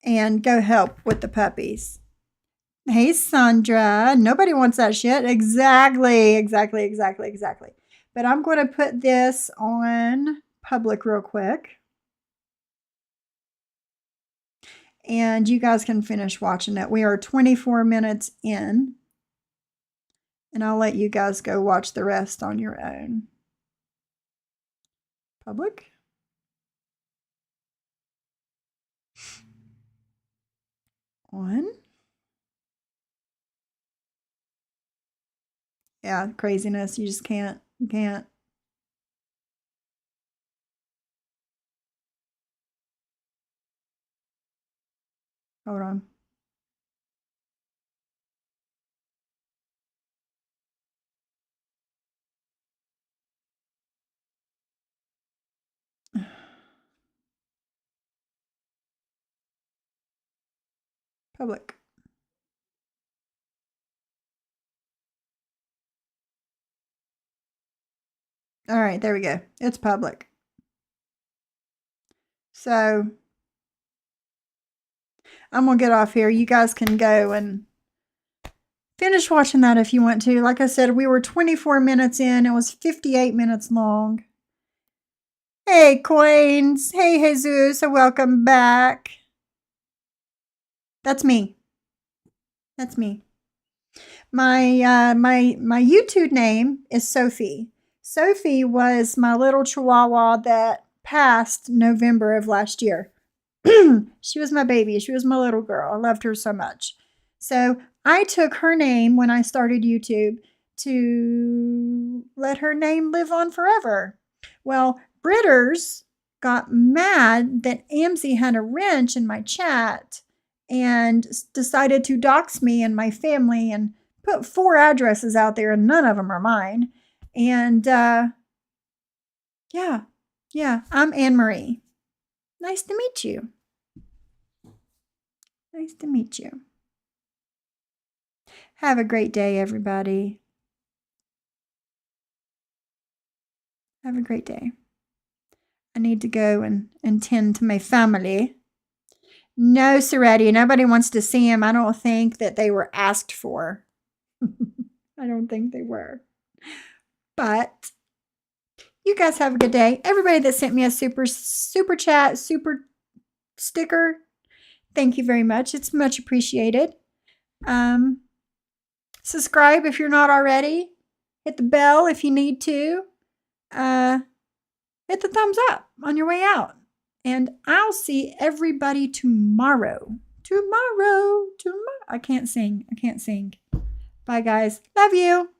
and go help with the puppies. Hey, Sandra. Nobody wants that shit. Exactly. But I'm going to put this on public real quick. And you guys can finish watching it. We are 24 minutes in. And I'll let you guys go watch the rest on your own. Public. On. Yeah, craziness. You just can't. You can't. Hold on. Public. All right, there we go. It's public. So I'm going to get off here. You guys can go and finish watching that if you want to. Like I said, we were 24 minutes in. It was 58 minutes long. Hey, Coins. Hey, Jesus. Welcome back. That's me. That's me. My my YouTube name is Sophie. Sophie was my little chihuahua that passed November of last year. She was my baby. She was my little girl. I loved her so much. So I took her name when I started YouTube to let her name live on forever. Well, Britters got mad that Amzie had a wrench in my chat and decided to dox me and my family and put 4 addresses out there, and none of them are mine. And yeah, I'm Anne Marie. Nice to meet you. Nice to meet you. Have a great day, everybody. Have a great day. I need to go and tend to my family. No, Soretti, nobody wants to see him. I don't think that they were asked for. I don't think they were. But you guys have a good day. Everybody that sent me a super chat, super sticker, thank you very much. It's much appreciated. Subscribe if you're not already. Hit the bell if you need to. Hit the thumbs up on your way out. And I'll see everybody tomorrow. Tomorrow. I can't sing. Bye, guys. Love you.